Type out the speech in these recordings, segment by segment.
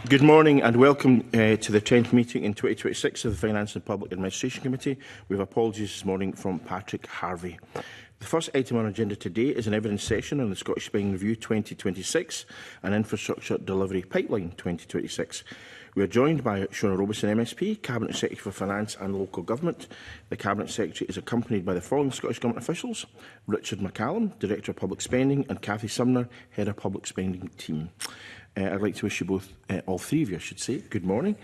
Good morning and welcome to the 10th meeting in 2026 of the Finance and Public Administration Committee. We have apologies this morning from Patrick Harvey. The first item on our agenda today is an evidence session on the Scottish Spending Review 2026 and Infrastructure Delivery Pipeline 2026. We are joined by Shona Robeson MSP, Cabinet Secretary for Finance and Local Government. The Cabinet Secretary is accompanied by the following Scottish Government officials: Richard McCallum, Director of Public Spending, and Cathy Sumner, Head of Public Spending Team. I'd like to wish you both, all three of you I should say, good morning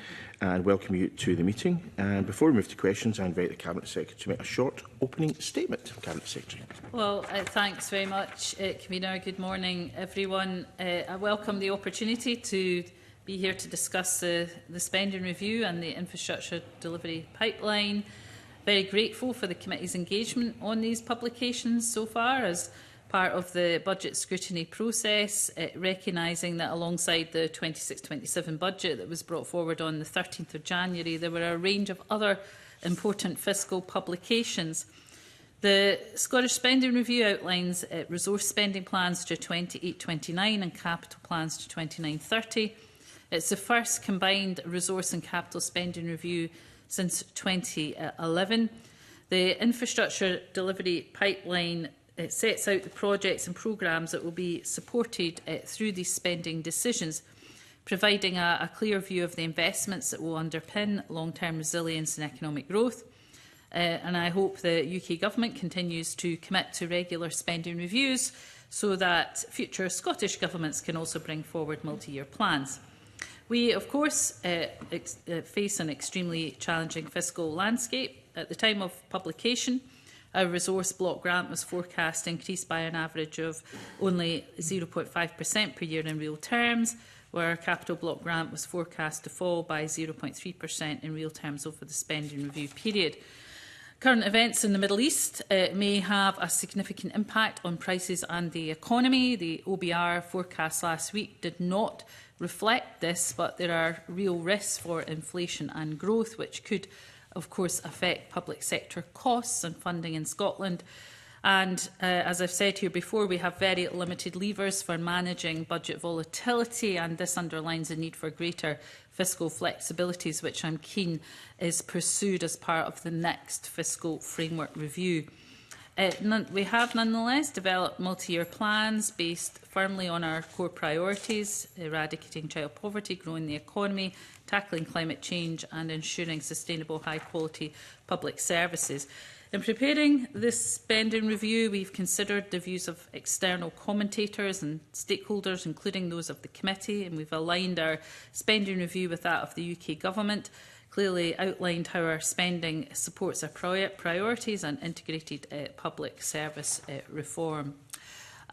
and welcome you to the meeting. And before we move to questions, I invite the Cabinet Secretary to make a short opening statement. Cabinet Secretary. Well, thanks very much, Convener. Good morning, everyone. I welcome the opportunity to be here to discuss the spending review and the infrastructure delivery pipeline. Very grateful for the committee's engagement on these publications so far as part of the budget scrutiny process, recognising that alongside the 26-27 budget that was brought forward on the 13th of January, there were a range of other important fiscal publications. The Scottish Spending Review outlines resource spending plans to 28-29 and capital plans to 29-30. It's the first combined resource and capital spending review since 2011. The infrastructure delivery pipeline sets out the projects and programmes that will be supported through these spending decisions, providing a clear view of the investments that will underpin long-term resilience and economic growth. And I hope the UK Government continues to commit to regular spending reviews so that future Scottish governments can also bring forward multi-year plans. We, of course, face an extremely challenging fiscal landscape. At the time of publication, our resource block grant was forecast to increase by an average of only 0.5% per year in real terms, where our capital block grant was forecast to fall by 0.3% in real terms over the spending review period. Current events in the Middle East may have a significant impact on prices and the economy. The OBR forecast last week did not reflect this, but there are real risks for inflation and growth, which could of course affect public sector costs and funding in Scotland. And as I've said here before, we have very limited levers for managing budget volatility, and this underlines the need for greater fiscal flexibilities, which I'm keen is pursued as part of the next fiscal framework review. We have nonetheless developed multi-year plans based firmly on our core priorities: eradicating child poverty, growing the economy, tackling climate change and ensuring sustainable high-quality public services. In preparing this spending review, we've considered the views of external commentators and stakeholders, including those of the committee, and we've aligned our spending review with that of the UK Government, clearly outlined how our spending supports our priorities and integrated public service reform.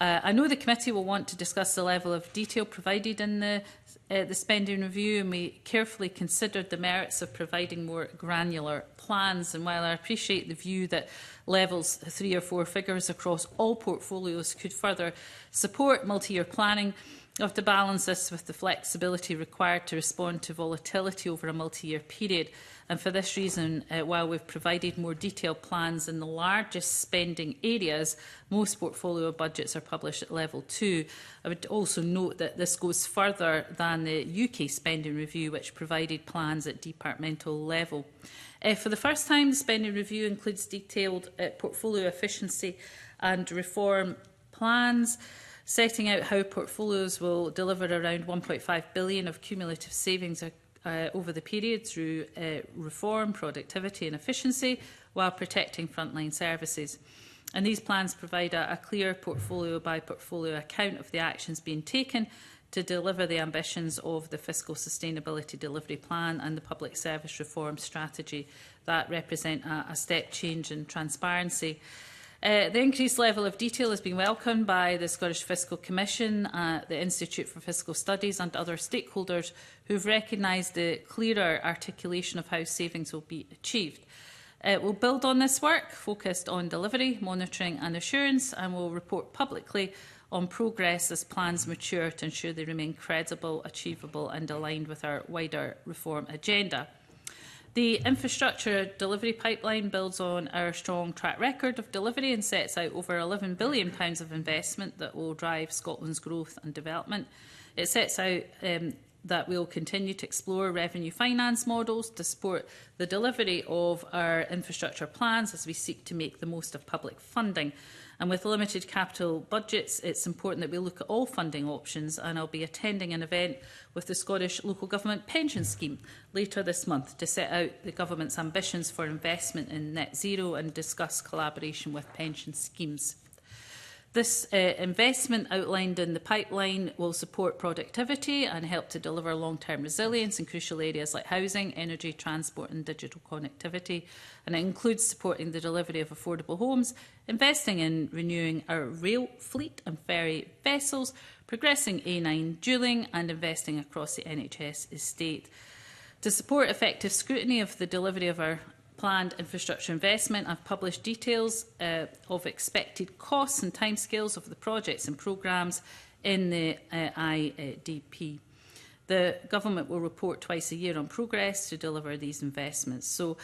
I know the committee will want to discuss the level of detail provided in the spending review, and we carefully considered the merits of providing more granular plans. And while I appreciate the view that levels 3 or 4 figures across all portfolios could further support multi-year planning, we have to balance this with the flexibility required to respond to volatility over a multi-year period. And for this reason, while we've provided more detailed plans in the largest spending areas, most portfolio budgets are published at level 2. I would also note that this goes further than the UK spending review, which provided plans at departmental level. For the first time, the spending review includes detailed portfolio efficiency and reform plans, setting out how portfolios will deliver around £1.5 billion of cumulative savings over the period through reform, productivity and efficiency, while protecting frontline services. And these plans provide a clear portfolio-by-portfolio account of the actions being taken to deliver the ambitions of the Fiscal Sustainability Delivery Plan and the Public Service Reform Strategy that represent a step change in transparency. The increased level of detail has been welcomed by the Scottish Fiscal Commission, the Institute for Fiscal Studies and other stakeholders who have recognised the clearer articulation of how savings will be achieved. We'll build on this work, focused on delivery, monitoring and assurance, and will report publicly on progress as plans mature to ensure they remain credible, achievable and aligned with our wider reform agenda. The infrastructure delivery pipeline builds on our strong track record of delivery and sets out over £11 billion of investment that will drive Scotland's growth and development. It sets out that we'll continue to explore revenue finance models to support the delivery of our infrastructure plans as we seek to make the most of public funding. And with limited capital budgets, it's important that we look at all funding options, and I'll be attending an event with the Scottish Local Government Pension Scheme later this month to set out the Government's ambitions for investment in net zero and discuss collaboration with pension schemes. This investment outlined in the pipeline will support productivity and help to deliver long-term resilience in crucial areas like housing, energy, transport and digital connectivity. And it includes supporting the delivery of affordable homes, investing in renewing our rail fleet and ferry vessels, progressing A9 dualling and investing across the NHS estate. To support effective scrutiny of the delivery of our planned infrastructure investment, I've published details of expected costs and timescales of the projects and programmes in the IDP. The Government will report twice a year on progress to deliver these investments. So,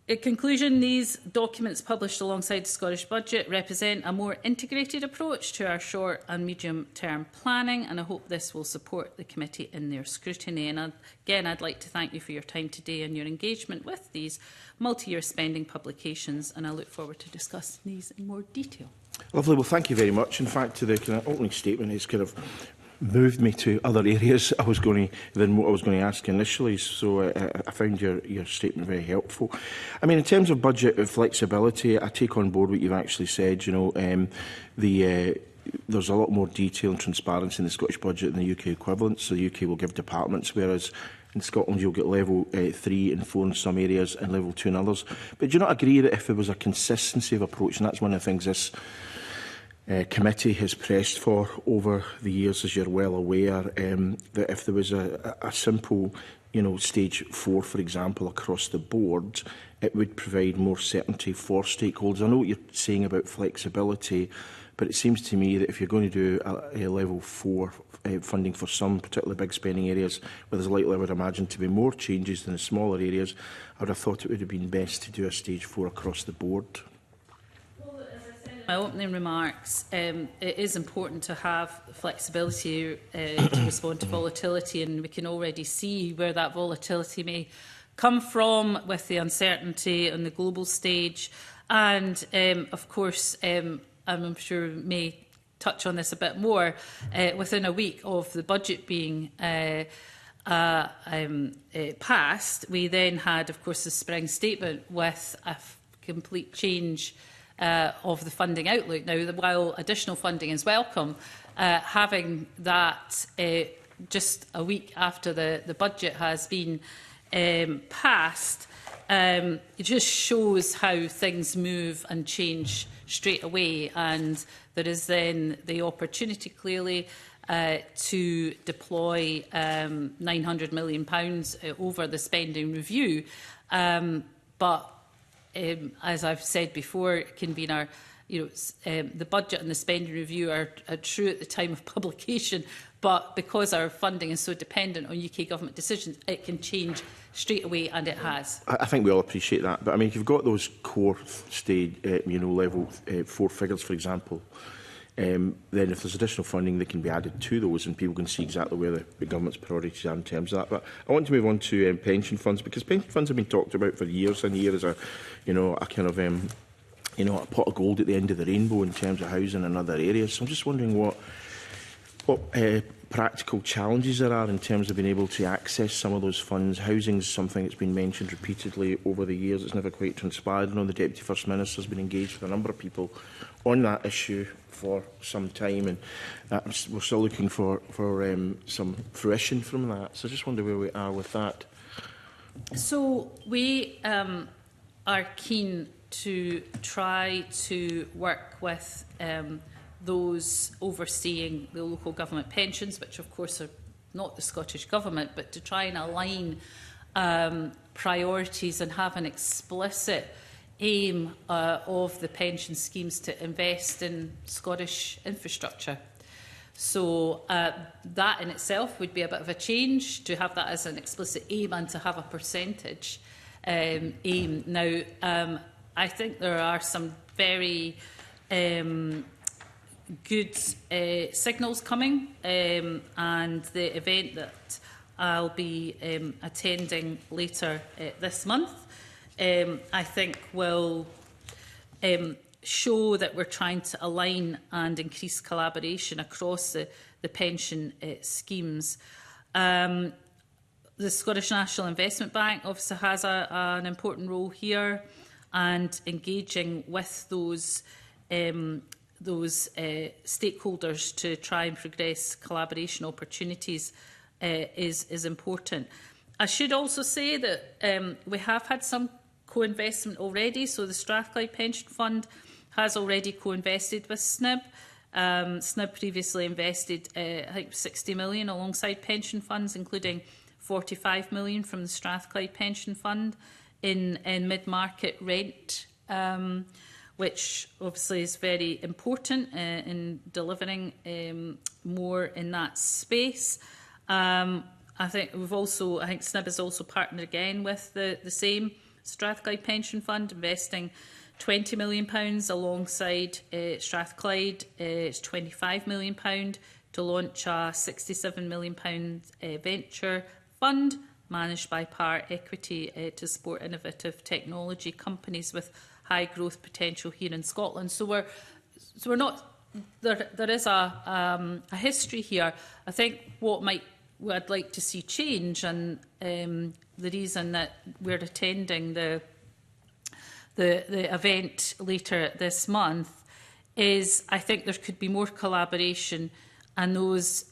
in conclusion, these documents published alongside the Scottish Budget represent a more integrated approach to our short and medium-term planning, and I hope this will support the committee in their scrutiny. And again, I'd like to thank you for your time today and your engagement with these multi-year spending publications, and I look forward to discussing these in more detail. Lovely. Well, thank you very much. In fact, to the kind of opening statement, it's kind of moved me to other areas than what I was going to ask initially. So I found your statement very helpful. I mean, in terms of budget flexibility, I take on board what you've actually said. You know, there's a lot more detail and transparency in the Scottish budget than the UK equivalent. So the UK will give departments, whereas in Scotland you'll get level 3 and 4 in some areas and level 2 in others. But do you not agree that if there was a consistency of approach, and that's one of the things this committee has pressed for over the years, as you're well aware, that if there was a simple, stage 4, for example, across the board, it would provide more certainty for stakeholders. I know what you're saying about flexibility, but it seems to me that if you're going to do a level 4 funding for some particularly big spending areas, where there's likely, I would imagine, to be more changes than the smaller areas, I would have thought it would have been best to do a stage 4 across the board. My opening remarks, it is important to have flexibility to respond to volatility, and we can already see where that volatility may come from with the uncertainty on the global stage. And of course, I'm sure we may touch on this a bit more, within a week of the budget being passed, we then had, of course, the spring statement with a complete change of the funding outlook. Now, while additional funding is welcome, having that just a week after the budget has been passed, it just shows how things move and change straight away, and there is then the opportunity clearly to deploy £900 million over the spending review. But as I've said before, convener, the budget and the spending review are true at the time of publication, but because our funding is so dependent on UK government decisions, it can change straight away, and it has. I think we all appreciate that, but I mean, if you've got those core stage, level 4 figures, for example, then if there's additional funding, they can be added to those, and people can see exactly where the government's priorities are in terms of that. But I want to move on to pension funds, because pension funds have been talked about for years and years as a kind of a pot of gold at the end of the rainbow in terms of housing and other areas. So I'm just wondering what practical challenges there are in terms of being able to access some of those funds. Housing is something that's been mentioned repeatedly over the years. It's never quite transpired. I know the Deputy First Minister has been engaged with a number of people on that issue for some time, and we're still looking for some fruition from that. So I just wonder where we are with that. So we are keen to try to work with those overseeing the local government pensions, which of course are not the Scottish Government, but to try and align priorities and have an explicit aim of the pension schemes to invest in Scottish infrastructure. So that in itself would be a bit of a change, to have that as an explicit aim and to have a percentage aim. Now, I think there are some very good signals coming, and the event that I'll be attending later this month, I think will show that we're trying to align and increase collaboration across the pension schemes. The Scottish National Investment Bank obviously has an important role here, and engaging with those stakeholders to try and progress collaboration opportunities is important. I should also say that we have had some co-investment already. So the Strathclyde Pension Fund has already co-invested with SNIB. SNIB previously invested, I think, 60 million alongside pension funds, including 45 million from the Strathclyde Pension Fund in mid-market rent, which obviously is very important in delivering more in that space. I think SNIB has also partnered again with the same Strathclyde Pension Fund, investing £20 million alongside Strathclyde. It's £25 million to launch a £67 million venture fund managed by Par Equity to support innovative technology companies with high growth potential here in Scotland. So we're not there. There is a history here. I think what I'd like to see change, and the reason that we're attending the event later this month, is I think there could be more collaboration, and those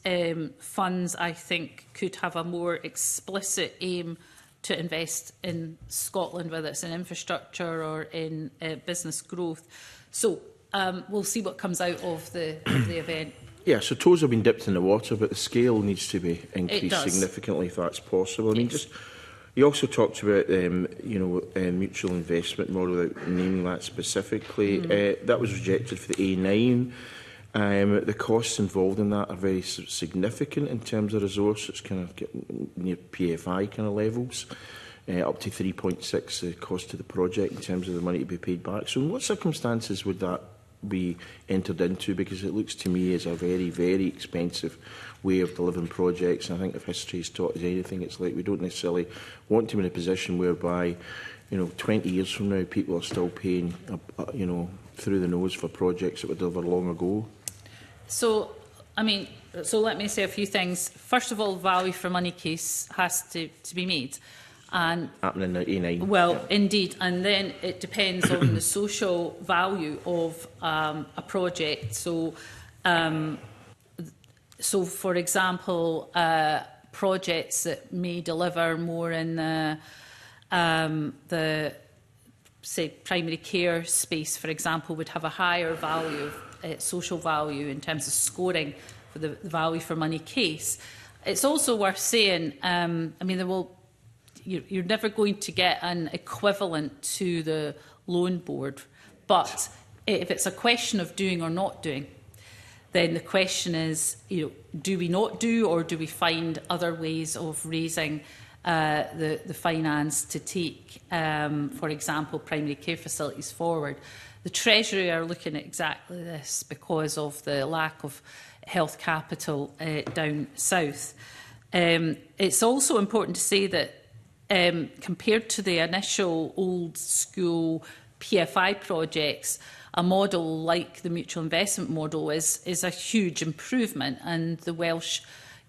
funds, I think, could have a more explicit aim to invest in Scotland, whether it's in infrastructure or in business growth. So we'll see what comes out of the event. Yeah, so toes have been dipped in the water, but the scale needs to be increased significantly if that's possible. I mean, you also talked about mutual investment model, without naming that specifically. That was rejected for the A9. The costs involved in that are very significant in terms of resource. It's kind of getting near PFI kind of levels, up to 3.6 the cost of the project in terms of the money to be paid back. So in what circumstances would that be entered into? Because it looks to me as a very, very expensive way of delivering projects. And I think if history has taught us anything, it's like we don't necessarily want to be in a position whereby, 20 years from now, people are still paying, through the nose for projects that were delivered long ago. So let me say a few things. First of all, value for money case has to be made. And happening at E9. Well, indeed, and then it depends on the social value of a project. So, for example, projects that may deliver more in the say primary care space, for example, would have a higher value, social value in terms of scoring for the value for money case. It's also worth saying, you're never going to get an equivalent to the loan board. But if it's a question of doing or not doing, then the question is, do we not do, or do we find other ways of raising the finance to take, for example, primary care facilities forward? The Treasury are looking at exactly this because of the lack of health capital down south. It's also important to say that compared to the initial old school PFI projects, a model like the mutual investment model is a huge improvement, and the Welsh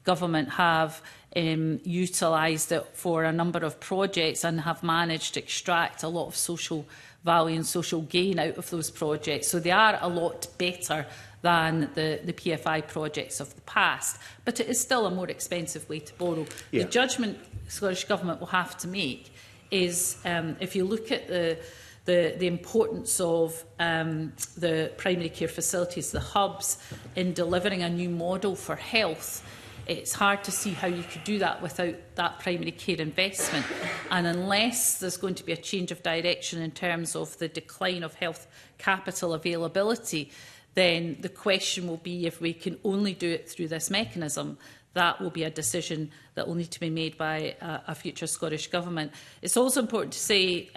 Government have utilised it for a number of projects and have managed to extract a lot of social value and social gain out of those projects. So they are a lot better than the PFI projects of the past. But it is still a more expensive way to borrow. Yeah. The judgment the Scottish Government will have to make is, if you look at the importance of the primary care facilities, the hubs, in delivering a new model for health, it's hard to see how you could do that without that primary care investment. And unless there's going to be a change of direction in terms of the decline of health capital availability, then the question will be, if we can only do it through this mechanism, that will be a decision that will need to be made by a future Scottish Government. It's also important to say,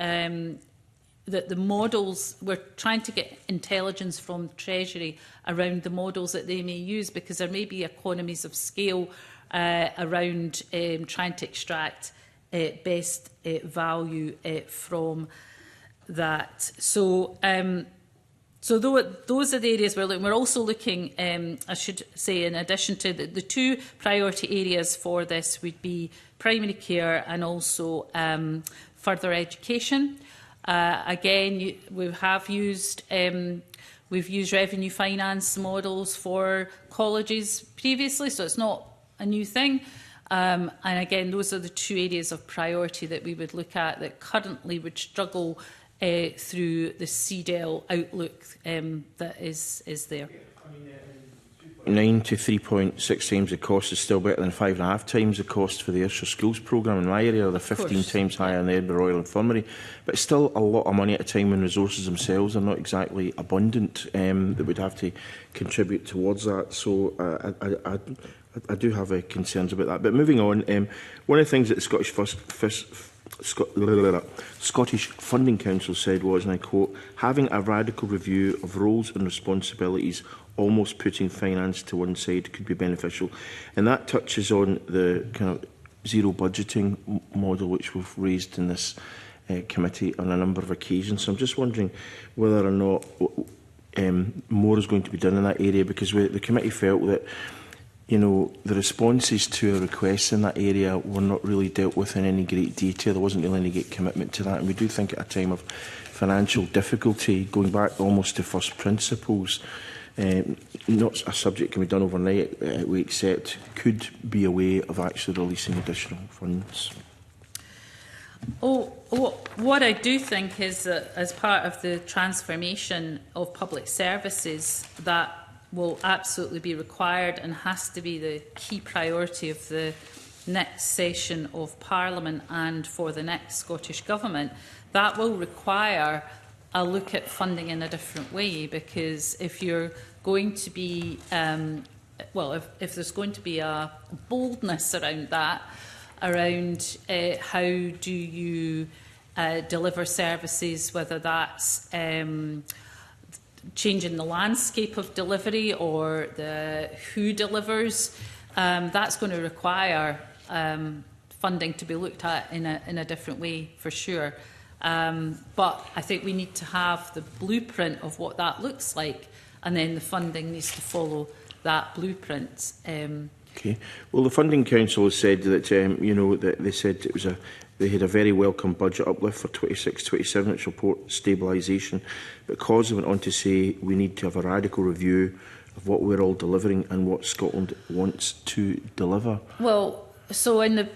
that the models, we're trying to get intelligence from Treasury around the models that they may use, because there may be economies of scale around trying to extract best value from that. So those are the areas we're looking. We're also looking, I should say, in addition to the two priority areas for this would be primary care and also further education. Again, we've used revenue finance models for colleges previously, so it's not a new thing. And again, those are the two areas of priority that we would look at that currently would struggle through the CDEL outlook that is there. 9 to 3.6 times the cost is still better than 5.5 times the cost for the Ayrshire Schools programme in my area, or the 15 times higher in the Edinburgh Royal Infirmary. But it's still a lot of money at a time when resources themselves are not exactly abundant that would have to contribute towards that. So I do have concerns about that. But moving on, one of the things that the Scottish Funding Council said was, and I quote, having a radical review of roles and responsibilities, almost putting finance to one side, could be beneficial. And that touches on the kind of zero budgeting model which we've raised in this committee on a number of occasions. So I'm just wondering whether or not more is going to be done in that area, because the committee felt that the responses to our requests in that area were not really dealt with in any great detail. There wasn't really any great commitment to that. And we do think at a time of financial difficulty, going back almost to first principles, not a subject can be done overnight, we accept, could be a way of actually releasing additional funds. What I do think is that as part of the transformation of public services, that will absolutely be required and has to be the key priority of the next session of Parliament and for the next Scottish Government. That will require a look at funding in a different way, because if you're going to be, if there's going to be a boldness around that, around how do you deliver services, whether that's changing the landscape of delivery or who delivers, that's going to require funding to be looked at in a different way, for sure. But I think we need to have the blueprint of what that looks like, and then the funding needs to follow that blueprint. Okay. Well, the Funding Council has said that that they said it was they had a very welcome budget uplift for 26-27, which will support stabilisation. But COSA went on to say we need to have a radical review of what we're all delivering and what Scotland wants to deliver. Well, so in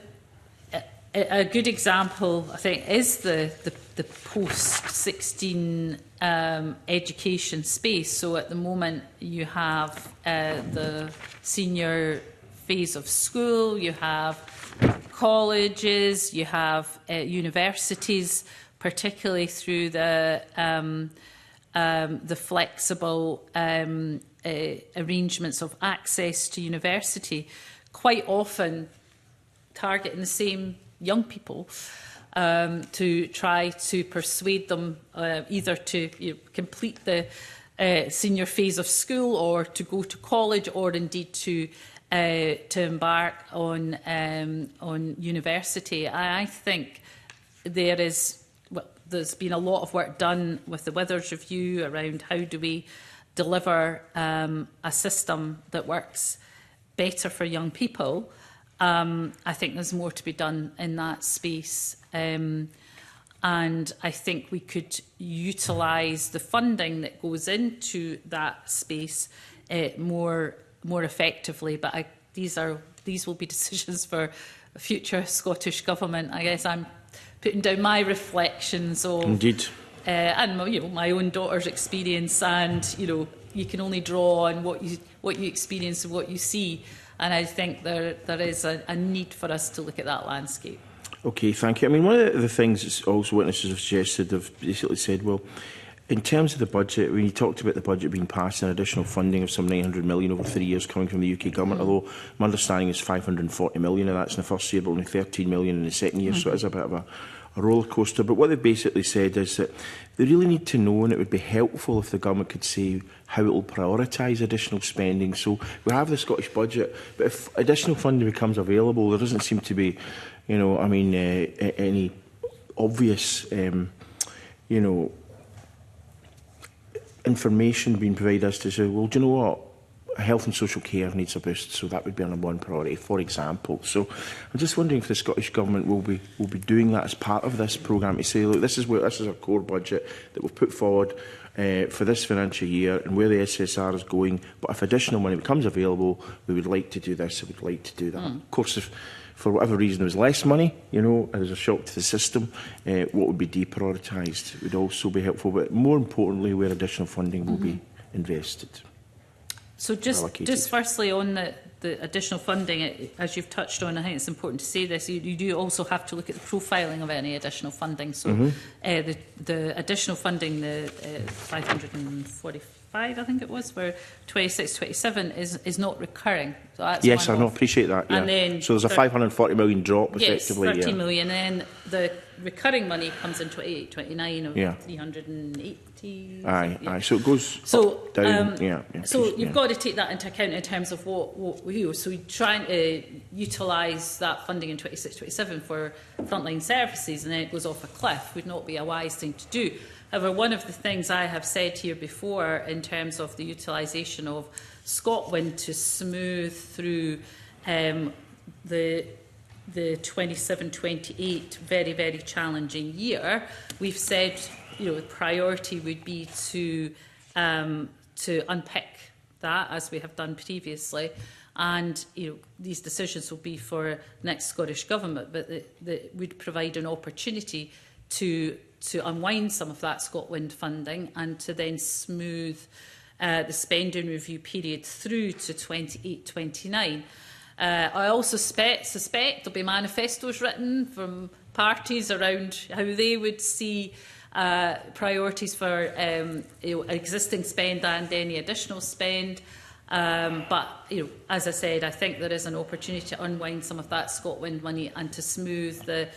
a good example, I think, is the post-16 education space. So at the moment, you have the senior phase of school, you have colleges, you have universities, particularly through the flexible arrangements of access to university, quite often targeting the same young people to try to persuade them either to complete the senior phase of school, or to go to college, or indeed to embark on university. I think there's been a lot of work done with the Withers Review around how do we deliver a system that works better for young people. I think there's more to be done in that space. And I think we could utilise the funding that goes into that space more effectively. But these will be decisions for a future Scottish Government. I guess I'm putting down my reflections of Indeed. And my own daughter's experience, and you can only draw on what you experience and what you see. And I think there is a need for us to look at that landscape. Okay, thank you. I mean, one of the things that also witnesses have suggested, have basically said, well, in terms of the budget, when you talked about the budget being passed and additional funding of some 900 million over 3 years coming from the UK Government, although my understanding is 540 million of that's in the first year, but only 13 million in the second year, so it is a bit of a roller coaster. But what they've basically said is that they really need to know, and it would be helpful if the government could say how it will prioritise additional spending. So we have the Scottish budget, but if additional funding becomes available, there doesn't seem to be, you know, I mean, any obvious, you know, information being provided as to say, well, do you know what? Health and social care needs a boost, so that would be our number one priority, for example. So I'm just wondering if the Scottish Government will be doing that as part of this programme, to say, look, this is our core budget that we've put forward for this financial year and where the SSR is going, but if additional money becomes available, we would like to do this, we would like to do that. Of course, if for whatever reason there was less money, you know, as a shock to the system, what would be deprioritised would also be helpful, but more importantly, where additional funding will be invested. So just firstly on the additional funding, as you've touched on, I think it's important to say this, you do also have to look at the profiling of any additional funding. So the additional funding, the 545, I think it was, for 26-27 is not recurring. So that's yes, I appreciate that. Yeah. And then so there's a 540 million drop, effectively. Yes, 13 million. And then the recurring money comes in 28-29 of 380. Aye. So it goes down. So you've got to take that into account in terms of what we do. So we're trying to utilise that funding in 26-27 for frontline services, and then it goes off a cliff would not be a wise thing to do. However, one of the things I have said here before in terms of the utilisation of ScotWind to smooth through the 27-28 very, very challenging year, we've said, you know, the priority would be to unpick that, as we have done previously, and you know, these decisions will be for the next Scottish Government, but that would provide an opportunity to unwind some of that ScotWind funding and to then smooth the spending review period through to 28-29. I also suspect there'll be manifestos written from parties around how they would see priorities for existing spend and any additional spend. But you know, as I said, I think there is an opportunity to unwind some of that ScotWind money and to smooth the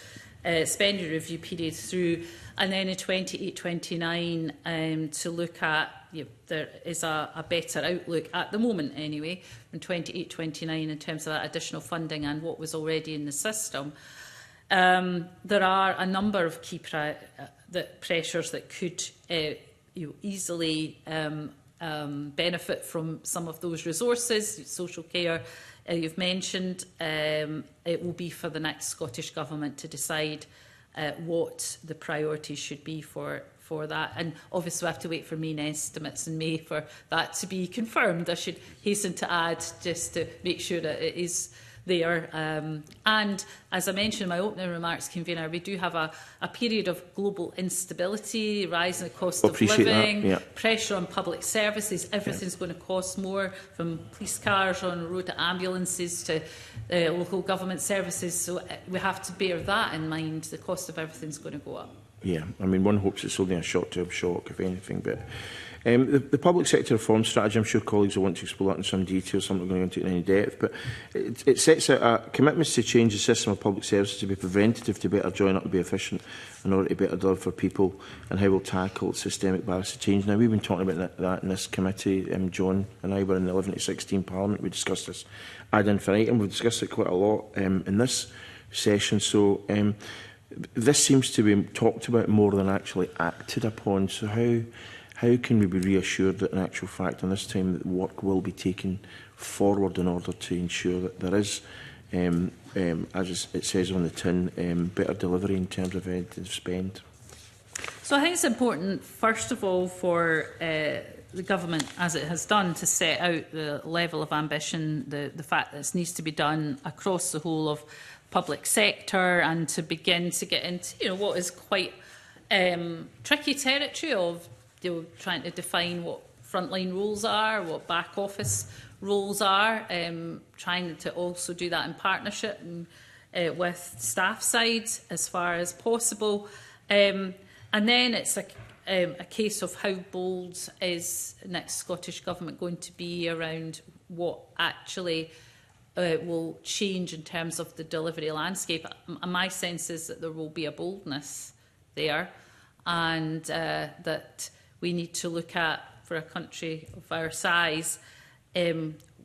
spending review period through. And then in 28-29 to look at, you know, there is a better outlook at the moment anyway, in 28-29 in terms of that additional funding and what was already in the system. There are a number of key pressures that could easily benefit from some of those resources. Social care, you've mentioned. It will be for the next Scottish Government to decide what the priorities should be for that. And obviously we have to wait for main estimates in May for that to be confirmed. I should hasten to add, just to make sure that it is there. And as I mentioned in my opening remarks, Convener, we do have a period of global instability, rise in the cost of living, pressure on public services. Everything's going to cost more, from police cars on the road to ambulances to local government services. So we have to bear that in mind. The cost of everything's going to go up. Yeah, I mean, one hopes it's only a short-term shock, if anything, but the public sector reform strategy, I'm sure colleagues will want to explore that in some detail, so I'm not going to go into it in any depth, but it sets out commitments to change the system of public services to be preventative, to better join up and be efficient, in order to better deliver for people, and how we'll tackle systemic barriers to change. Now, we've been talking about that in this committee. John and I were in the 11 to 16 Parliament. We discussed this ad infinitum. We've discussed it quite a lot in this session, so this seems to be talked about more than actually acted upon. So how can we be reassured that in actual fact on this time that work will be taken forward in order to ensure that there is, as it says on the tin, better delivery in terms of spend? So I think it's important, first of all, for the government, as it has done, to set out the level of ambition, the fact that this needs to be done across the whole of public sector, and to begin to get into, you know, what is quite tricky territory of trying to define what frontline roles are, what back office roles are, trying to also do that in partnership and, with staff side as far as possible. And then it's a case of how bold is next Scottish Government going to be around what actually will change in terms of the delivery landscape. My sense is that there will be a boldness there, and that we need to look at, for a country of our size,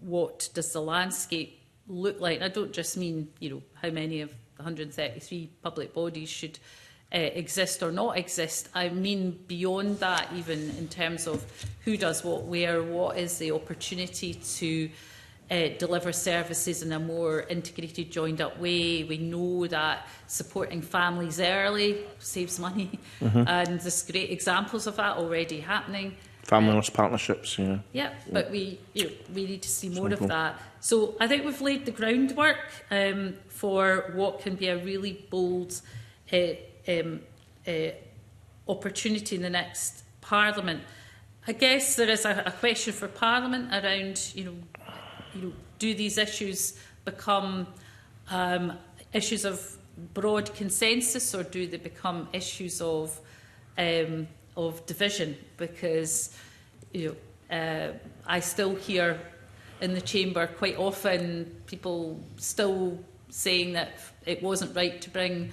what does the landscape look like. And I don't just mean, how many of the 133 public bodies should exist or not exist. I mean beyond that, even in terms of who does what where, what is the opportunity to deliver services in a more integrated, joined-up way. We know that supporting families early saves money, and there's great examples of that already happening. Family-less partnerships, yeah. Yeah, but we need to see more of that. So I think we've laid the groundwork for what can be a really bold opportunity in the next Parliament. I guess there is a question for Parliament around, do these issues become issues of broad consensus, or do they become issues of division? Because I still hear in the chamber quite often people still saying that it wasn't right to bring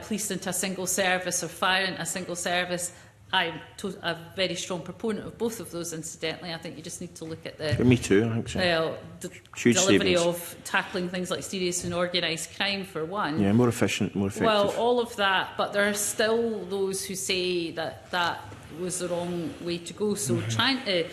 police into a single service or fire into a single service. I'm a very strong proponent of both of those, incidentally. I think you just need to look at the... Me too, I think so. The huge delivery savings of tackling things like serious and organised crime, for one. Yeah, more efficient, more effective. Well, all of that, but there are still those who say that that was the wrong way to go. So trying to...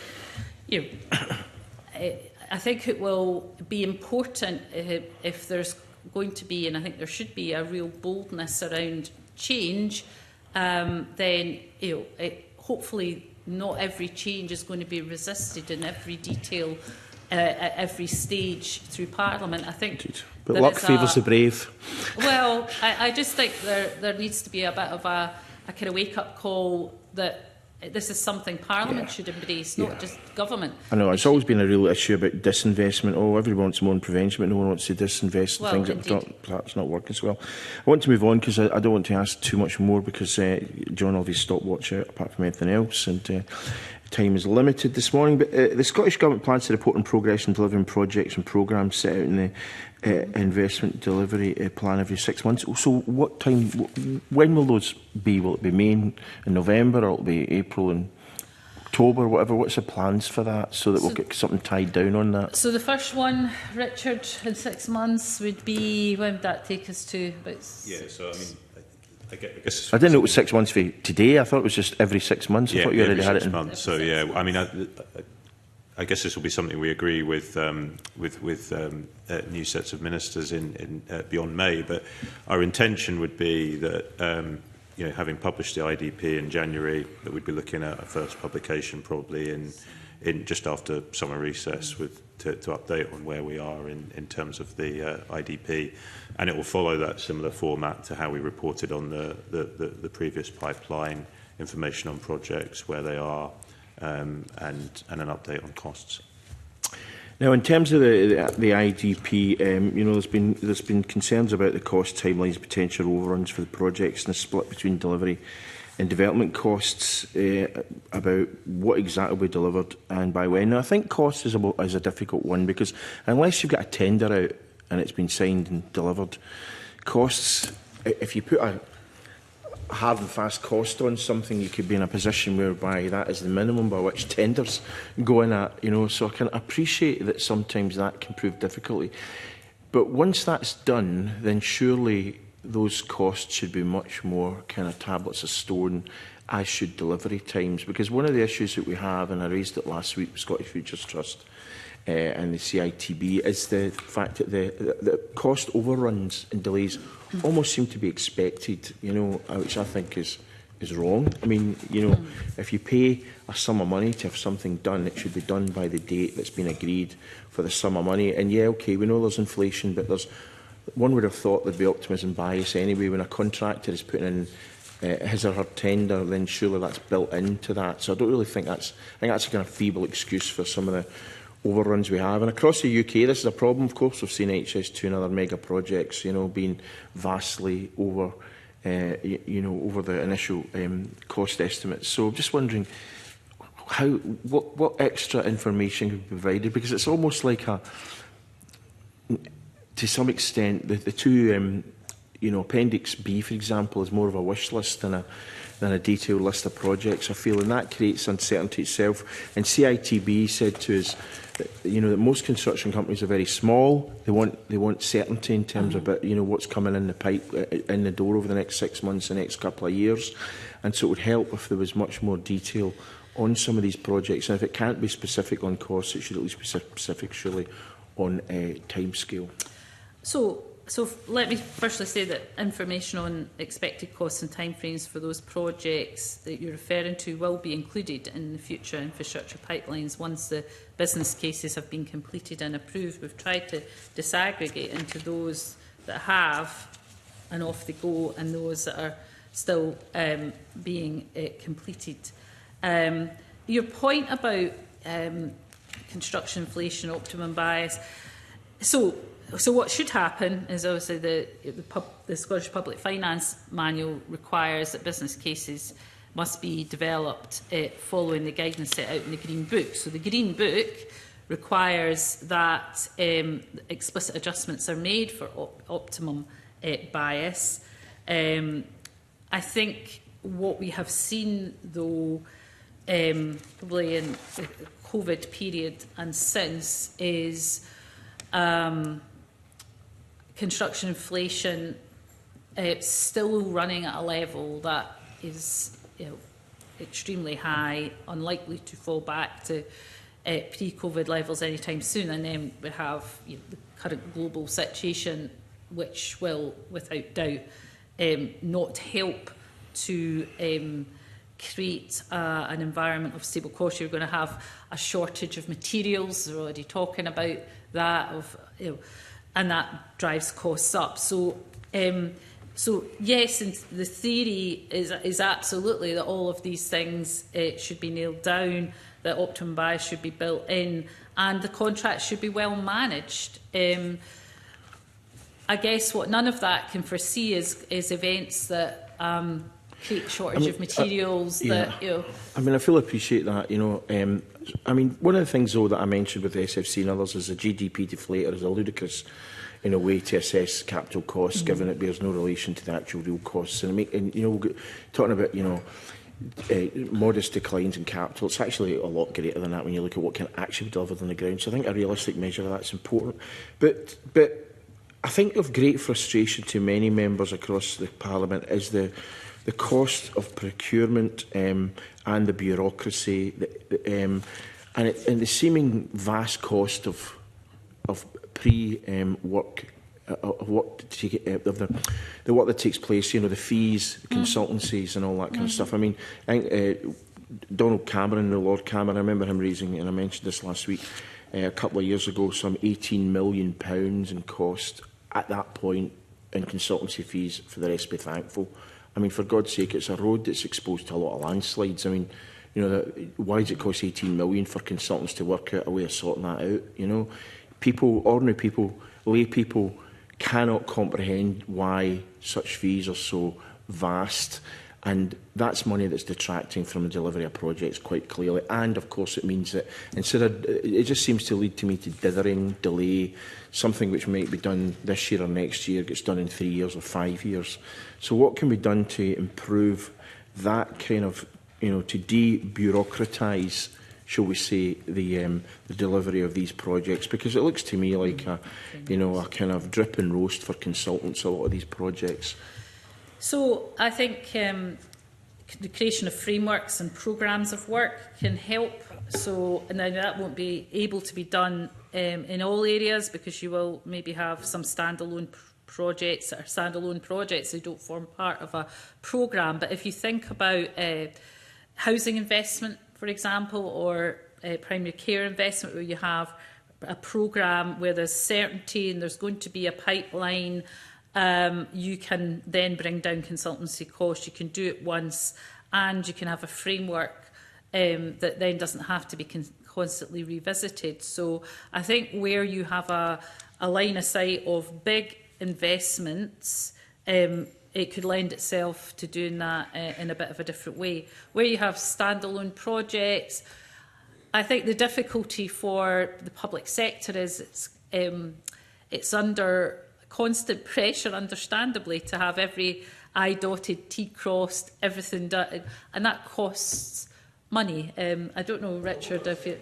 I think it will be important if there's going to be, and I think there should be, a real boldness around change, then hopefully not every change is going to be resisted in every detail at every stage through Parliament. I think, but luck favours the brave. Well, I just think there needs to be a bit of a kind of wake-up call that this is something Parliament should embrace, not just government. I know, it's always been a real issue about disinvestment. Everyone wants more in prevention, but no one wants to disinvest in things that are perhaps not working so well. I want to move on because I don't want to ask too much more, because John obviously stopwatch out apart from anything else, and time is limited this morning. But the Scottish Government plans to report on progress in delivering projects and programmes set out in the investment delivery plan every 6 months. So what time, when will those be? Will it be May and November, or will it be April and October, whatever? What's the plans for that, so that we'll get something tied down on that? So the first one, Richard, in 6 months would be, when would that take us to? So I mean, I guess I didn't know it was 6 months for today. I thought it was just every 6 months. I thought you already had it in 6 months. So yeah, I mean, I guess this will be something we agree with new sets of ministers in beyond May. But our intention would be that having published the IDP in January, that we'd be looking at a first publication probably in just after summer recess to update on where we are in terms of the IDP, and it will follow that similar format to how we reported on the previous pipeline, information on projects, where they are, and an update on costs. Now, in terms of the IDP, there's been concerns about the cost timelines, potential overruns for the projects, and the split between delivery and development costs, about what exactly will be delivered and by when. Now, I think cost is a difficult one, because unless you've got a tender out and it's been signed and delivered, costs, if you put a hard and fast cost on something, you could be in a position whereby that is the minimum by which tenders go in at, so I can appreciate that sometimes that can prove difficulty. But once that's done, then surely those costs should be much more kind of tablets of stone, as should delivery times. Because one of the issues that we have, and I raised it last week with Scottish Futures Trust and the CITB, is the fact that the cost overruns and delays almost seem to be expected, which I think is wrong. I mean, if you pay a sum of money to have something done, it should be done by the date that's been agreed for the sum of money. And yeah, okay, we know there's inflation, but one would have thought there'd be optimism bias anyway. When a contractor is putting in his or her tender, then surely that's built into that. So I don't really think that's a kind of feeble excuse for some of the overruns we have. And across the UK, this is a problem, of course. We've seen HS2 and other mega projects, being vastly over, over the initial cost estimates. So I'm just wondering what extra information could be provided, because it's almost like to some extent, the two, Appendix B, for example, is more of a wish list than a detailed list of projects, I feel, and that creates uncertainty itself. And CITB said to us that, that most construction companies are very small. They want certainty in terms of what's coming in the pipe, in the door over the next 6 months, the next couple of years. And so it would help if there was much more detail on some of these projects. And if it can't be specific on costs, it should at least be specific, surely, on timescale. So let me firstly say that information on expected costs and timeframes for those projects that you're referring to will be included in the future infrastructure pipelines once the business cases have been completed and approved. We've tried to disaggregate into those that have and off they go and those that are still being completed. Your point about construction inflation, optimum bias. So what should happen is obviously the Scottish Public Finance Manual requires that business cases must be developed following the guidance set out in the Green Book. So the Green Book requires that explicit adjustments are made for optimum bias. I think what we have seen, though, probably in the COVID period and since, is construction inflation still running at a level that is extremely high, unlikely to fall back to pre-COVID levels anytime soon. And then we have the current global situation, which will, without doubt, not help to create an environment of stable costs. You're going to have a shortage of materials. They're already talking about that, and that drives costs up. So yes, and the theory is absolutely that all of these things should be nailed down, that optimum bias should be built in, and the contracts should be well managed. I guess what none of that can foresee is events that create shortage of materials. I fully appreciate that. One of the things though that I mentioned with SFC and others is the GDP deflator is a ludicrous, way to assess capital costs, given it bears no relation to the actual real costs. And talking about modest declines in capital, it's actually a lot greater than that when you look at what can actually be delivered on the ground. So I think a realistic measure of that's important. But I think of great frustration to many members across the Parliament is the cost of procurement and the bureaucracy, and the seeming vast cost of pre-work, of the work that takes place. The fees, the consultancies, and all that kind of stuff. I think Donald Cameron, the Lord Cameron, I remember him raising, and I mentioned this last week, a couple of years ago, some £18 million in cost at that point in consultancy fees. For the rest, be thankful. For God's sake, it's a road that's exposed to a lot of landslides. Why does it cost 18 million for consultants to work out a way of sorting that out? People, ordinary people, lay people cannot comprehend why such fees are so vast. And that's money that's detracting from the delivery of projects quite clearly. And of course it means that it just seems to lead to me to dithering, delay, something which might be done this year or next year gets done in 3 years or 5 years. So what can be done to improve that kind of, to de-bureaucratise, shall we say, the delivery of these projects? Because it looks to me like a kind of drip and roast for consultants, a lot of these projects. So I think the creation of frameworks and programmes of work can help. So now that won't be able to be done in all areas, because you will maybe have some standalone projects that are standalone projects. They don't form part of a programme. But if you think about housing investment, for example, or primary care investment, where you have a programme where there's certainty and there's going to be a pipeline, you can then bring down consultancy costs. You can do it once, and you can have a framework that then doesn't have to be constantly revisited. So I think where you have a line of sight of big investments, it could lend itself to doing that in a bit of a different way. Where you have standalone projects, it's under constant pressure, understandably, to have every I dotted, T crossed, everything done, and that costs money. I don't know, Richard, if you...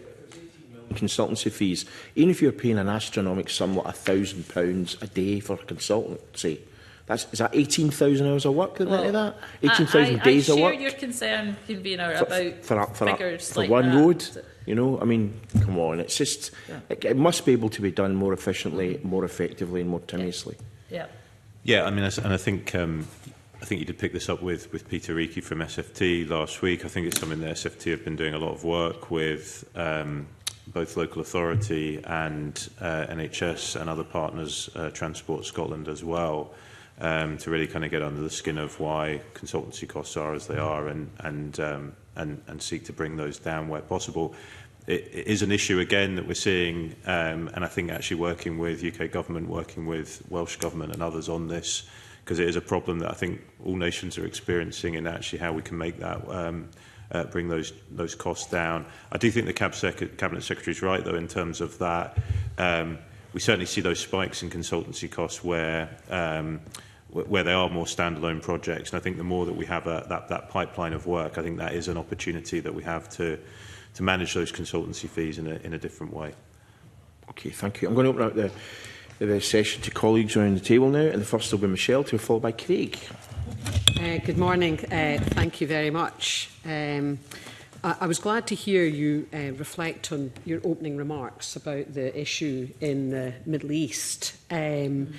Consultancy fees, even if you're paying an astronomical sum, like £1,000 a day for consultancy, is that 18,000 hours of work? That 18,000 days of work. I share your concern, convener, about figures for like one that. road. You know, I mean, come on, it's just it must be able to be done more efficiently, more effectively, and more timely. Yeah. I mean, and I think you did pick this up with Peter Reiki from SFT last week. I think it's something that SFT have been doing a lot of work with both local authority and NHS and other partners, Transport Scotland as well, to really kind of get under the skin of why consultancy costs are as they are, and seek to bring those down where possible. It is an issue again that we're seeing, and I think actually working with UK government, working with Welsh government and others on this, because it is a problem that I think all nations are experiencing, and actually how we can make that bring those costs down. I do think the Cabinet Secretary is right, though, in terms of that. We certainly see those spikes in consultancy costs where they are more standalone projects, and I think the more that we have that pipeline of work, I think that is an opportunity that we have to manage those consultancy fees in a different way. Okay, thank you. I'm going to open up the session to colleagues around the table now, and the first will be Michelle, to be followed by Craig. Good morning. Thank you very much. I was glad to hear you reflect on your opening remarks about the issue in the Middle East, and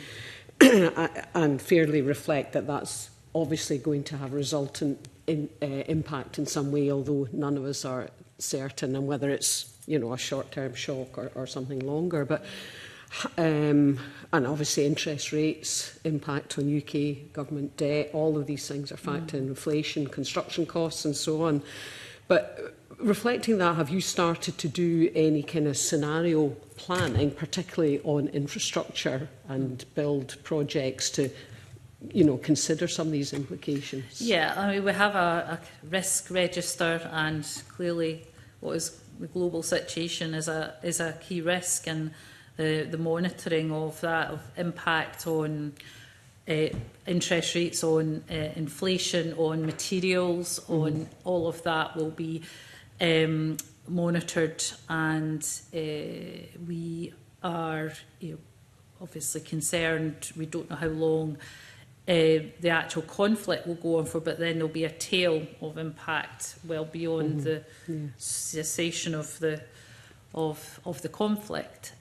fairly reflect that that's obviously going to have a resultant impact in some way, although none of us are certain on whether it's, you know, a short-term shock or something longer. But and obviously interest rates, impact on UK government debt, all of these things are factored in, inflation, construction costs and so on. But reflecting that, have you started to do any kind of scenario planning, particularly on infrastructure and build projects to, you know, consider some of these implications? Yeah, I mean, we have a risk register, and clearly what is the global situation is a key risk, and the monitoring of that, of impact on interest rates, on inflation, on materials, on all of that will be monitored, and we are, you know, obviously concerned. We don't know how long the actual conflict will go on for, but then there'll be a tail of impact well beyond the cessation of the conflict.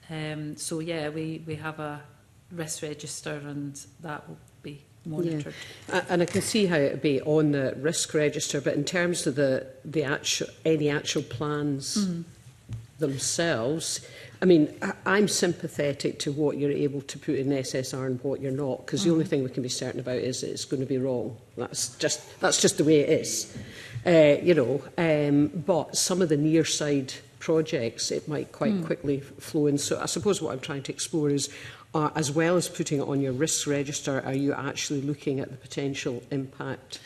So yeah, we have a risk register, and that will be monitored. Yeah. And I can see how it would be on the risk register, but in terms of any actual plans themselves, I mean, I'm sympathetic to what you're able to put in SSR and what you're not, because the only thing we can be certain about is it's going to be wrong. That's just the way it is, you know. But some of the near side projects, it might quite quickly flow in. So I suppose what I'm trying to explore is, as well as putting it on your risk register, are you actually looking at the potential impact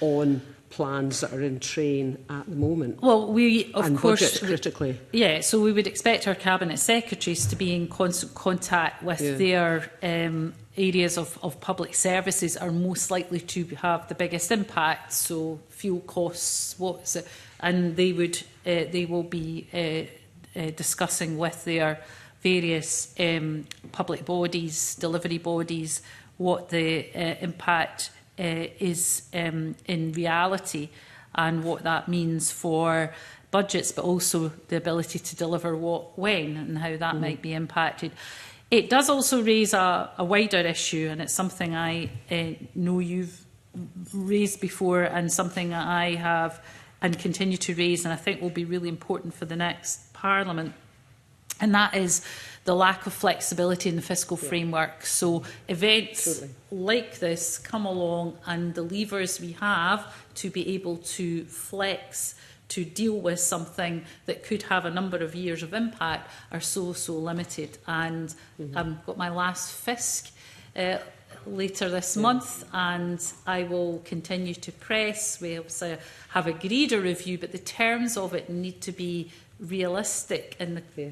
on plans that are in train at the moment? Well, we, of course, budgets critically. Yeah, so we would expect our Cabinet Secretaries to be in constant contact with their areas of public services are most likely to have the biggest impact. So fuel costs, and they will be discussing with their various public bodies, delivery bodies, what the impact is in reality, and what that means for budgets, but also the ability to deliver what, when, and how that might be impacted. It does also raise a wider issue, and it's something I know you've raised before, and something that I have and continue to raise, and I think will be really important for the next Parliament. And that is the lack of flexibility in the fiscal framework. So events like this come along, and the levers we have to be able to flex to deal with something that could have a number of years of impact are so limited. And I've got my last FISC later this month, and I will continue to press. We obviously have agreed a review, but the terms of it need to be realistic in the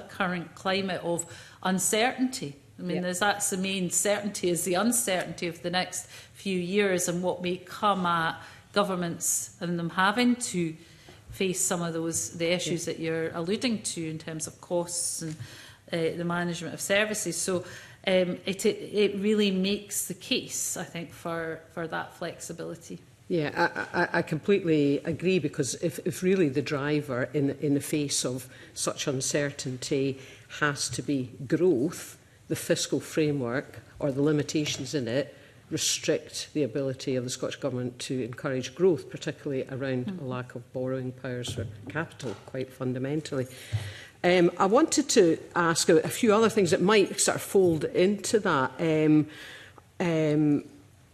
current climate of uncertainty I mean, Yeah. that's the main certainty, is the uncertainty of the next few years and what may come at governments and them having to face some of the issues that you're alluding to in terms of costs and the management of services. So it really makes the case, I think, for that flexibility. Yeah, I completely agree, because if really the driver in the face of such uncertainty has to be growth, the fiscal framework or the limitations in it restrict the ability of the Scottish Government to encourage growth, particularly around a lack of borrowing powers for capital, quite fundamentally. I wanted to ask a few other things that might sort of fold into that.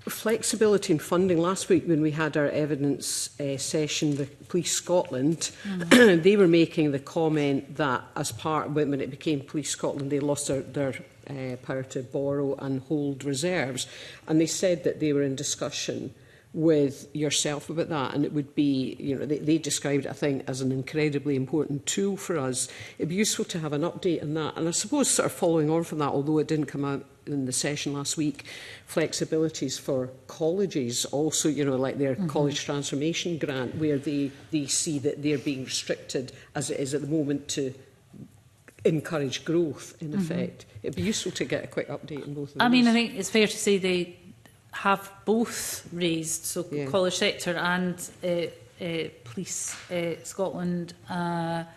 Flexibility in funding. Last week when we had our evidence session with Police Scotland, they were making the comment that as part, when it became Police Scotland, they lost their power to borrow and hold reserves. And they said that they were in discussion with yourself about that, and it would be, you know, they described it, I think, as an incredibly important tool for us. It'd be useful to have an update on that. And I suppose sort of following on from that, although it didn't come out in the session last week, flexibilities for colleges also, you know, like their college transformation grant, where they see that they're being restricted as it is at the moment to encourage growth, in effect. It'd be useful to get a quick update on both of those. I mean, I think it's fair to say they have both raised, so college sector and Police Scotland have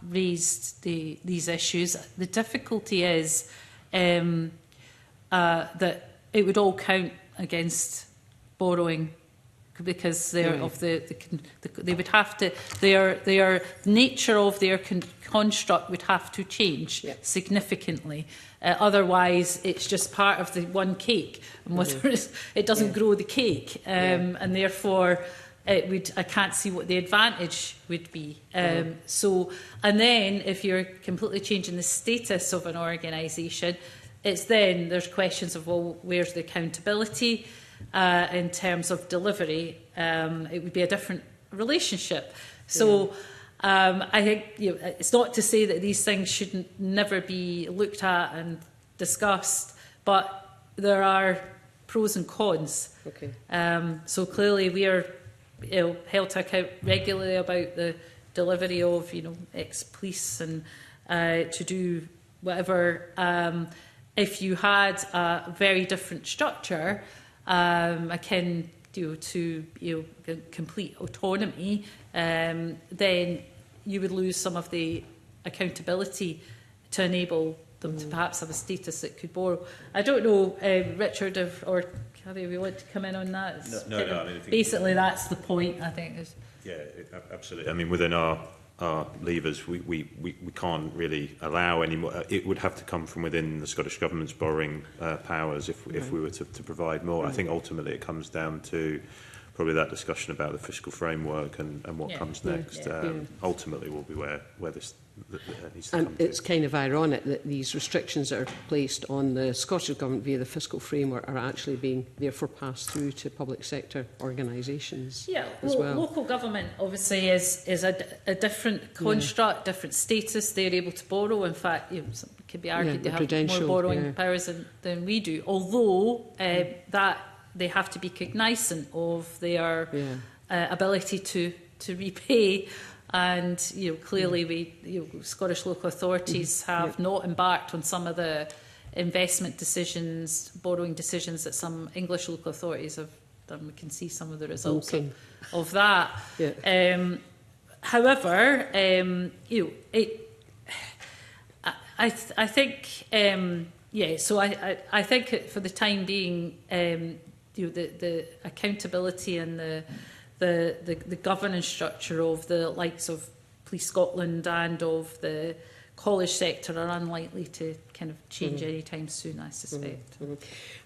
raised these issues. The difficulty is that it would all count against borrowing, because they're of they would have to, their nature of their construct would have to change significantly. Otherwise, it's just part of the one cake, and whether it doesn't grow the cake, and therefore it would. I can't see what the advantage would be. So, and then if you're completely changing the status of an organisation, it's then there's questions of, well, where's the accountability? In terms of delivery, it would be a different relationship. So I think, you know, it's not to say that these things shouldn't never be looked at and discussed, but there are pros and cons. So clearly we are, you know, held to account regularly about the delivery of, you know, ex-police and to do whatever. If you had a very different structure, akin to complete autonomy, then you would lose some of the accountability to enable them to perhaps have a status that could borrow. I don't know, Richard or Carrie, if you want to come in on that. No, I mean, basically, that's the point, I think. Yeah, absolutely. I mean, within our levers, we can't really allow any more. It would have to come from within the Scottish Government's borrowing powers if we were to provide more. I think ultimately it comes down to probably that discussion about the fiscal framework and what comes next. Ultimately will be where this needs to come to. It's kind of ironic that these restrictions that are placed on the Scottish Government via the fiscal framework are actually being therefore passed through to public sector organisations as well. Local government obviously is a different construct, different status. They're able to borrow. In fact, you know, it could be argued they have more borrowing powers than we do, although that they have to be cognizant of their ability to repay. And clearly, Scottish local authorities have not embarked on some of the investment decisions, borrowing decisions that some English local authorities have done. We can see some of the results of that. However, I think, So I think for the time being, the accountability and the governance structure of the likes of Police Scotland and of the college sector are unlikely to kind of change anytime soon, I suspect.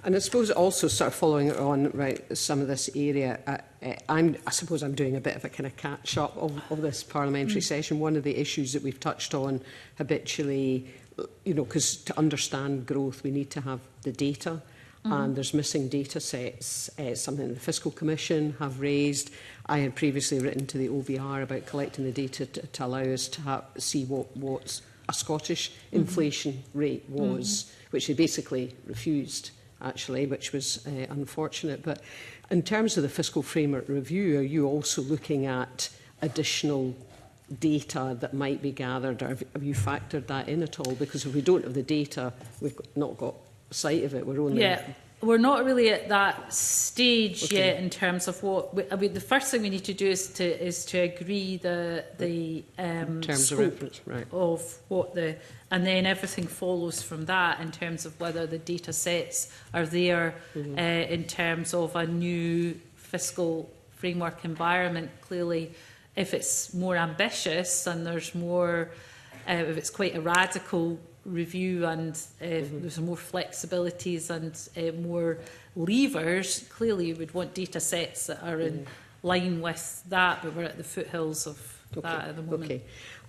And I suppose also sort of following on some of this area, I suppose I'm doing a bit of a kind of catch up of this parliamentary session. One of the issues that we've touched on habitually, because to understand growth we need to have the data. And there's missing data sets, something the Fiscal Commission have raised. I had previously written to the OVR about collecting the data to allow us to see what's a Scottish inflation rate was, which they basically refused, actually, which was unfortunate. But in terms of the fiscal framework review, are you also looking at additional data that might be gathered, or have you factored that in at all? Because if we don't have the data, we've not got sight of it. We're only... Yeah. We're not really at that stage yet in terms of what the first thing we need to do is to agree the terms of reference, right, of what and then everything follows from that in terms of whether the data sets are there in terms of a new fiscal framework environment. Clearly, if it's more ambitious and there's more, if it's quite a radical review and there's more flexibilities and more levers, clearly you would want data sets that are in line with that, but we're at the foothills of that at the moment. Okay.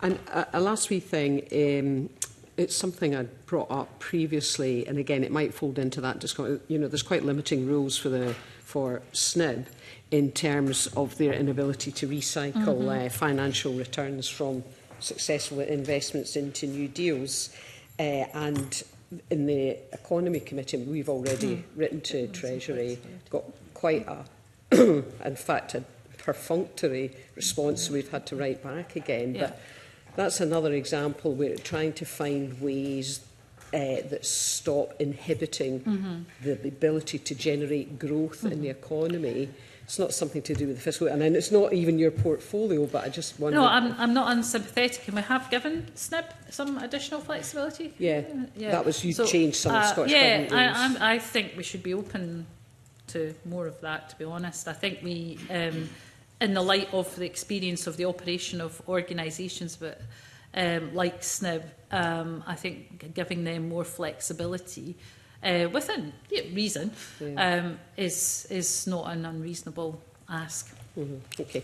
And a last wee thing, it's something I brought up previously, and again it might fold into that discussion. You know, there's quite limiting rules for SNIB in terms of their inability to recycle financial returns from successful investments into new deals. And in the Economy Committee, we've already written to Treasury, got quite a, in fact, a perfunctory response, so we've had to write back again. But that's another example where trying to find ways that stop inhibiting the ability to generate growth in the economy. It's not something to do with the fiscal, and then it's not even your portfolio, but I just wonder... No, I'm not unsympathetic, and we have given SNIB some additional flexibility. Yeah. That was, you changed some of the Scottish Government rules. I think we should be open to more of that, to be honest. I think we, in the light of the experience of the operation of organisations but like SNIB, I think giving them more flexibility within reason is not an unreasonable ask. Okay.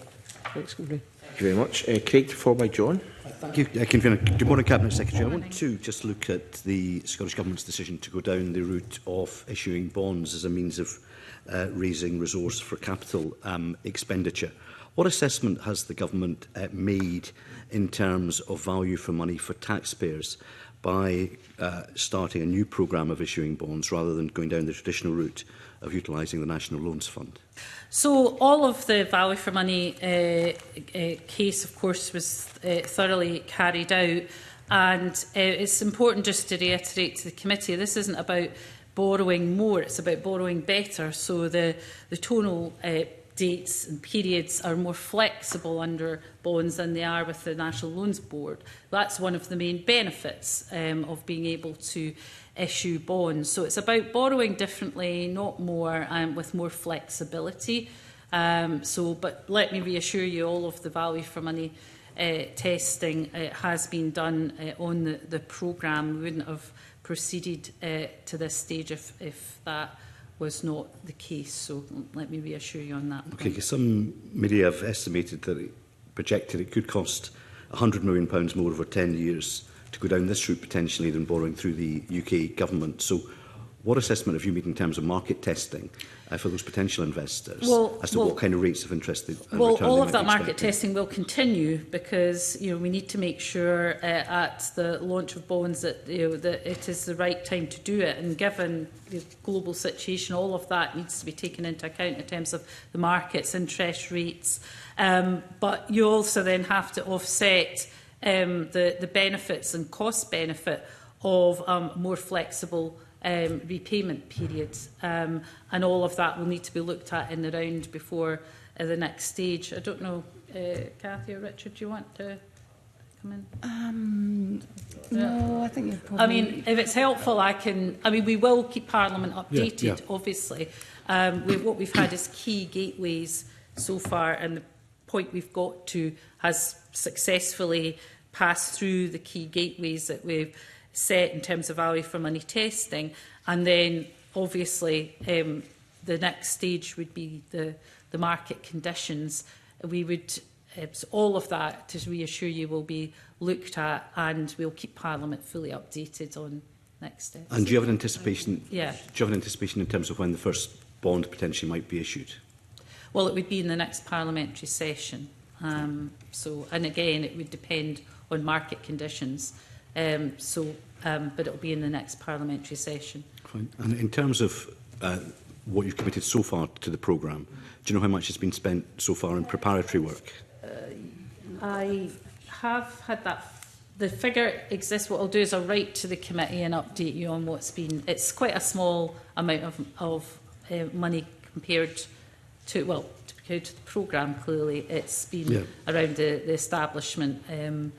Thanks, Convener. Thank you very much. Craig, followed by John. Thank you, Convener. Good morning, Cabinet Secretary. I want to just look at the Scottish Government's decision to go down the route of issuing bonds as a means of raising resource for capital expenditure. What assessment has the Government made in terms of value for money for taxpayers by starting a new programme of issuing bonds rather than going down the traditional route of utilising the National Loans Fund? So all of the value for money case, of course, was thoroughly carried out, and it's important just to reiterate to the committee, this isn't about borrowing more, it's about borrowing better. So the tonal dates and periods are more flexible under bonds than they are with the National Loans Board. That's one of the main benefits of being able to issue bonds. So it's about borrowing differently, not more, with more flexibility. But let me reassure you, all of the value for money testing has been done on the programme. We wouldn't have proceeded to this stage if that was not the case. So let me reassure you on that. Okay, because some media have estimated that projected it could cost £100 million more over 10 years to go down this route potentially than borrowing through the UK government. So what assessment have you made in terms of market testing for those potential investors as to what kind of rates of interest and return they might be all of that market expecting? testing will continue because we need to make sure at the launch of bonds that that it is the right time to do it, and given the global situation, all of that needs to be taken into account in terms of the markets, interest rates. But you also then have to offset the benefits and cost benefit of more flexible repayment periods, and all of that will need to be looked at in the round before the next stage. I don't know, Cathy or Richard, do you want to come in? No, I think you're probably... I mean, if it's helpful, we will keep Parliament updated, obviously. What we've had is key gateways so far, and the point we've got to has successfully passed through the key gateways that we've set in terms of value for money testing, and then obviously the next stage would be the market conditions. We would so all of that, to reassure you, will be looked at, and we'll keep Parliament fully updated on next steps. And do you have an anticipation? Yeah. Do you have an anticipation in terms of when the first bond potentially might be issued? Well, it would be in the next parliamentary session. And again, it would depend on market conditions But it will be in the next parliamentary session. Fine. And in terms of what you've committed so far to the programme, do you know how much has been spent so far in preparatory work? I have had that. The figure exists. What I'll do is I'll write to the committee and update you on what's been. It's quite a small amount of money compared to, well, compared to the programme. Clearly, it's been around the establishment and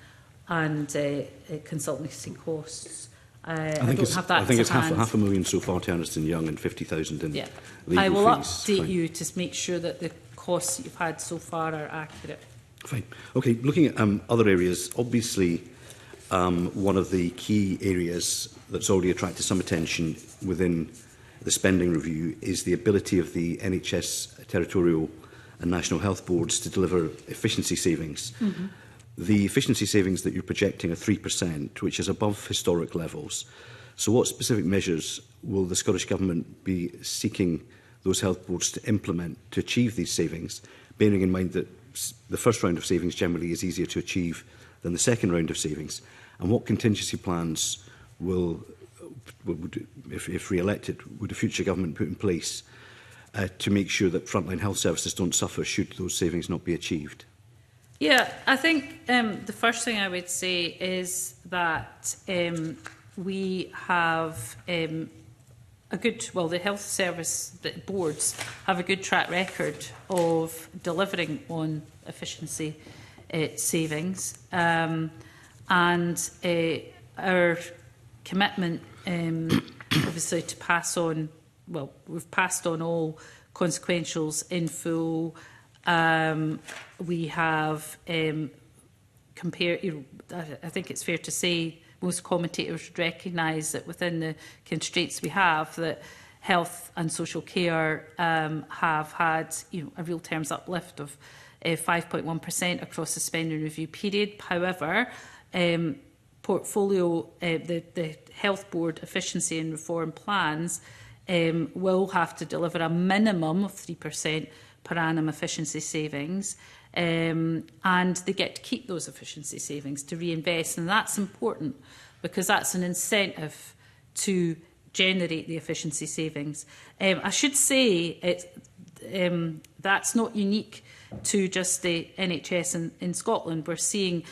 consultancy costs. I think it's half a million so far to Ernst & Young and 50,000 in legal I will fees. update you to make sure that the costs that you've had so far are accurate. Fine. Okay, looking at other areas, obviously one of the key areas that's already attracted some attention within the spending review is the ability of the NHS territorial and national health boards to deliver efficiency savings. Mm-hmm. The efficiency savings that you're projecting are 3%, which is above historic levels. So what specific measures will the Scottish Government be seeking those health boards to implement to achieve these savings, bearing in mind that the first round of savings generally is easier to achieve than the second round of savings? And what contingency plans would, if re-elected, would a future government put in place to make sure that frontline health services don't suffer should those savings not be achieved? Yeah, I think the first thing I would say is that we have the health service boards have a good track record of delivering on efficiency savings, and our commitment, obviously, to pass on. Well, we've passed on all consequentials in full. We have compared. I think it's fair to say most commentators recognise that within the constraints we have, that health and social care have had a real terms uplift of 5.1% across the spending review period. However, portfolio the health board efficiency and reform plans will have to deliver a minimum of 3% per annum efficiency savings, and they get to keep those efficiency savings to reinvest, and that's important because that's an incentive to generate the efficiency savings. I should say that's not unique to just the NHS in Scotland. We're seeing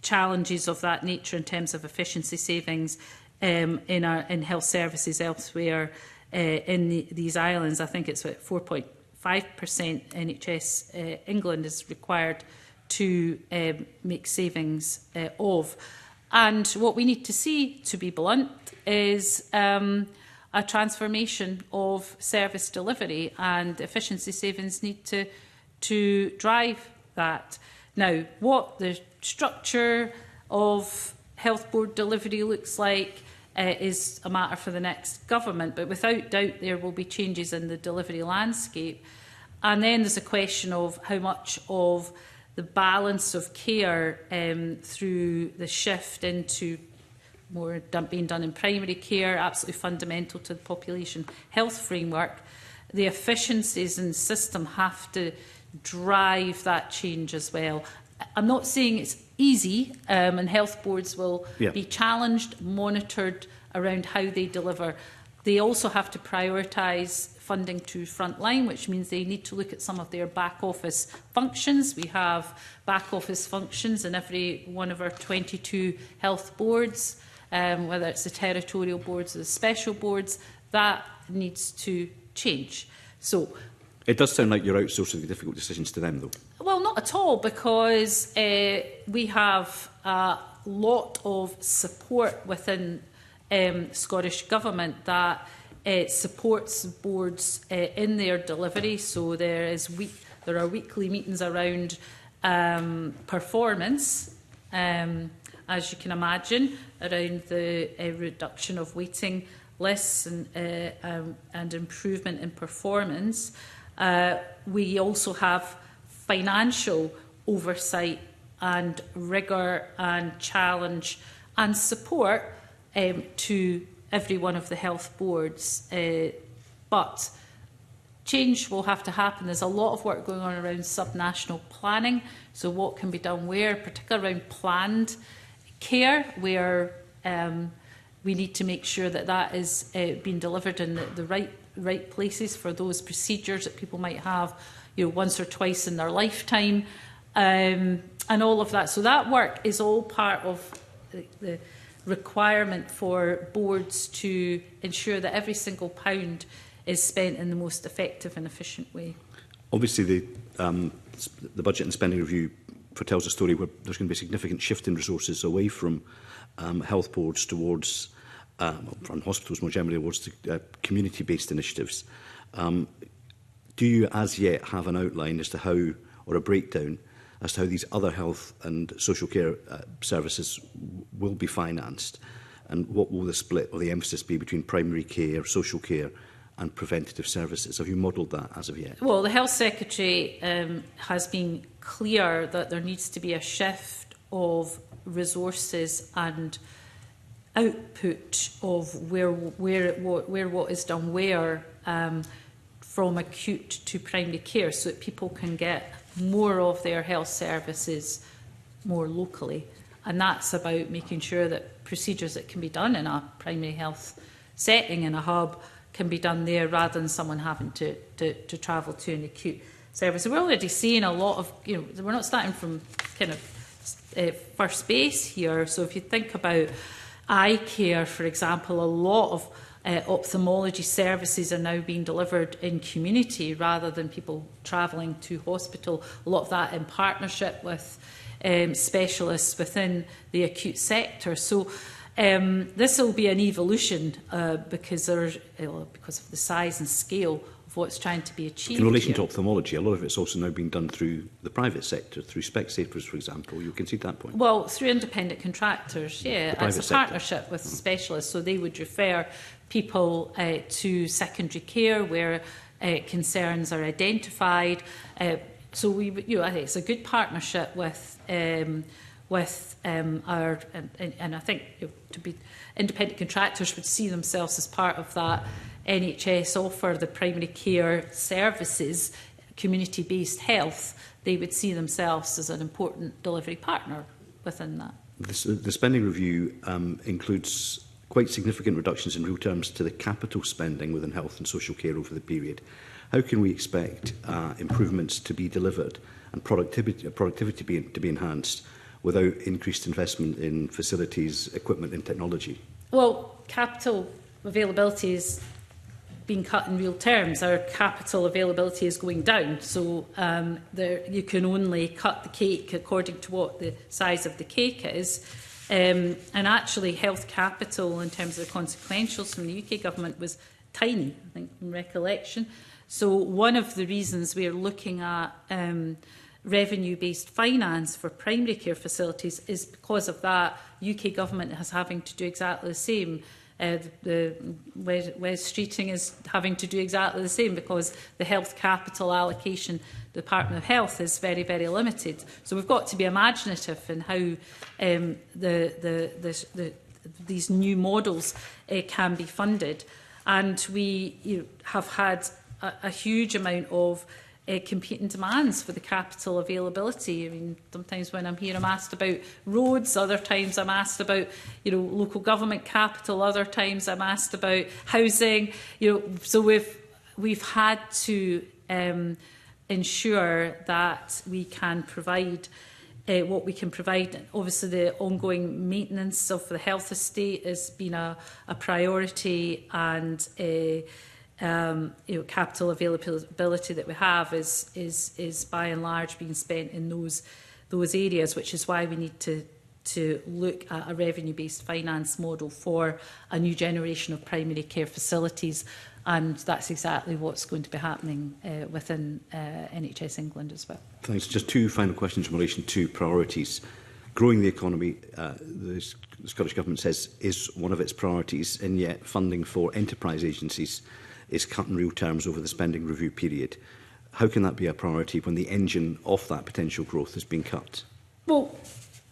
challenges of that nature in terms of efficiency savings in health services elsewhere in these islands. I think it's about 4.5% NHS England is required to make savings of. And what we need to see, to be blunt, is a transformation of service delivery, and efficiency savings need to drive that. Now, what the structure of health board delivery looks like is a matter for the next government, but without doubt there will be changes in the delivery landscape. And then there's a question of how much of the balance of care through the shift into more being done in primary care, absolutely fundamental to the population health framework. The efficiencies in the system have to drive that change as well. I'm not saying it's easy, and health boards will be challenged, monitored around how they deliver. They also have to prioritise funding to frontline, which means they need to look at some of their back office functions. We have back office functions in every one of our 22 health boards, whether it's the territorial boards or the special boards. That needs to change. So it does sound like you're outsourcing the difficult decisions to them, though. Well, not at all, because we have a lot of support within Scottish Government that supports boards in their delivery. So there are weekly meetings around performance, as you can imagine, around the reduction of waiting lists and improvement in performance. We also have financial oversight and rigour and challenge and support to every one of the health boards. But change will have to happen. There's a lot of work going on around subnational planning, so what can be done where, particularly around planned care, where we need to make sure that that is being delivered in the right places for those procedures that people might have, once or twice in their lifetime, and all of that. So that work is all part of the requirement for boards to ensure that every single pound is spent in the most effective and efficient way. Obviously, the budget and spending review foretells a story where there's going to be a significant shift in resources away from health boards towards, from hospitals more generally, towards community-based initiatives. Do you as yet have an outline as to how, or a breakdown, as to how these other health and social care services will be financed? And what will the split or the emphasis be between primary care, social care and preventative services? Have you modelled that as of yet? Well, the Health Secretary has been clear that there needs to be a shift of resources and output of where what is done where, from acute to primary care, so that people can get more of their health services more locally. And that's about making sure that procedures that can be done in a primary health setting in a hub can be done there rather than someone having to travel to an acute service. We're already seeing a lot of, we're not starting from kind of first base here. So if you think about eye care, for example, a lot of ophthalmology services are now being delivered in community rather than people travelling to hospital. A lot of that in partnership with specialists within the acute sector. So this will be an evolution because of the size and scale of what's trying to be achieved. In relation here. to ophthalmology, a lot of it's also now being done through the private sector, through Specsavers, for example. You can see that point. Well, through independent contractors, yeah, The it's a private partnership with specialists, so they would refer people to secondary care where concerns are identified. So I think it's a good partnership with our, and I think to be independent contractors would see themselves as part of that NHS offer, the primary care services, community-based health. They would see themselves as an important delivery partner within that. The spending review includes quite significant reductions in real terms to the capital spending within health and social care over the period. How can we expect improvements to be delivered and productivity to be enhanced without increased investment in facilities, equipment and technology? Well, capital availability is being cut in real terms. Our capital availability is going down. So you can only cut the cake according to what the size of the cake is. And actually, health capital, in terms of the consequentials from the UK government, was tiny, I think, from recollection. So one of the reasons we're looking at revenue-based finance for primary care facilities is because of that. UK government is having to do exactly the same. The West Streeting is having to do exactly the same because the health capital allocation, the Department of Health, is very, very limited. So we've got to be imaginative in how these new models can be funded. And we have had a huge amount of competing demands for the capital availability. I mean, sometimes when I'm here, I'm asked about roads. Other times, I'm asked about, local government capital. Other times, I'm asked about housing. So we've had to ensure that we can provide what we can provide. Obviously, the ongoing maintenance of the health estate has been a priority, and capital availability that we have is by and large being spent in those areas, which is why we need to look at a revenue-based finance model for a new generation of primary care facilities, and that's exactly what's going to be happening within NHS England as well. Thanks. Just two final questions in relation to priorities. Growing the economy, the Scottish Government says, is one of its priorities, and yet funding for enterprise agencies is cut in real terms over the spending review period. How can that be a priority when the engine of that potential growth has been cut? Well,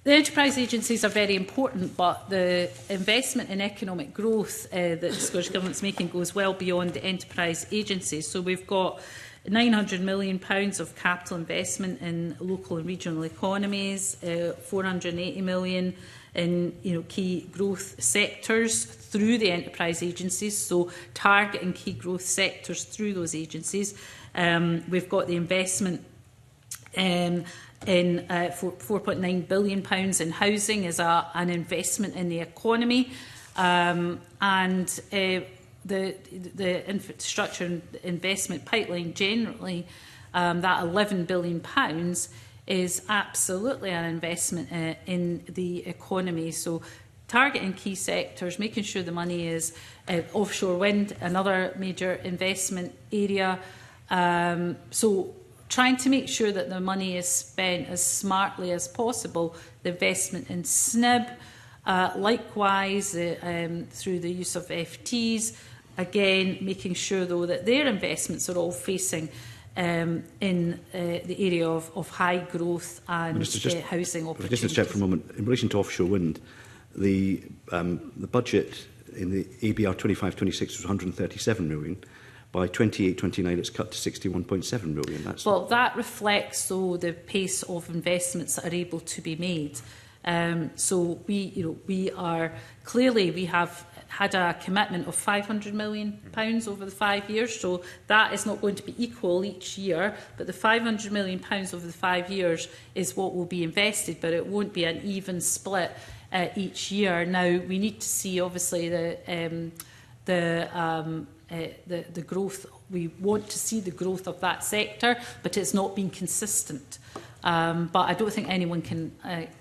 the enterprise agencies are very important, but the investment in economic growth that the Scottish Government is making goes well beyond the enterprise agencies. So we've got £900 million of capital investment in local and regional economies, £480 million in key growth sectors through the enterprise agencies, so targeting key growth sectors through those agencies. We've got the investment in £4.9 billion in housing as an investment in the economy, and the infrastructure investment pipeline generally, that £11 billion is absolutely an investment in the economy. So targeting key sectors, making sure the money is offshore wind, another major investment area. So trying to make sure that the money is spent as smartly as possible. The investment in SNIB, likewise through the use of FTs, again making sure though that their investments are all facing in the area of high growth and housing opportunities. Just to check for a moment, in relation to offshore wind, the budget in the ABR 25-26 was 137 million. By 28-29, it's cut to 61.7 million. That reflects though the pace of investments that are able to be made. So we have had a commitment of £500 million over the 5 years. So that is not going to be equal each year, but the £500 million over the 5 years is what will be invested, but it won't be an even split each year. Now we need to see obviously the growth. We want to see the growth of that sector, but it's not been consistent. But I don't think anyone can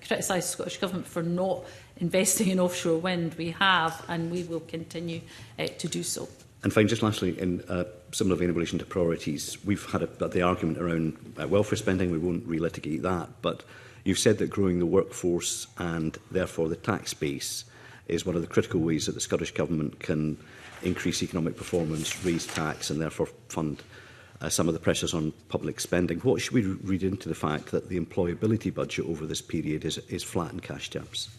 criticise the Scottish Government for not investing in offshore wind. We have, and we will continue to do so. And fine, just lastly, in similar vein in relation to priorities, we've had the argument around welfare spending. We won't relitigate that, but you've said that growing the workforce and therefore the tax base is one of the critical ways that the Scottish Government can increase economic performance, raise tax and therefore fund some of the pressures on public spending. What should we read into the fact that the employability budget over this period is flat in cash terms?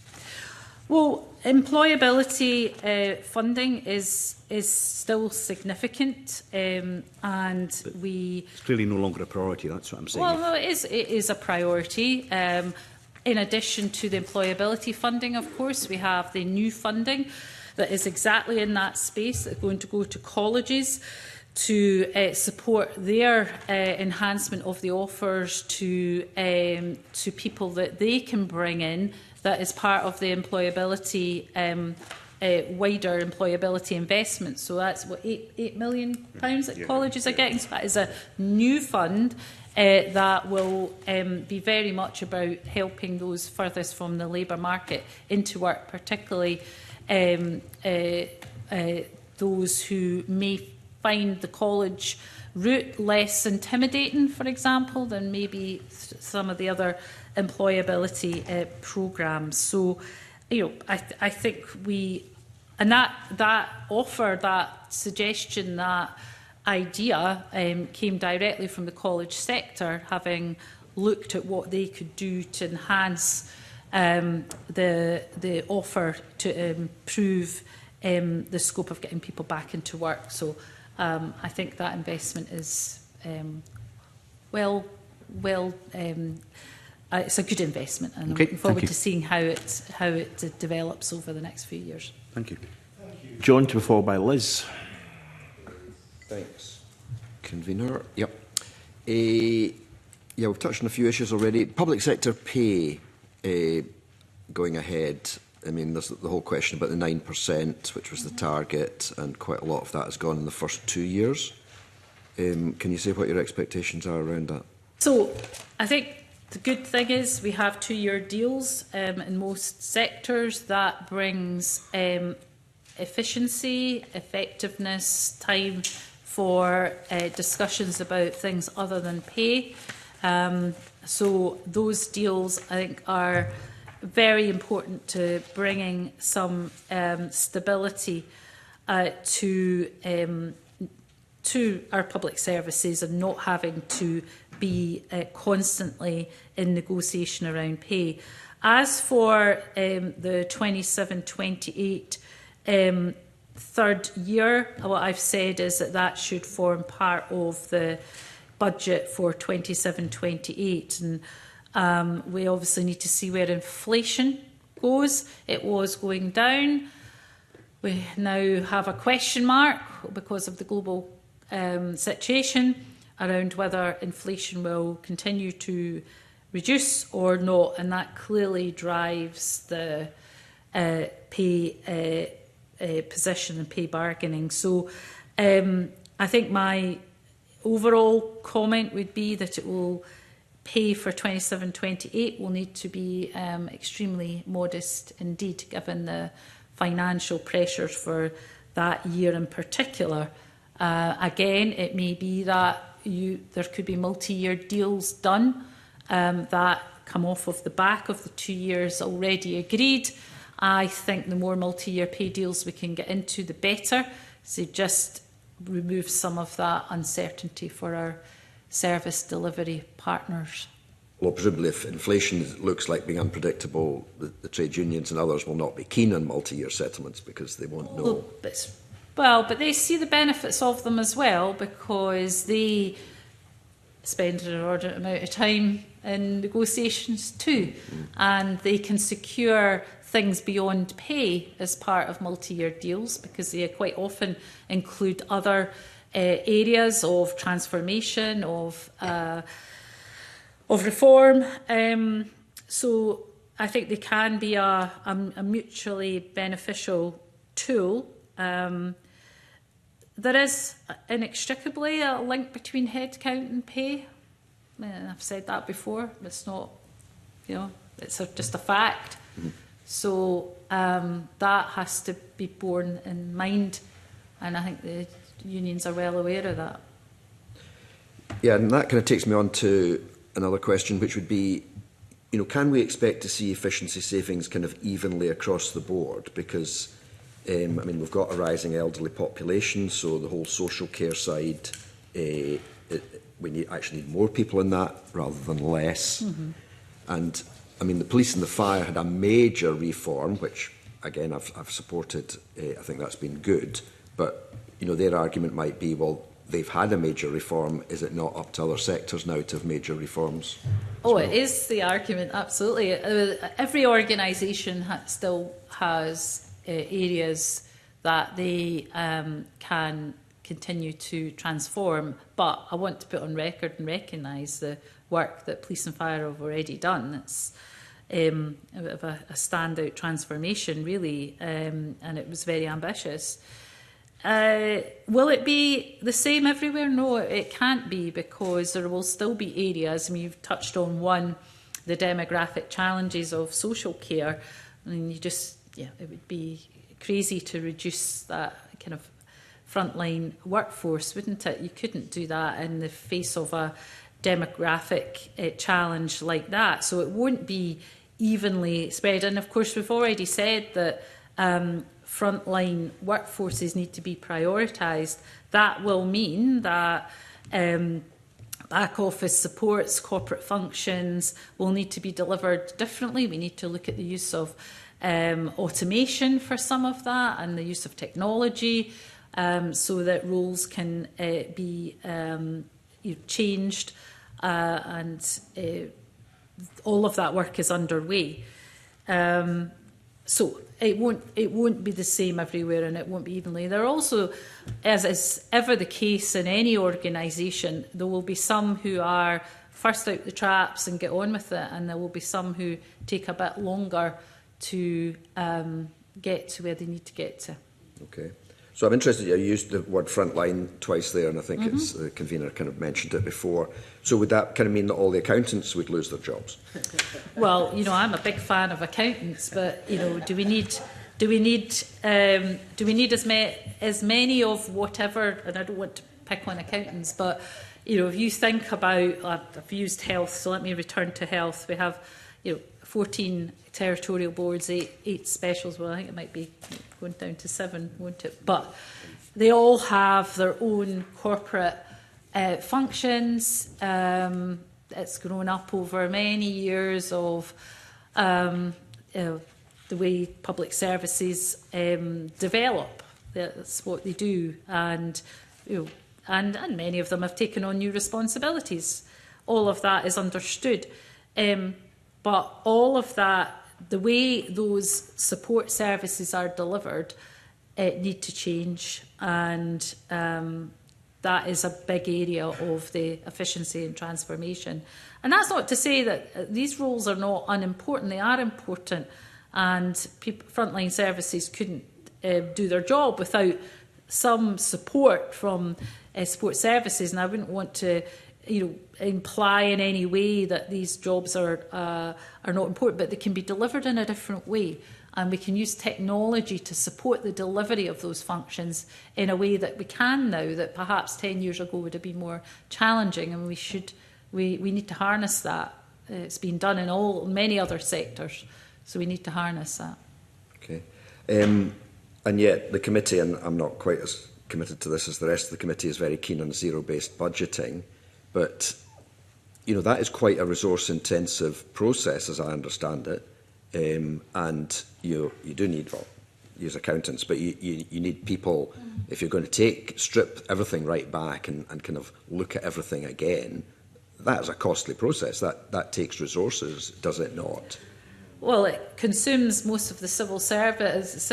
Well, employability funding is still significant, and it's clearly no longer a priority. That's what I'm saying. Well, no, it is a priority. In addition to the employability funding, of course, we have the new funding that is exactly in that space, that's going to go to colleges to support their enhancement of the offers to people that they can bring in. That is part of the employability, wider employability investment. So that's what £8 million that colleges are getting. So that is a new fund that will be very much about helping those furthest from the labour market into work, particularly those who may find the college route less intimidating, for example, than maybe some of the other employability programmes. So, I think that offer, that suggestion, that idea came directly from the college sector, having looked at what they could do to enhance the offer to improve the scope of getting people back into work. So I think that investment is it's a good investment, and I'm looking forward to seeing how it develops over the next few years. Thank you. John, to be followed by Liz. Thanks, Convener. Yep. We've touched on a few issues already. Public sector pay going ahead. I mean, there's the whole question about the 9%, which was the target, and quite a lot of that has gone in the first 2 years. Can you say what your expectations are around that? So, I think the good thing is we have 2-year deals in most sectors. That brings efficiency, effectiveness, time for discussions about things other than pay. So those deals, I think, are very important to bringing some stability to our public services and not having to be constantly in negotiation around pay. As for the 27-28 third year, what I've said is that should form part of the budget for 27-28, and we obviously need to see where inflation goes. It was going down. We now have a question mark because of the global situation around whether inflation will continue to reduce or not, and that clearly drives the pay position and pay bargaining. So I think my overall comment would be that it will pay for 27-28 will need to be extremely modest indeed, given the financial pressures for that year in particular. Again, it may be that there could be multi-year deals done that come off of the back of the 2 years already agreed. I think the more multi-year pay deals we can get into, the better. So just remove some of that uncertainty for our service delivery partners. Well, presumably if inflation looks like being unpredictable, the trade unions and others will not be keen on multi-year settlements because they won't know. But they see the benefits of them as well, because they spend an inordinate amount of time in negotiations too, and they can secure things beyond pay as part of multi-year deals, because they quite often include other areas of transformation, of reform. So I think they can be a mutually beneficial tool. There is inextricably a link between headcount and pay. I've said that before. It's not, it's just a fact. So that has to be borne in mind, and I think the unions are well aware of that. Yeah, and that kind of takes me on to another question, which would be, can we expect to see efficiency savings kind of evenly across the board? Because, we've got a rising elderly population, so the whole social care side, we actually need more people in that rather than less. And the police and the fire had a major reform, which again I've supported. I think that's been good. But their argument might be, well, they've had a major reform. Is it not up to other sectors now to have major reforms? Oh, well? It is the argument, absolutely. Every organisation still has areas that they can continue to transform, but I want to put on record and recognise the work that police and fire have already done. It's a bit of a standout transformation, really, and it was very ambitious. Will it be the same everywhere? No, it can't be, because there will still be areas. You've touched on one, the demographic challenges of social care. It would be crazy to reduce that kind of frontline workforce, wouldn't it? You couldn't do that in the face of a demographic challenge like that. So it won't be evenly spread. And of course, we've already said that frontline workforces need to be prioritised. That will mean that back office supports, corporate functions will need to be delivered differently. We need to look at the use of automation for some of that, and the use of technology, so that roles can be changed, and all of that work is underway. So it won't be the same everywhere, and it won't be evenly. There are also, as is ever the case in any organisation, there will be some who are first out the traps and get on with it, and there will be some who take a bit longer to get to where they need to get to. Okay. So I'm interested, you used the word frontline twice there, and I think it's the convener kind of mentioned it before. So would that kind of mean that all the accountants would lose their jobs? Well, I'm a big fan of accountants, but do we need as many of whatever? And I don't want to pick on accountants, but if you think about, I've used health, so let me return to health. We have 14 territorial boards, eight specials. Well, I think it might be going down to 7, won't it? But they all have their own corporate functions. It's grown up over many years of the way public services develop. That's what they do, and and many of them have taken on new responsibilities. All of that is understood. But all of that the way those support services are delivered need to change, and that is a big area of the efficiency and transformation. And that's not to say that these roles are not unimportant. They are important, and frontline services couldn't do their job without some support from support services. And I wouldn't want to, imply in any way that these jobs are not important, but they can be delivered in a different way. And we can use technology to support the delivery of those functions in a way that we can now, that perhaps 10 years ago would have been more challenging. And we need to harness that. It's been done in many other sectors, so we need to harness that. Okay. And yet the committee, and I'm not quite as committed to this as the rest of the committee, is very keen on zero-based budgeting. But, that is quite a resource-intensive process, as I understand it. And you do need, use accountants, but you need people, if you're going to strip everything right back and kind of look at everything again, that is a costly process. That takes resources, does it not? Well, it consumes most of the civil service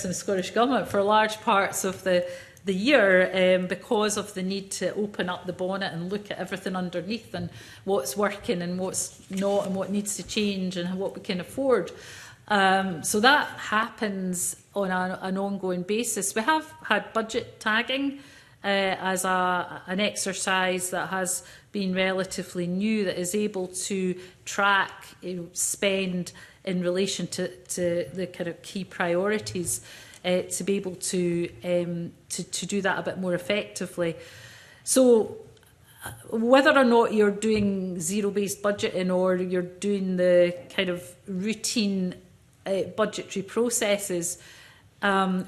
in the Scottish Government for large parts of the year, because of the need to open up the bonnet and look at everything underneath and what's working and what's not and what needs to change and what we can afford. So that happens on an ongoing basis. We have had budget tagging as an exercise that has been relatively new, that is able to track spend in relation to the kind of key priorities, to be able to do that a bit more effectively. So whether or not you're doing zero-based budgeting or you're doing the kind of routine budgetary processes,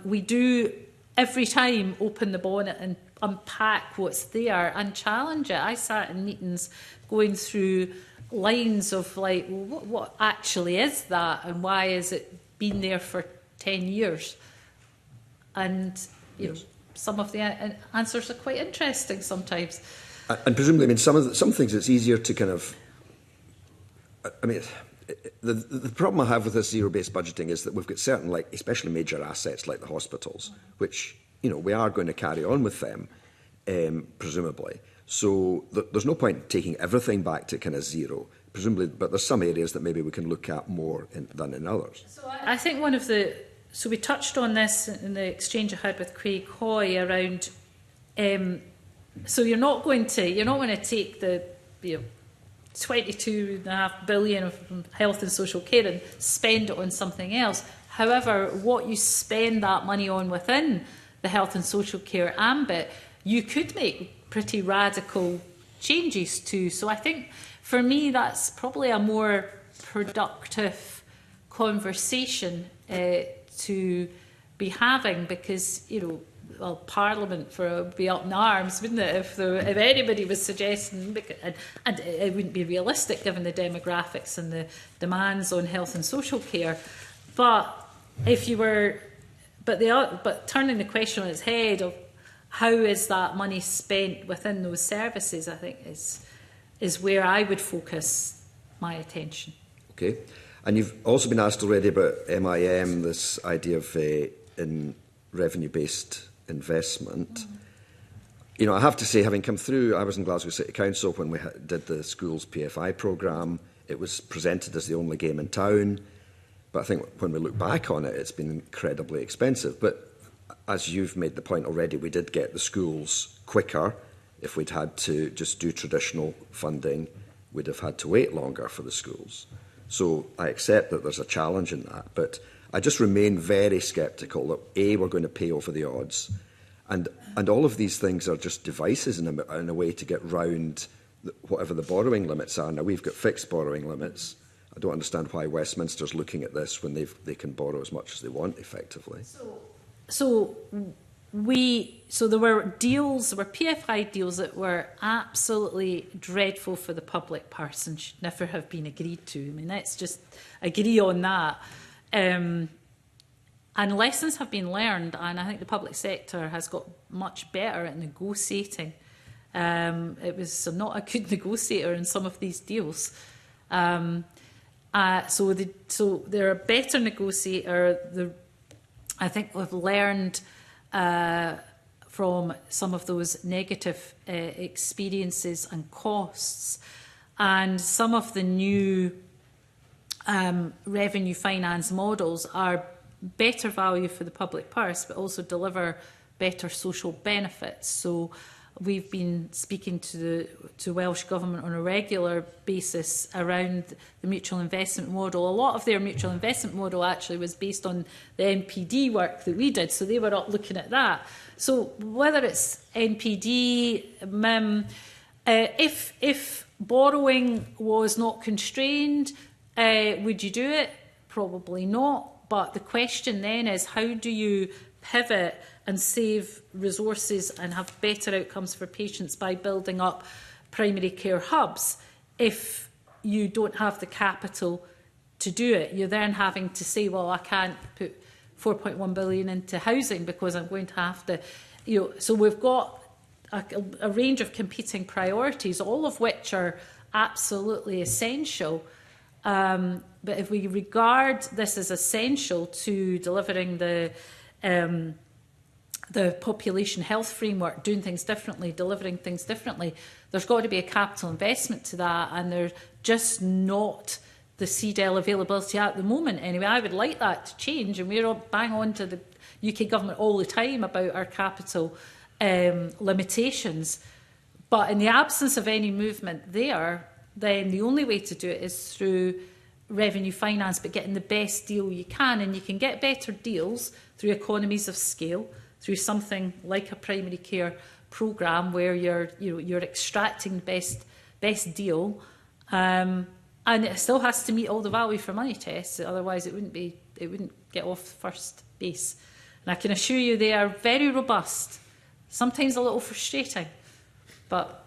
we do every time open the bonnet and unpack what's there and challenge it. I sat in meetings going through lines of what actually is that, and why has it been there for 10 years? And some of the answers are quite interesting sometimes. And presumably, some things it's easier to kind of. The problem I have with this zero-based budgeting is that we've got certain, especially major assets like the hospitals, which we are going to carry on with them, presumably. So there's no point in taking everything back to kind of zero, presumably. But there's some areas that maybe we can look at more than in others. So I think So we touched on this in the exchange I had with Craig Hoy around. So you're not going to take the 22.5 billion of health and social care and spend it on something else. However, what you spend that money on within the health and social care ambit, you could make pretty radical changes to. So I think for me that's probably a more productive conversation to be having, because Parliament would be up in arms, wouldn't it, if anybody was suggesting, and it wouldn't be realistic given the demographics and the demands on health and social care. But but turning the question on its head of how is that money spent within those services, I think is where I would focus my attention. Okay. And you've also been asked already about MIM, this idea of in revenue-based investment. I have to say, having come through, I was in Glasgow City Council when we did the schools PFI programme. It was presented as the only game in town. But I think when we look back on it, it's been incredibly expensive. But as you've made the point already, we did get the schools quicker. If we'd had to just do traditional funding, we'd have had to wait longer for the schools. So I accept that there's a challenge in that, but I just remain very sceptical that A, we're going to pay over the odds, and all of these things are just devices in a way to get round whatever the borrowing limits are. Now, we've got fixed borrowing limits. I don't understand why Westminster's looking at this when they can borrow as much as they want, effectively. So there were PFI deals that were absolutely dreadful for the public purse and should never have been agreed to. Let's just agree on that. And lessons have been learned, and I think the public sector has got much better at negotiating. It was not a good negotiator in some of these deals. So they're a better negotiator. I think we've learned from some of those negative experiences and costs, and some of the new revenue finance models are better value for the public purse, but also deliver better social benefits. So we've been speaking to Welsh Government on a regular basis around the mutual investment model. A lot of their mutual investment model actually was based on the NPD work that we did, so they were up looking at that. So whether it's NPD, MIM, if borrowing was not constrained, would you do it? Probably not. But the question then is, how do you pivot and save resources and have better outcomes for patients by building up primary care hubs if you don't have the capital to do it? You're then having to say, well, I can't put 4.1 billion into housing because I'm going to have to, so we've got a range of competing priorities, all of which are absolutely essential. But if we regard this as essential to delivering the population health framework, doing things differently, delivering things differently, there's got to be a capital investment to that, and there's just not the CDL availability at the moment. Anyway, I would like that to change, and we're all bang on to the UK government all the time about our capital limitations. But in the absence of any movement there, then the only way to do it is through revenue finance, but getting the best deal you can. And you can get better deals through economies of scale, through something like a primary care programme where you're extracting the best deal, and it still has to meet all the value for money tests. Otherwise, it wouldn't get off the first base. And I can assure you, they are very robust. Sometimes a little frustrating, but.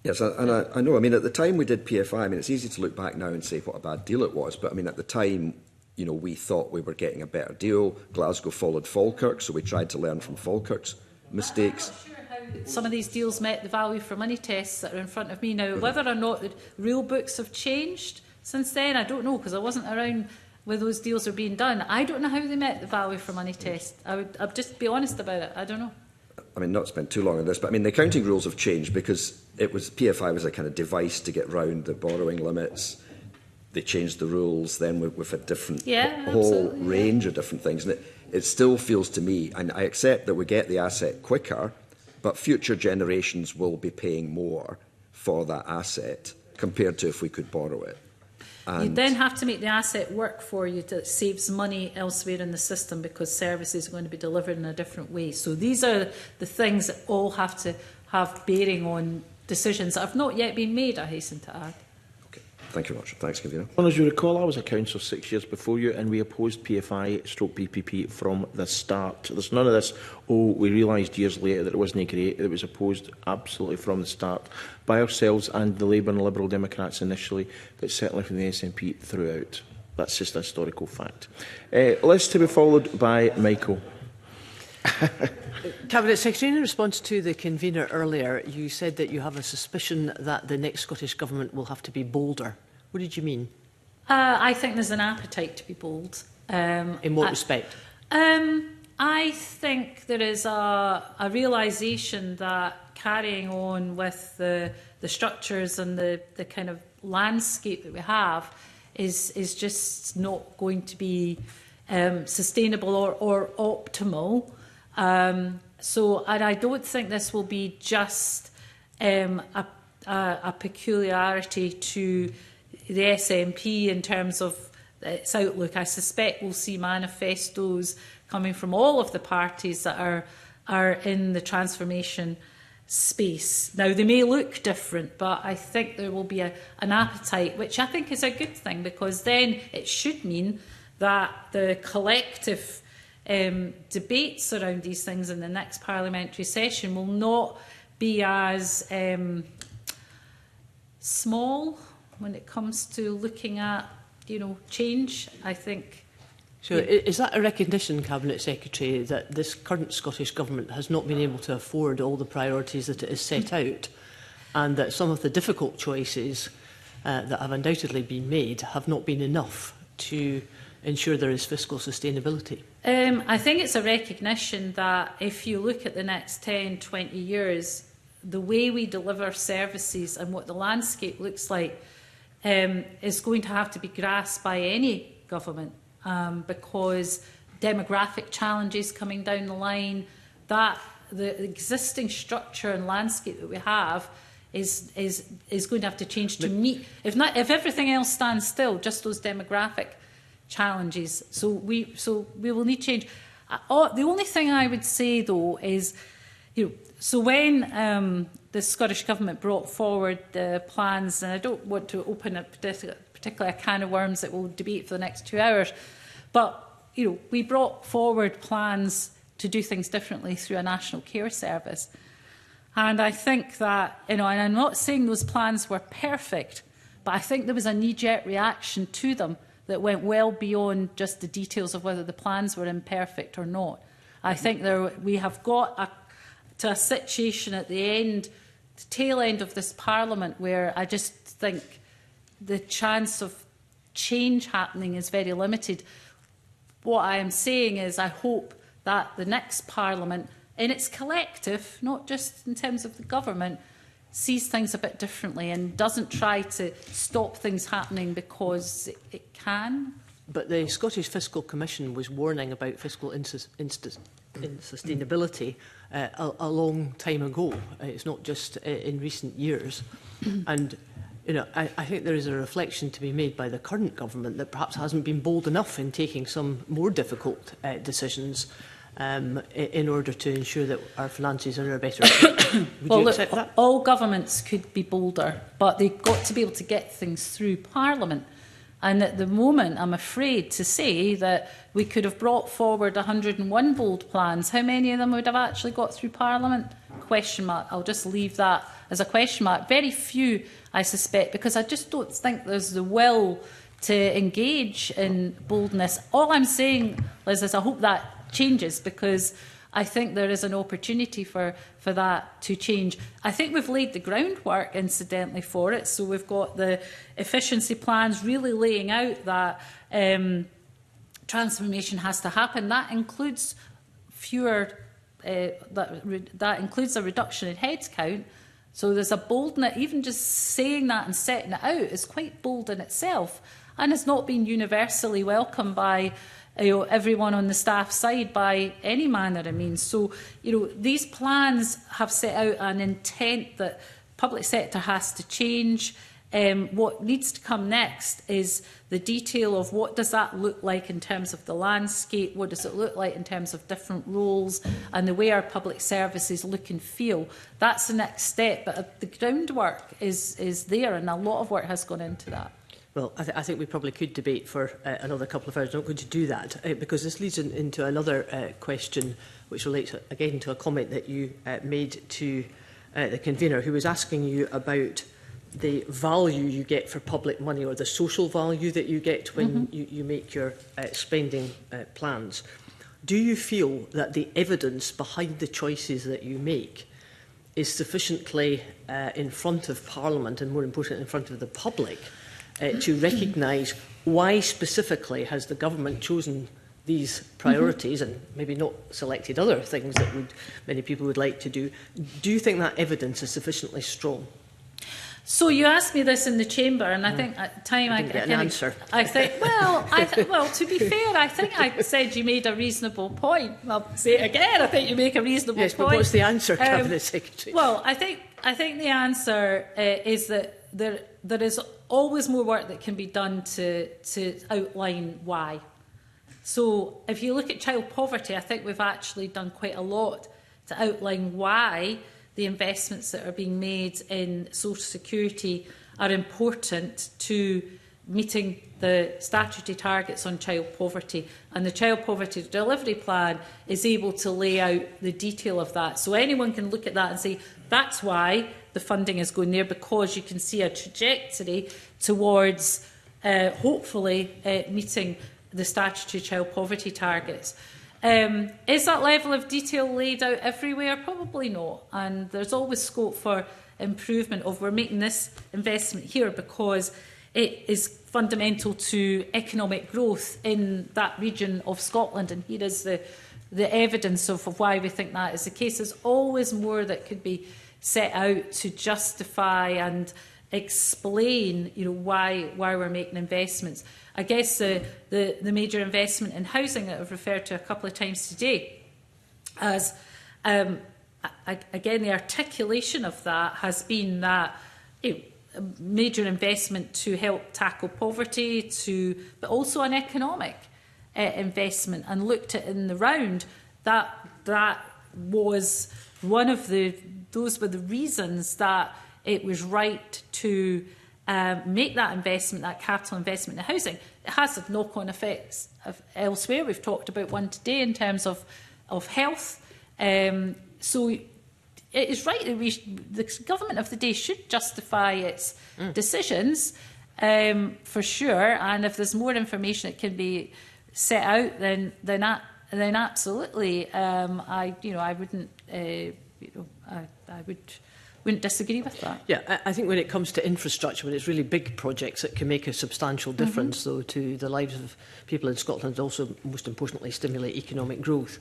Yes, and I know. I mean, at the time we did PFI, I mean, it's easy to look back now and say what a bad deal it was. But I mean, at the time, we thought we were getting a better deal. Glasgow followed Falkirk, so we tried to learn from Falkirk's mistakes. I'm not sure how some of these deals met the value for money tests that are in front of me now. Whether or not the rule books have changed since then, I don't know, because I wasn't around when those deals are being done. I don't know how they met the value for money test. I'd just be honest about it. I don't know. I mean, not spend too long on this, but I mean, the accounting rules have changed because PFI was a kind of device to get round the borrowing limits. They changed the rules. Then we've had a whole range of different things, and it still feels to me, and I accept that we get the asset quicker, but future generations will be paying more for that asset compared to if we could borrow it. And you then have to make the asset work for you that saves money elsewhere in the system, because services are going to be delivered in a different way. So these are the things that all have to have bearing on decisions that have not yet been made, I hasten to add. Okay. Thank you very much. Thanks, Convener. Well, as you recall, I was a councillor 6 years before you, and we opposed PFI/PPP from the start. There's none of this, we realised years later that it wasn't great. It was opposed absolutely from the start by ourselves and the Labour and Liberal Democrats initially, but certainly from the SNP throughout. That's just a historical fact. List to be followed by Michael. Cabinet Secretary, in response to the convener earlier, you said that you have a suspicion that the next Scottish Government will have to be bolder. What did you mean? I think there's an appetite to be bold. In what respect? I think there is a realisation that carrying on with the structures and the kind of landscape that we have is just not going to be sustainable or optimal. And I don't think this will be just a peculiarity to the SNP in terms of its outlook. I suspect we'll see manifestos coming from all of the parties that are in the transformation space. Now, they may look different, but I think there will be an appetite, which I think is a good thing, because then it should mean that the collective debates around these things in the next parliamentary session will not be as small when it comes to looking at, change, I think. So is that a recognition, Cabinet Secretary, that this current Scottish Government has not been able to afford all the priorities that it has set out, and that some of the difficult choices that have undoubtedly been made have not been enough to ensure there is fiscal sustainability? I think it's a recognition that if you look at the next 10, 20 years, the way we deliver services and what the landscape looks like is going to have to be grasped by any government, because demographic challenges coming down the line, that the existing structure and landscape that we have is going to have to change to meet, if everything else stands still, just those demographic challenges. So we will need change. The only thing I would say though is, so when the Scottish Government brought forward the plans, and I don't want to open a particular can of worms that we'll debate for the next 2 hours, but we brought forward plans to do things differently through a national care service. And I think that, and I'm not saying those plans were perfect, but I think there was a knee-jerk reaction to them that went well beyond just the details of whether the plans were imperfect or not. I think we have got to a situation at the tail end of this Parliament where I just think the chance of change happening is very limited. What I am saying is I hope that the next Parliament, in its collective, not just in terms of the government, sees things a bit differently and doesn't try to stop things happening because it can. But the Scottish Fiscal Commission was warning about fiscal insustainability a long time ago. It's not just in recent years. And I think there is a reflection to be made by the current government that perhaps hasn't been bold enough in taking some more difficult decisions in order to ensure that our finances are in a better shape. Would you accept that? All governments could be bolder, but they've got to be able to get things through Parliament. And at the moment, I'm afraid to say that we could have brought forward 101 bold plans. How many of them would have actually got through Parliament? Question mark. I'll just leave that as a question mark. Very few, I suspect, because I just don't think there's the will to engage in boldness. All I'm saying, Liz, is I hope that changes, because I think there is an opportunity for that to change. I think we've laid the groundwork, incidentally, for it. So we've got the efficiency plans really laying out that transformation has to happen. That includes that includes a reduction in headcount. So there's a boldness. Even just saying that and setting it out is quite bold in itself, and has not been universally welcomed by everyone on the staff side by any manner of means. So, these plans have set out an intent that public sector has to change. What needs to come next is the detail of what does that look like in terms of the landscape, what does it look like in terms of different roles, and the way our public services look and feel. That's the next step, but the groundwork is there, and a lot of work has gone into that. Well, I think we probably could debate for another couple of hours. I'm not going to do that, because this leads into another question, which relates again to a comment that you made to the convener, who was asking you about the value you get for public money, or the social value that you get when you make your spending plans. Do you feel that the evidence behind the choices that you make is sufficiently in front of Parliament, and more importantly in front of the public, to recognise why specifically has the government chosen these priorities and maybe not selected other things that many people would like to do? Do you think that evidence is sufficiently strong? So you asked me this in the chamber, and I think at the time I get an answer. I think, well, to be fair, I think I said you made a reasonable point. I'll say it again. I think you make a reasonable point. Yes, but what's the answer, Cabinet Secretary? Well, I think the answer is that there is always more work that can be done to outline why. So if you look at child poverty, I think we've actually done quite a lot to outline why the investments that are being made in social security are important to meeting the statutory targets on child poverty. And the Child Poverty Delivery Plan is able to lay out the detail of that. So anyone can look at that and say, that's why the funding is going there, because you can see a trajectory towards hopefully meeting the statutory child poverty targets. Is that level of detail laid out everywhere? Probably not. And there's always scope for improvement of we're making this investment here because it is fundamental to economic growth in that region of Scotland, and here is the evidence of why we think that is the case. There's always more that could be set out to justify and explain, why we're making investments. I guess the major investment in housing that I've referred to a couple of times today, as again the articulation of that has been that a major investment to help tackle poverty, but also an economic investment, and looked at in the round that was one of those were the reasons that it was right to make that investment, that capital investment in housing. It has knock-on effects elsewhere. We've talked about one today in terms of health. So it is right that the government of the day should justify its decisions, for sure. And if there's more information that can be set out, then absolutely, I wouldn't, I wouldn't disagree with that. Yeah, I think when it comes to infrastructure, when it's really big projects that can make a substantial difference, though, to the lives of people in Scotland, and also, most importantly, stimulate economic growth.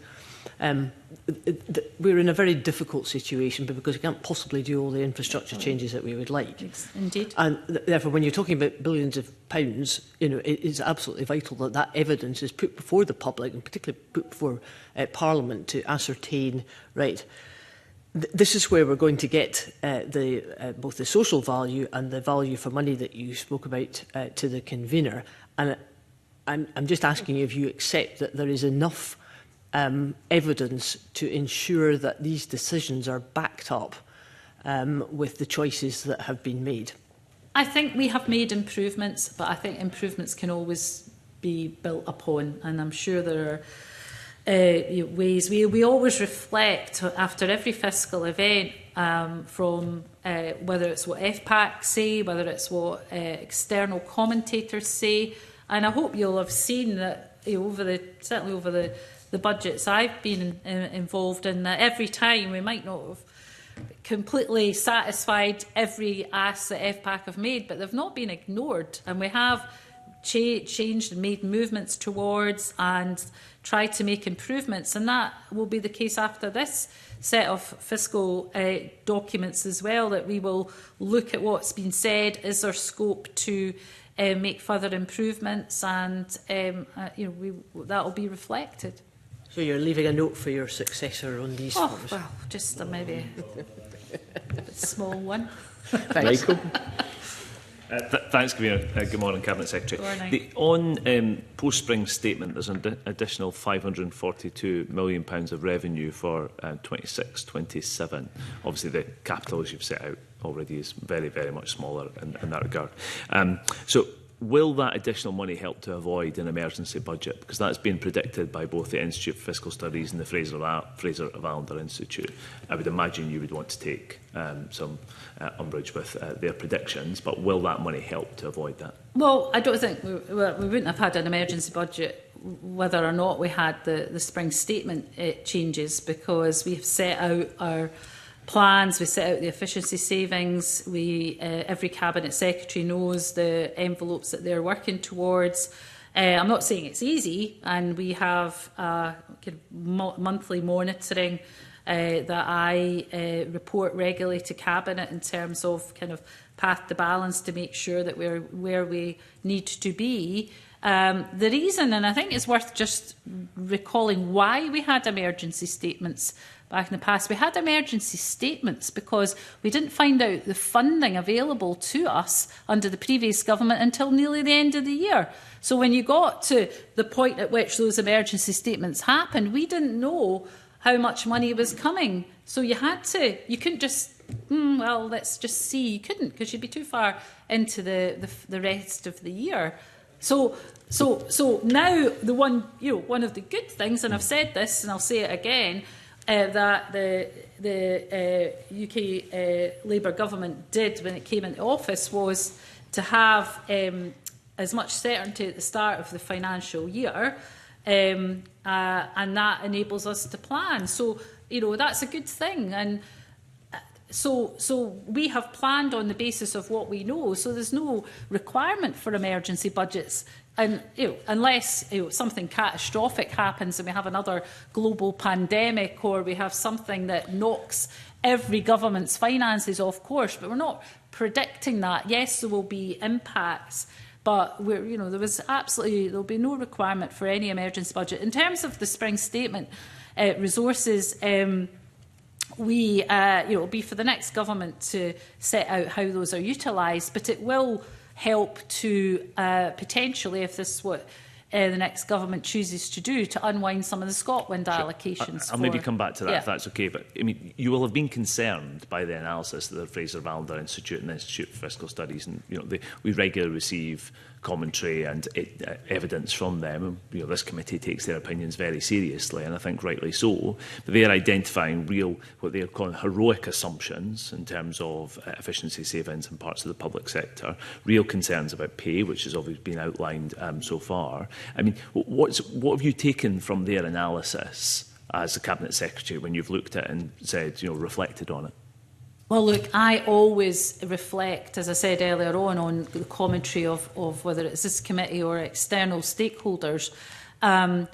We're in a very difficult situation because we can't possibly do all the infrastructure changes that we would like. Indeed. And therefore, when you're talking about billions of pounds, it is absolutely vital that that evidence is put before the public, and particularly put before Parliament, to ascertain, right, this is where we're going to get both the social value and the value for money that you spoke about to the convener. And I'm just asking you if you accept that there is enough evidence to ensure that these decisions are backed up with the choices that have been made. I think we have made improvements, but I think improvements can always be built upon, and I'm sure there are ways. We always reflect after every fiscal event from whether it's what FPAC say, whether it's what external commentators say, and I hope you'll have seen that certainly over the budgets I've been involved in, that every time we might not have completely satisfied every ask that FPAC have made, but they've not been ignored, and we have changed and made movements towards and tried to make improvements, and that will be the case after this set of fiscal documents as well, that we will look at what's been said. Is there scope to make further improvements, and that will be reflected. So you're leaving a note for your successor on these forms? Well, just maybe a small one. Michael? Thanks, Convener. Good morning, Cabinet Secretary. On post-spring statement, there's an additional £542 million of revenue for 26-27. Obviously, the capital, as you've set out already, is very, very much smaller in that regard. So will that additional money help to avoid an emergency budget? Because that's been predicted by both the Institute for Fiscal Studies and the Fraser of Allender Institute. I would imagine you would want to take some umbrage with their predictions, but will that money help to avoid that? Well, I don't think we wouldn't have had an emergency budget whether or not we had the spring statement changes, because we have set out our plans, we set out the efficiency savings, every Cabinet Secretary knows the envelopes that they're working towards. I'm not saying it's easy, and we have monthly monitoring that I report regularly to Cabinet in terms of kind of path to balance to make sure that we're where we need to be. The reason, and I think it's worth just recalling why we had emergency statements back in the past. We had emergency statements because we didn't find out the funding available to us under the previous government until nearly the end of the year. So when you got to the point at which those emergency statements happened, we didn't know how much money was coming. So you couldn't just, well, let's just see. You couldn't, because you'd be too far into the rest of the year. So now one of the good things, and I've said this and I'll say it again, that the UK Labour government did when it came into office was to have as much certainty at the start of the financial year, and that enables us to plan. So, that's a good thing. And So we have planned on the basis of what we know. So there's no requirement for emergency budgets. And unless something catastrophic happens and we have another global pandemic, or we have something that knocks every government's finances off course, but we're not predicting that. Yes, there will be impacts, but there'll be no requirement for any emergency budget. In terms of the spring statement resources, it'll be for the next government to set out how those are utilised, but it will help to potentially, if this is what the next government chooses to do, to unwind some of the ScotWind allocations. I'll maybe come back to that if that's okay. But I mean, you will have been concerned by the analysis of the Fraser Valdor Institute and the Institute for Fiscal Studies, and we regularly receive commentary and evidence from them. And, this committee takes their opinions very seriously, and I think rightly so. But they are identifying what they are calling heroic assumptions in terms of efficiency savings in parts of the public sector, real concerns about pay, which has obviously been outlined so far. I mean, what have you taken from their analysis as the Cabinet Secretary when you've looked at it and said, reflected on it? Well, look, I always reflect, as I said earlier on the commentary of whether it's this committee or external stakeholders. But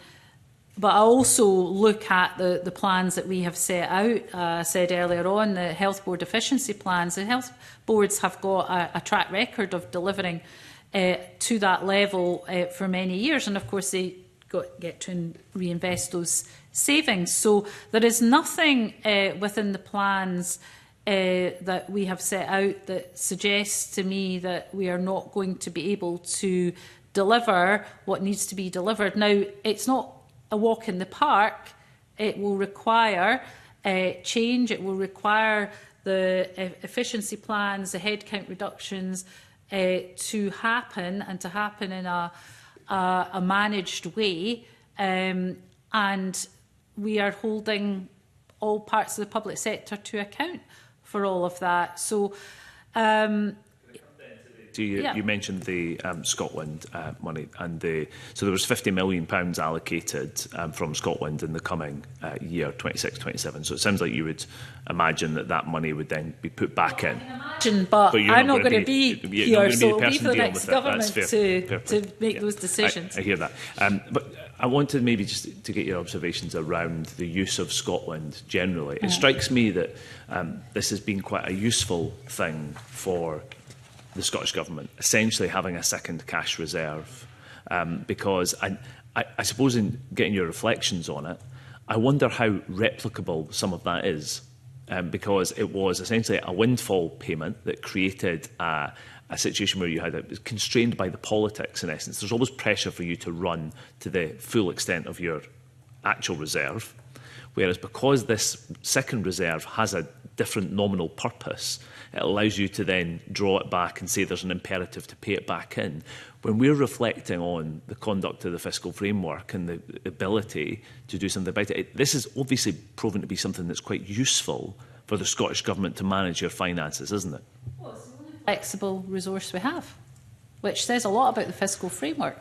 I also look at the plans that we have set out. I said earlier on, the Health Board efficiency plans. The health boards have got a track record of delivering to that level for many years. And, of course, they get to reinvest those savings. So there is nothing within the plans that we have set out that suggests to me that we are not going to be able to deliver what needs to be delivered. Now, it's not a walk in the park. It will require change. It will require the efficiency plans, the headcount reductions to happen, and to happen in a managed way. And we are holding all parts of the public sector to account for all of that. So, you mentioned the ScotWind money, and so there was £50 million allocated from ScotWind in the coming year, 26-27. So it sounds like you would imagine that money would then be put back in. But I'm not going to be here, so it'll be for the next government to make those decisions. I hear that. But I wanted maybe just to get your observations around the use of ScotWind generally. It strikes me that this has been quite a useful thing for the Scottish Government, essentially having a second cash reserve. Because I suppose in getting your reflections on it, I wonder how replicable some of that is. Because it was essentially a windfall payment that created a situation where you had it was constrained by the politics, in essence. There's always pressure for you to run to the full extent of your actual reserve. Whereas because this second reserve has a different nominal purpose, it allows you to then draw it back and say there's an imperative to pay it back in. When we're reflecting on the conduct of the fiscal framework and the ability to do something about it, this is obviously proven to be something that's quite useful for the Scottish Government to manage your finances, isn't it? Well, it's the only flexible resource we have, which says a lot about the fiscal framework.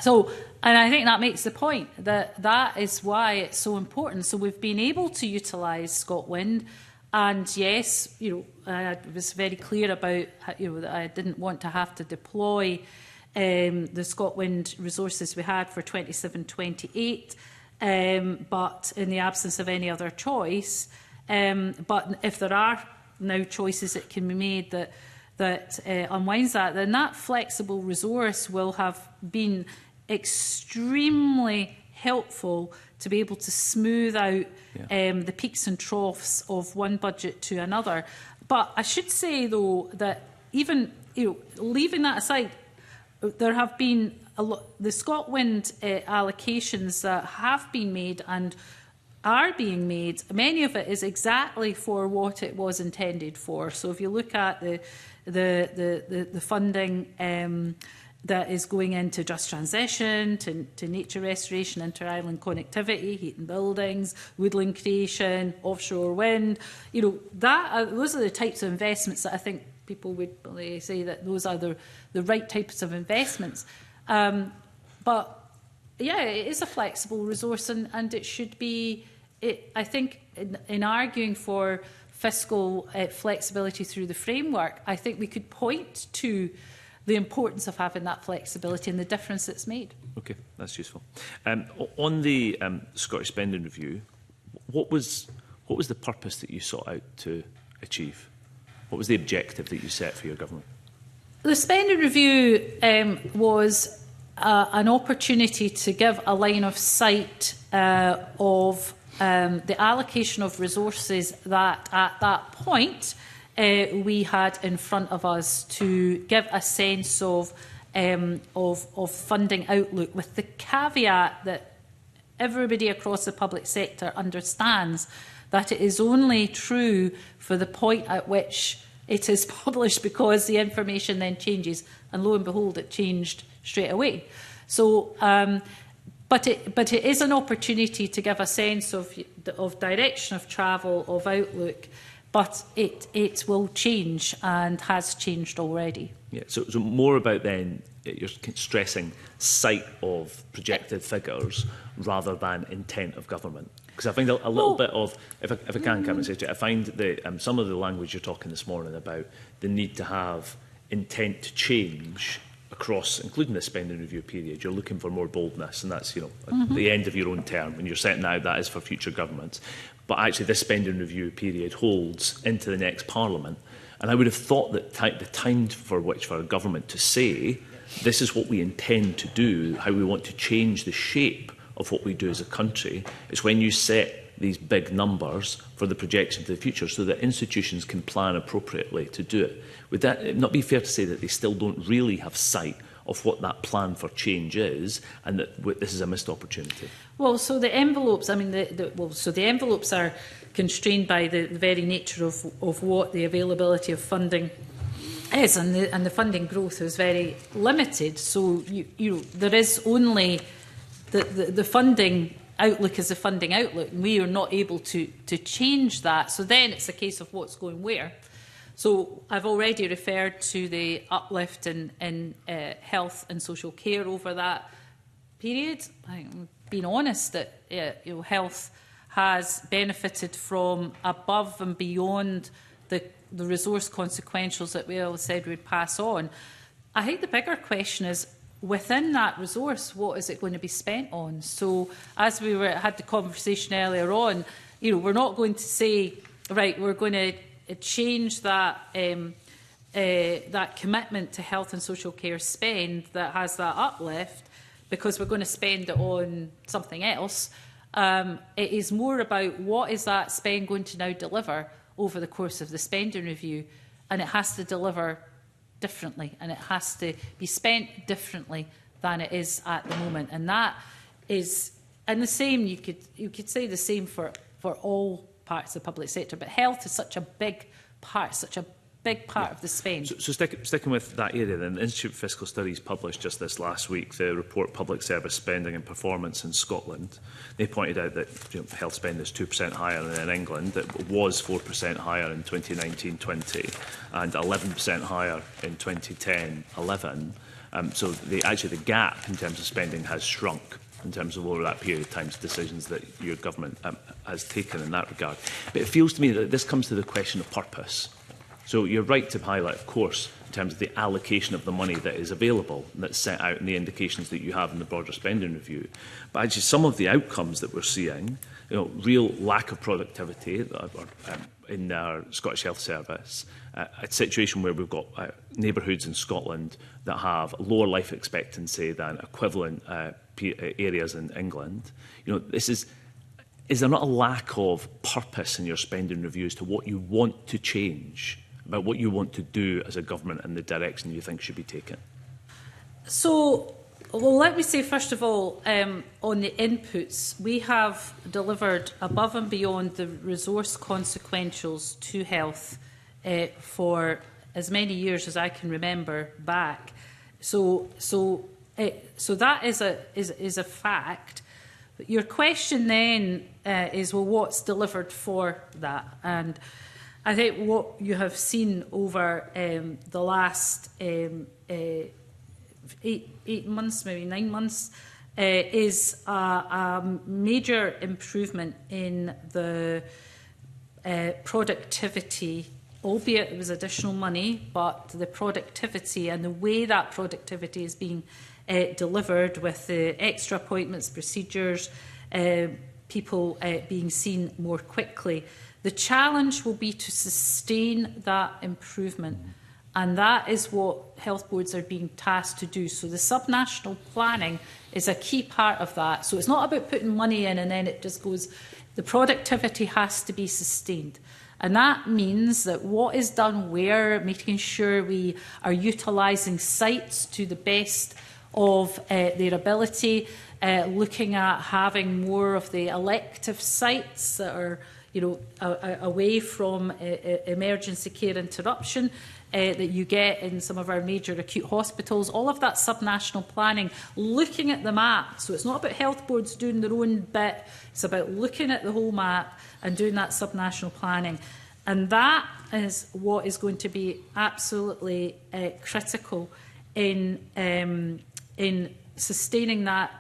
So, and I think that makes the point that is why it's so important. So we've been able to utilise ScotWind. And yes, I was very clear about that I didn't want to have to deploy the ScotWind resources we had for 27-28, but in the absence of any other choice. But if there are now choices that can be made that unwinds that, then that flexible resource will have been extremely helpful to be able to smooth out the peaks and troughs of one budget to another. But I should say, though, that even leaving that aside, there have been the ScotWind allocations that have been made and are being made. Many of it is exactly for what it was intended for. So if you look at the funding that is going into just transition, to nature restoration, inter-island connectivity, heating buildings, woodland creation, offshore wind. Those are the types of investments that I think people would say that those are the right types of investments. But yeah, it is a flexible resource, and it should be. I think in arguing for fiscal flexibility through the framework, I think we could point to the importance of having that flexibility and the difference it's made. Okay, that's useful. On the Scottish Spending Review, what was the purpose that you sought out to achieve? What was the objective that you set for your government? The Spending Review was an opportunity to give a line of sight of the allocation of resources that at that point we had in front of us, to give a sense of funding outlook, with the caveat that everybody across the public sector understands that it is only true for the point at which it is published, because the information then changes, and lo and behold, it changed straight away. So, but it is an opportunity to give a sense of direction of travel, of outlook, but it will change and has changed already. Yeah, so more about then, you're stressing sight of projected figures rather than intent of government. Because I find a little bit of, if I can, Cabinet Secretary, I find that some of the language you're talking this morning about the need to have intent to change across, including the spending review period, you're looking for more boldness, and that's, at the end of your own term, when you're setting out that is for future governments. But actually, this spending review period holds into the next Parliament, and I would have thought that the time for a government to say, this is what we intend to do, how we want to change the shape of what we do as a country, is when you set these big numbers for the projection to the future, so that institutions can plan appropriately to do it. Would that not be fair to say that they still don't really have sight of what that plan for change is, and that this is a missed opportunity? Well, so the envelopes, I mean, so the envelopes are constrained by the very nature of what the availability of funding is, and the funding growth is very limited. So there is only the funding outlook is the funding outlook, and we are not able to change that. So then it's a case of what's going where. So I've already referred to the uplift in health and social care over that period. I'm being honest that health has benefited from above and beyond the resource consequentials that we all said we'd pass on. I think the bigger question is, within that resource, what is it going to be spent on? So, as we had the conversation earlier on, we're not going to say, right, we're going to change that that commitment to health and social care spend that has that uplift, because we're going to spend it on something else. It is more about what is that spend going to now deliver over the course of the spending review, and it has to deliver differently, and it has to be spent differently than it is at the moment. And that is, and the same, you could say the same for all parts of the public sector, but health is such a big part, of the spend. So sticking with that area then, the Institute for Fiscal Studies published just this last week the report Public Service Spending and Performance in Scotland. They pointed out that health spend is 2% higher than in England. It was 4% higher in 2019-20 and 11% higher in 2010-11. So actually the gap in terms of spending has shrunk in terms of over that period of time, decisions that your government has taken in that regard. But it feels to me that this comes to the question of purpose. So you're right to highlight, of course, in terms of the allocation of the money that is available, and that's set out in the indications that you have in the broader spending review. But actually some of the outcomes that we're seeing, real lack of productivity in our Scottish Health Service, a situation where we've got neighbourhoods in Scotland that have lower life expectancy than equivalent areas in England. Is there not a lack of purpose in your spending review as to what you want to change, about what you want to do as a government and the direction you think should be taken? So, well, let me say, first of all, on the inputs, we have delivered above and beyond the resource consequentials to health for as many years as I can remember back. So that is a fact. But your question then is, well, what's delivered for that? And I think what you have seen over the last 8 months, maybe 9 months, is a major improvement in the productivity, albeit it was additional money, but the productivity and the way that productivity is being delivered with the extra appointments, procedures, people being seen more quickly. The challenge will be to sustain that improvement. And that is what health boards are being tasked to do. So the subnational planning is a key part of that. So it's not about putting money in and then it just goes. The productivity has to be sustained. And that means that what is done where, making sure we are utilising sites to the best of their ability, looking at having more of the elective sites that are, away from emergency care interruption, that you get in some of our major acute hospitals, all of that subnational planning, looking at the map. So it's not about health boards doing their own bit, it's about looking at the whole map and doing that subnational planning. And that is what is going to be absolutely critical in sustaining that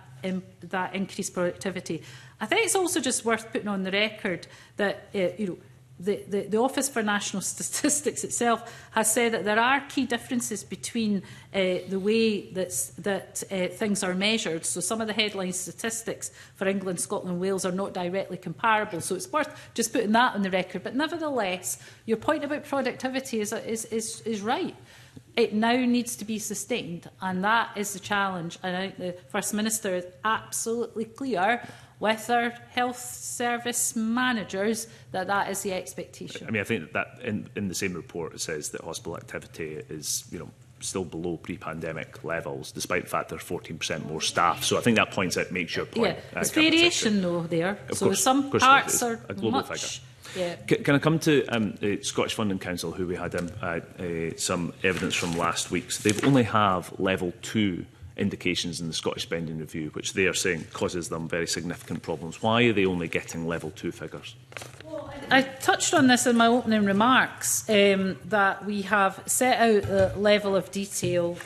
increased productivity. I think it's also just worth putting on the record that the Office for National Statistics itself has said that there are key differences between the way that things are measured. So some of the headline statistics for England, Scotland and Wales are not directly comparable. So it's worth just putting that on the record. But nevertheless, your point about productivity is right. It now needs to be sustained, and that is the challenge. And I think the First Minister is absolutely clear with our health service managers that that is the expectation. I mean, I think that in the same report it says that hospital activity is, still below pre-pandemic levels, despite the fact there are 14% more staff. So I think that makes your point. Yeah, there's variation though there. Of so course, some parts are a global much. Figure. Yeah. Can I come to Scottish Funding Council, who we had some evidence from last week? So they've only have level 2 indications in the Scottish Spending Review, which they are saying causes them very significant problems. Why are they only getting level 2 figures? Well, I touched on this in my opening remarks, that we have set out the level of detail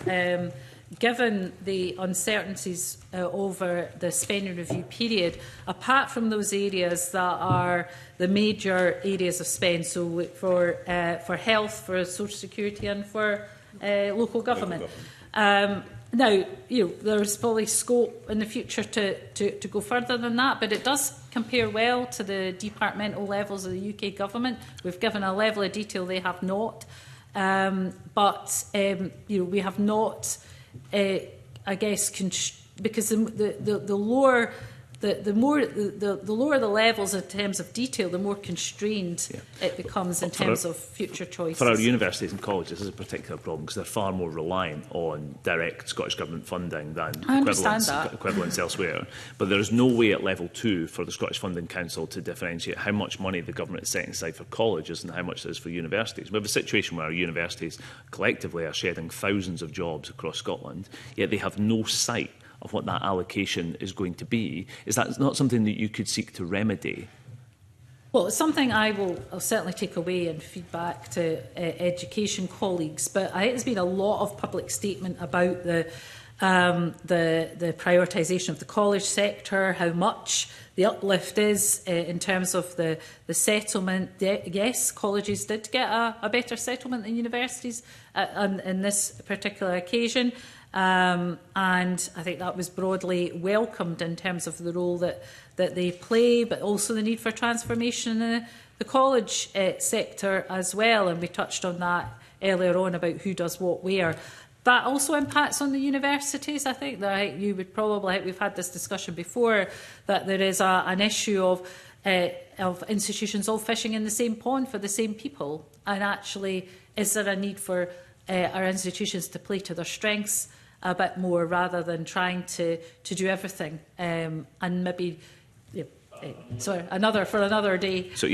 given the uncertainties over the spending review period, apart from those areas that are the major areas of spend, so for health, for social security and for local government. Now, there's probably scope in the future to go further than that, but it does compare well to the departmental levels of the UK government. We've given a level of detail they have not, but we have not, I guess, because the lower the lower the levels in terms of detail, the more constrained it becomes in terms of future choices. For our universities and colleges, this is a particular problem because they're far more reliant on direct Scottish Government funding than equivalents elsewhere. But there is no way at level 2 for the Scottish Funding Council to differentiate how much money the government is setting aside for colleges and how much it is for universities. We have a situation where our universities collectively are shedding thousands of jobs across Scotland, yet they have no sight of what that allocation is going to be. Is that not something that you could seek to remedy? Well, it's something I'll certainly take away and feed back to education colleagues. But I think there's been a lot of public statement about the prioritisation of the college sector, how much the uplift is in terms of the settlement. Yes, colleges did get a better settlement than universities on this particular occasion. And I think that was broadly welcomed in terms of the role that they play, but also the need for transformation in the college sector as well. And we touched on that earlier on about who does what where. That also impacts on the universities. I think that you would probably, we've had this discussion before, that there is an issue of institutions all fishing in the same pond for the same people. And actually, is there a need for our institutions to play to their strengths a bit more rather than trying to do everything and maybe another day. So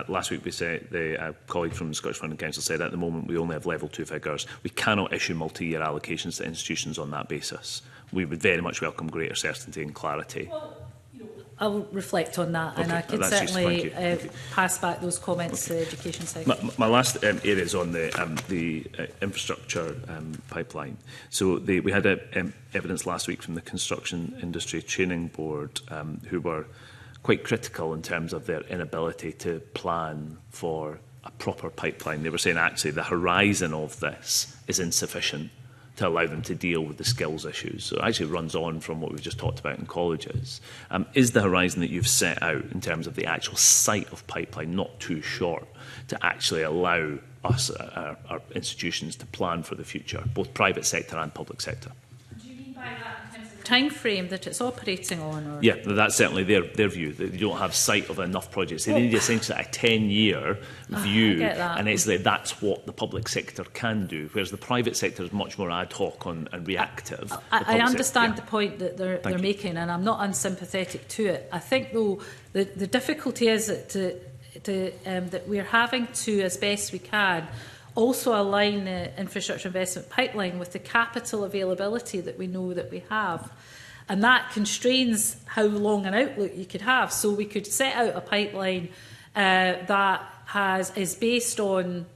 last week we said the colleague from the Scottish Funding Council said at the moment we only have level 2 figures. We cannot issue multi-year allocations to institutions on that basis. We would very much welcome greater certainty and clarity. I'll reflect on that, and I can certainly pass back those comments to the education sector. My last area is on the infrastructure pipeline. So we had evidence last week from the Construction Industry Training Board, who were quite critical in terms of their inability to plan for a proper pipeline. They were saying actually the horizon of this is insufficient to allow them to deal with the skills issues. So it actually runs on from what we've just talked about in colleges. Is the horizon that you've set out in terms of the actual site of pipeline not too short to actually allow us, our institutions, to plan for the future, both private sector and public sector? Do you mean by that in terms of the time frame that it's operating on? Or? Yeah, that's certainly their view, that you don't have sight of enough projects. They need essentially a 10-year view, and it's like that's what the public sector can do, whereas the private sector is much more ad hoc and reactive. I understand the point that they're making, and I'm not unsympathetic to it. I think, though, the difficulty is that we're having to, as best we can, also align the infrastructure investment pipeline with the capital availability that we know that we have. And that constrains how long an outlook you could have. So we could set out a pipeline that is based on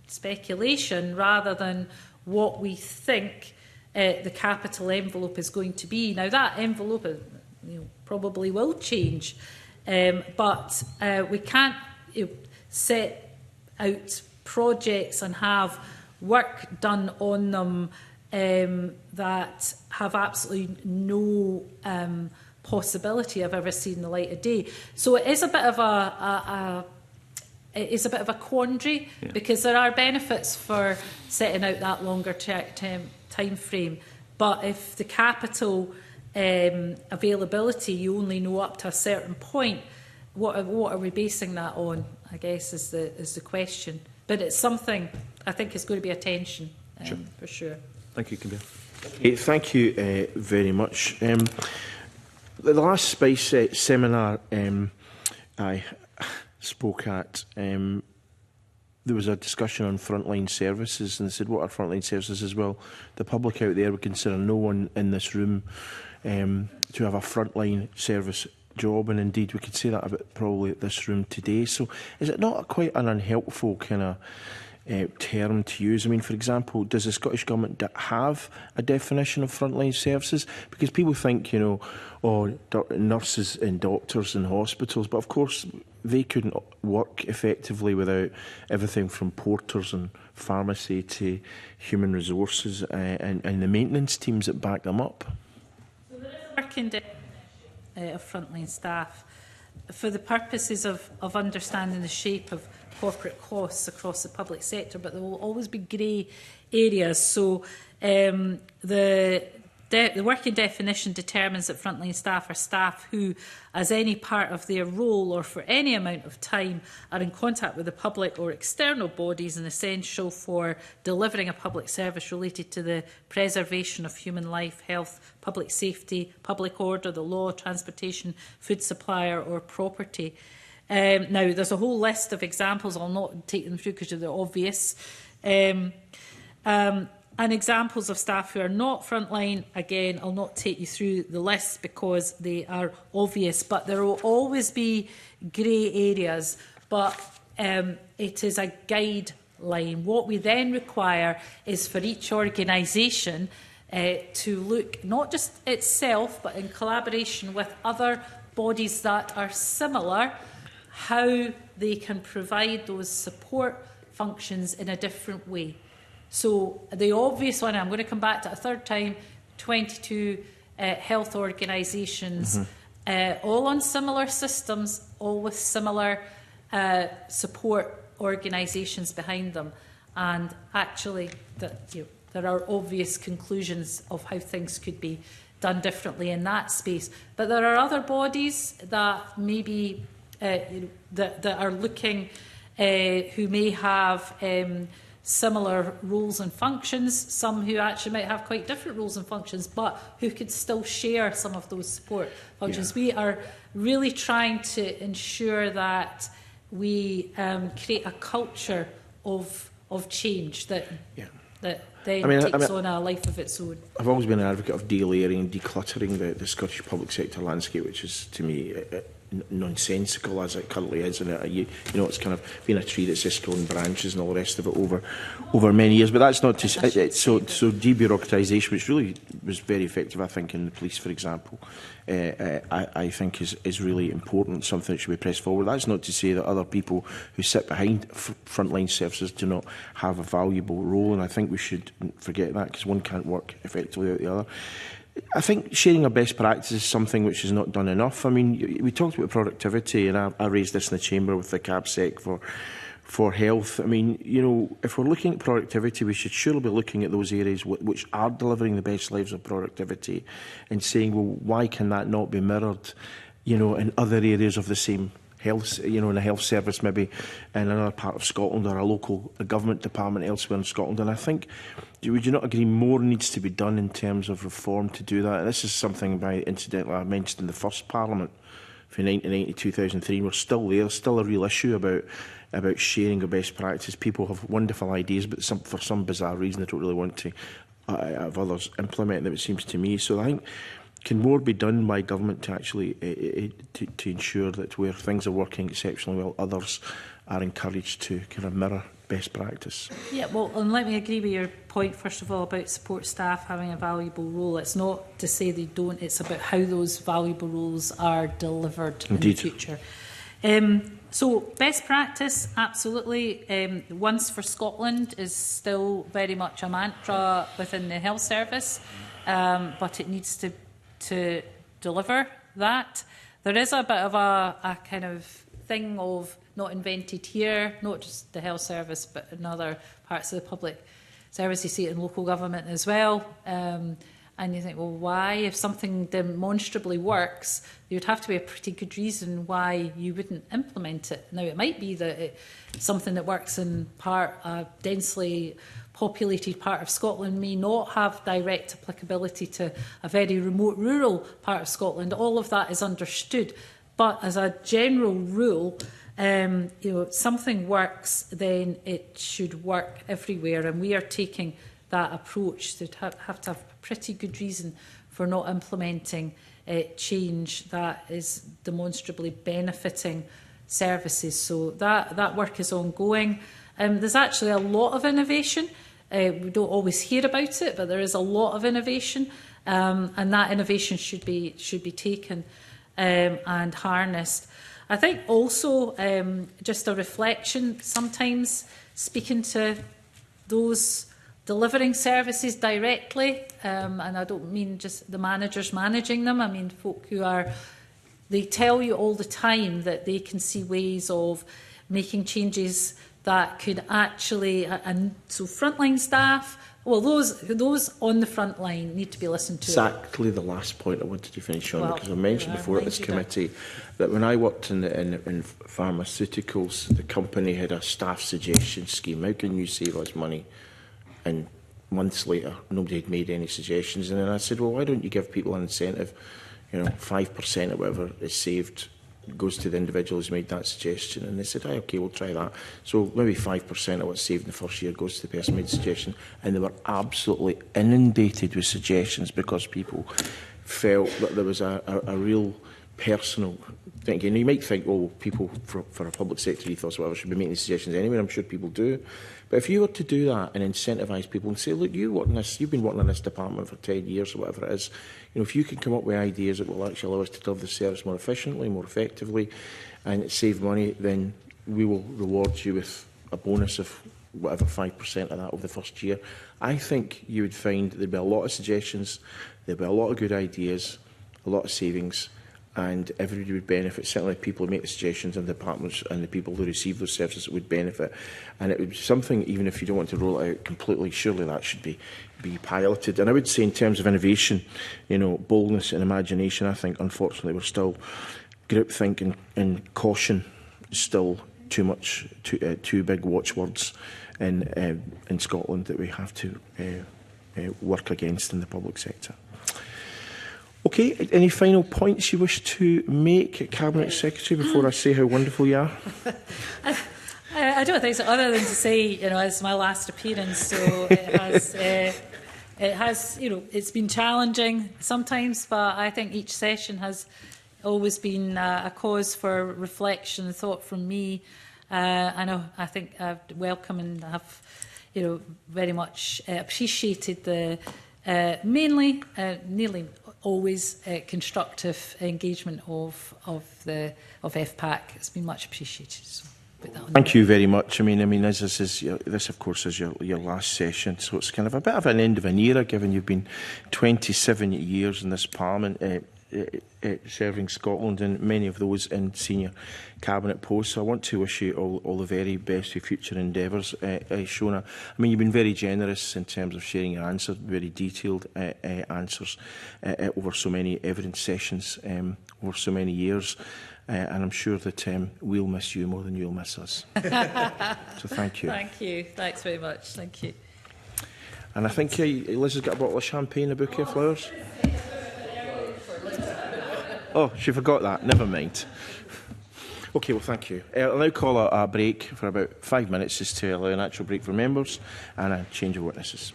speculation rather than what we think the capital envelope is going to be. Now, that envelope probably will change, but we can't set out projects and have work done on them that have absolutely no possibility of ever seeing the light of day. So it is a bit of a quandary, because there are benefits for setting out that longer time frame. But if the capital availability you only know up to a certain point, what are we basing that on? I guess is the question. But it's something I think is going to be a tension for sure. Thank you, Kabir. Thank you very much. The last Spice seminar I spoke at, there was a discussion on frontline services, and they said, what are frontline services? As well, the public out there would consider no one in this room to have a frontline service job, and indeed we could say that about probably this room today. So is it not quite an unhelpful kind of term to use? I mean, for example, does the Scottish Government have a definition of frontline services? Because people think, nurses and doctors in hospitals, but of course they couldn't work effectively without everything from porters and pharmacy to human resources and the maintenance teams that back them up. So there is a working definition of frontline staff for the purposes of understanding the shape of corporate costs across the public sector, but there will always be grey areas. So the working definition determines that frontline staff are staff who, as any part of their role or for any amount of time, are in contact with the public or external bodies and essential for delivering a public service related to the preservation of human life, health, public safety, public order, the law, transportation, food supplier or property. Now, there's a whole list of examples. I'll not take them through because they're obvious. And examples of staff who are not frontline, again, I'll not take you through the list because they are obvious, but there will always be grey areas. But it is a guideline. What we then require is for each organisation to look not just itself, but in collaboration with other bodies that are similar, how they can provide those support functions in a different way. So the obvious one, I'm going to come back to a third time, 22 health organisations, all on similar systems, all with similar support organisations behind them. And actually, there are obvious conclusions of how things could be done differently in that space. But there are other bodies that maybe that are looking, who may have similar roles and functions, some who actually might have quite different roles and functions, but who could still share some of those support functions. Yeah. We are really trying to ensure that we create a culture of change that then takes on a life of its own. I've always been an advocate of delayering and decluttering the Scottish public sector landscape, which is, to me, nonsensical as it currently is, and it's kind of been a tree that's just grown branches and all the rest of it over many years. But that's not to so debureaucratisation, which really was very effective, I think, in the police, for example, I think is really important, something that should be pressed forward. That's not to say that other people who sit behind frontline services do not have a valuable role, and I think we should forget that, because one can't work effectively without the other. I think sharing our best practice is something which is not done enough. I mean, we talked about productivity, and I raised this in the Chamber with the CABSEC for health. I mean, you know, if we're looking at productivity, we should surely be looking at those areas which are delivering the best lives of productivity and saying, well, why can that not be mirrored, you know, in other areas of the same health, you know, in a health service, maybe in another part of Scotland or a government department elsewhere in Scotland. And I think, would you not agree, more needs to be done in terms of reform to do that? And this is something, incidentally, I mentioned in the first Parliament from 1990 to 2003. We're still there. There's still a real issue about sharing of best practices. People have wonderful ideas, but for some bizarre reason, they don't really want to have others implement them, it seems to me. So I think, can more be done by government to actually to ensure that where things are working exceptionally well, others are encouraged to kind of mirror best practice? Yeah, well, and let me agree with your point, first of all, about support staff having a valuable role. It's not to say they don't, it's about how those valuable roles are delivered in the future. So, best practice, absolutely. Once for Scotland is still very much a mantra within the health service, but it needs to deliver that. There is a bit of a kind of thing of not invented here, not just the health service, but in other parts of the public service. You see it in local government as well. And you think, well, why? If something demonstrably works, there would have to be a pretty good reason why you wouldn't implement it. Now, it might be that it's something that works in a densely populated part of Scotland may not have direct applicability to a very remote rural part of Scotland. All of that is understood. But as a general rule, you know, if something works, then it should work everywhere. And we are taking that approach. They'd have to have a pretty good reason for not implementing change that is demonstrably benefiting services. So that work is ongoing. There's actually a lot of innovation. We don't always hear about it, but there is a lot of innovation, and that innovation should be taken and harnessed. I think also just a reflection, sometimes speaking to those delivering services directly, and I don't mean just the managers managing them, I mean folk they tell you all the time that they can see ways of making changes that could actually, and so frontline staff, well, those on the front line need to be listened to. Exactly the last point I wanted to finish on, because I mentioned before at this committee that when I worked in pharmaceuticals, the company had a staff suggestion scheme. How can you save us money? And months later, nobody had made any suggestions. And then I said, well, why don't you give people an incentive? You know, 5% or whatever is saved goes to the individual who's made that suggestion. And they said, OK, we'll try that. So maybe 5% of what's saved in the first year goes to the person who made the suggestion. And they were absolutely inundated with suggestions because people felt that there was a real personal thinking. And you might think, well, people for a public sector ethos or whatever should be making these suggestions anyway. I'm sure people do. But if you were to do that and incentivise people and say, look, you've been working in this department for 10 years or whatever it is, you know, if you can come up with ideas that will actually allow us to deliver the service more efficiently, more effectively, and save money, then we will reward you with a bonus of whatever 5% of that over the first year. I think you would find there'd be a lot of suggestions, there'd be a lot of good ideas, a lot of savings, and everybody would benefit. Certainly people who make the suggestions and the departments and the people who receive those services would benefit. And it would be something, even if you don't want to roll it out completely, surely that should be piloted. And I would say in terms of innovation, you know, boldness and imagination, I think unfortunately we're still groupthink and caution is still too big watchwords in Scotland that we have to work against in the public sector. Okay, any final points you wish to make, Cabinet Secretary, before I say how wonderful you are? I don't think so, other than to say, you know, it's my last appearance, so it has, you know, it's been challenging sometimes, but I think each session has always been a cause for reflection and thought from me. I think I've welcomed and have, you know, very much appreciated the Mainly, nearly always, constructive engagement of FPAC. It's been much appreciated. So put that on Thank you very much. I mean, as this is this, of course, is your last session, so it's kind of a bit of an end of an era, given you've been 27 years in this Parliament, serving Scotland, and many of those in senior cabinet posts. So I want to wish you all the very best for future endeavours, Shona. I mean, you've been very generous in terms of sharing your answers, very detailed answers over so many evidence sessions over so many years. And I'm sure that we'll miss you more than you'll miss us. So thank you. Thank you. Thanks very much. Thank you. And I think Liz has got a bottle of champagne, a bouquet of flowers. Oh, she forgot that. Never mind. OK, well, thank you. I'll now call a break for about 5 minutes, just to allow an actual break for members and a change of witnesses.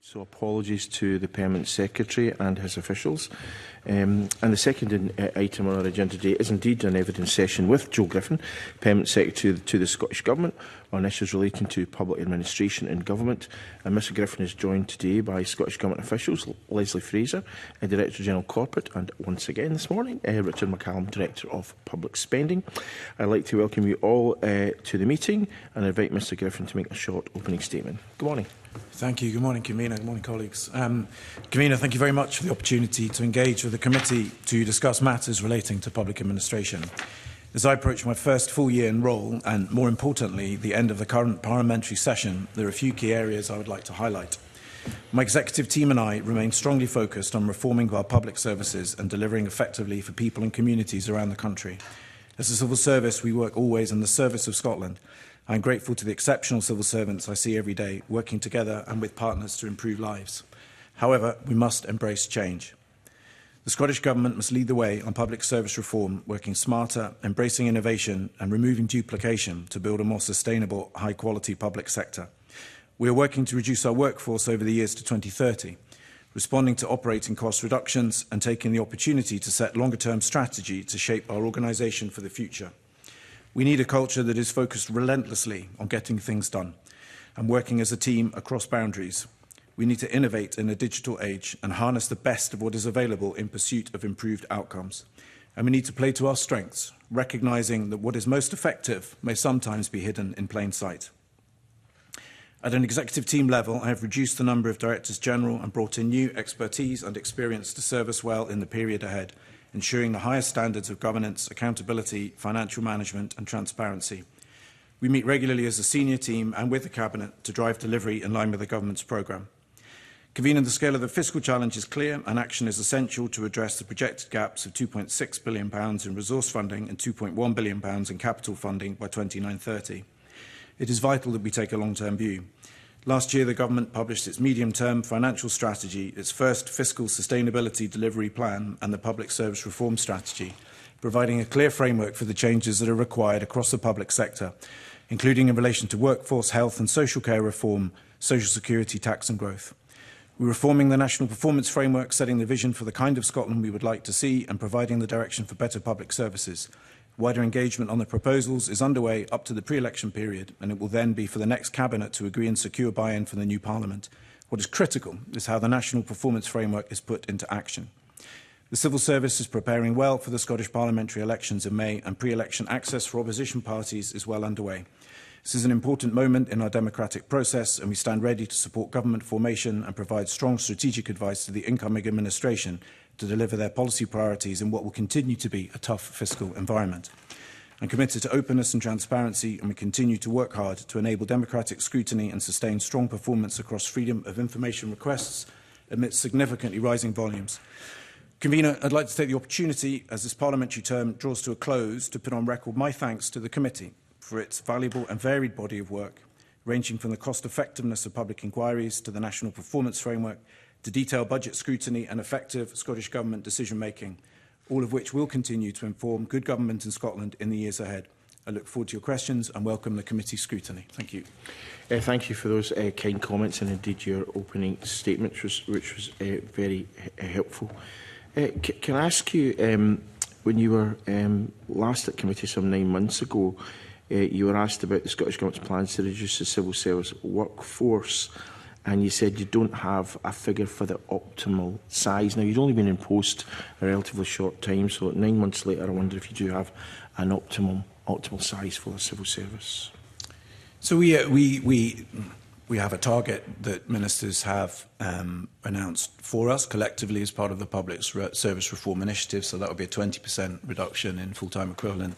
So apologies to the Permanent Secretary and his officials. And the second item on our agenda today is indeed an evidence session with Joe Griffin, Permanent Secretary to the Scottish Government, on issues relating to public administration and government. And Mr Griffin is joined today by Scottish Government officials, Leslie Fraser, Director General Corporate, and once again this morning, Richard McCallum, Director of Public Spending. I'd like to welcome you all to the meeting and invite Mr Griffin to make a short opening statement. Good morning. Thank you. Good morning, Convener. Good morning, colleagues. Convener, thank you very much for the opportunity to engage with the committee to discuss matters relating to public administration. As I approach my first full year in role, and more importantly, the end of the current parliamentary session, there are a few key areas I would like to highlight. My executive team and I remain strongly focused on reforming our public services and delivering effectively for people and communities around the country. As a civil service, we work always in the service of Scotland. I am grateful to the exceptional civil servants I see every day, working together and with partners to improve lives. However, we must embrace change. The Scottish Government must lead the way on public service reform, working smarter, embracing innovation and removing duplication to build a more sustainable, high-quality public sector. We are working to reduce our workforce over the years to 2030, responding to operating cost reductions and taking the opportunity to set longer-term strategy to shape our organisation for the future. We need a culture that is focused relentlessly on getting things done and working as a team across boundaries. We need to innovate in a digital age and harness the best of what is available in pursuit of improved outcomes. And we need to play to our strengths, recognising that what is most effective may sometimes be hidden in plain sight. At an executive team level, I have reduced the number of Directors General and brought in new expertise and experience to serve us well in the period ahead, ensuring the highest standards of governance, accountability, financial management and transparency. We meet regularly as a senior team and with the Cabinet to drive delivery in line with the Government's programme. Convening, the scale of the fiscal challenge is clear and action is essential to address the projected gaps of £2.6 billion in resource funding and £2.1 billion in capital funding by 2930. It is vital that we take a long-term view. Last year, the Government published its medium-term financial strategy, its first fiscal sustainability delivery plan and the public service reform strategy, providing a clear framework for the changes that are required across the public sector, including in relation to workforce, health and social care reform, social security, tax and growth. We're reforming the National Performance Framework, setting the vision for the kind of Scotland we would like to see and providing the direction for better public services. Wider engagement on the proposals is underway up to the pre-election period, and it will then be for the next Cabinet to agree and secure buy-in from the new Parliament. What is critical is how the National Performance Framework is put into action. The Civil Service is preparing well for the Scottish parliamentary elections in May, and pre-election access for opposition parties is well underway. This is an important moment in our democratic process, and we stand ready to support government formation and provide strong strategic advice to the incoming administration to deliver their policy priorities in what will continue to be a tough fiscal environment. I'm committed to openness and transparency, and we continue to work hard to enable democratic scrutiny and sustain strong performance across freedom of information requests amidst significantly rising volumes. Convener, I'd like to take the opportunity, as this parliamentary term draws to a close, to put on record my thanks to the committee for its valuable and varied body of work, ranging from the cost-effectiveness of public inquiries to the National Performance Framework, to detailed budget scrutiny and effective Scottish Government decision-making, all of which will continue to inform good government in Scotland in the years ahead. I look forward to your questions and welcome the committee's scrutiny. Thank you. Thank you for those kind comments and indeed your opening statement, which was very helpful. Can I ask you, when you were last at committee some 9 months ago, you were asked about the Scottish Government's plans to reduce the civil service workforce, and you said you don't have a figure for the optimal size. Now, you'd only been in post a relatively short time, so 9 months later, I wonder if you do have an optimal size for the civil service. So we have a target that ministers have announced for us collectively as part of the Public Service Reform Initiative. So that would be a 20% reduction in full-time equivalent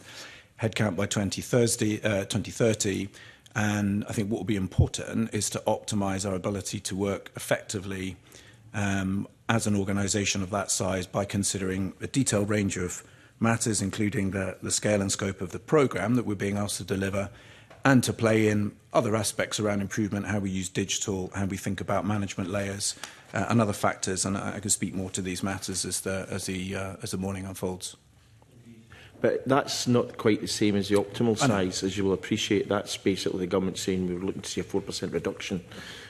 headcount by 2030. And I think what will be important is to optimise our ability to work effectively as an organisation of that size by considering a detailed range of matters, including the scale and scope of the programme that we're being asked to deliver, and to play in other aspects around improvement, how we use digital, how we think about management layers, and other factors. And I can speak more to these matters as the morning unfolds. But that's not quite the same as the optimal size, as you will appreciate. That's basically the government saying we're looking to see a 4% reduction.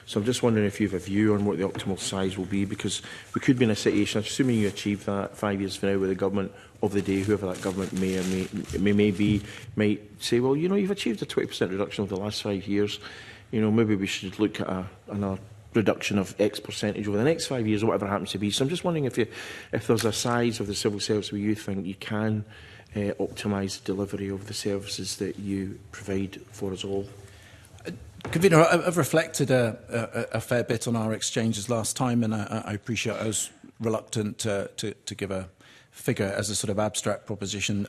So I'm just wondering if you have a view on what the optimal size will be, because we could be in a situation, assuming you achieve that 5 years from now, where the government of the day, whoever that government may or may be, might say, well, you know, you've achieved a 20% reduction over the last 5 years. You know, maybe we should look at another reduction of X percentage over the next 5 years, or whatever it happens to be. So I'm just wondering if there's a size of the civil service where you think you can optimise the delivery of the services that you provide for us all. Convener, I've reflected a fair bit on our exchanges last time, and I appreciate I was reluctant to give a figure as a sort of abstract proposition.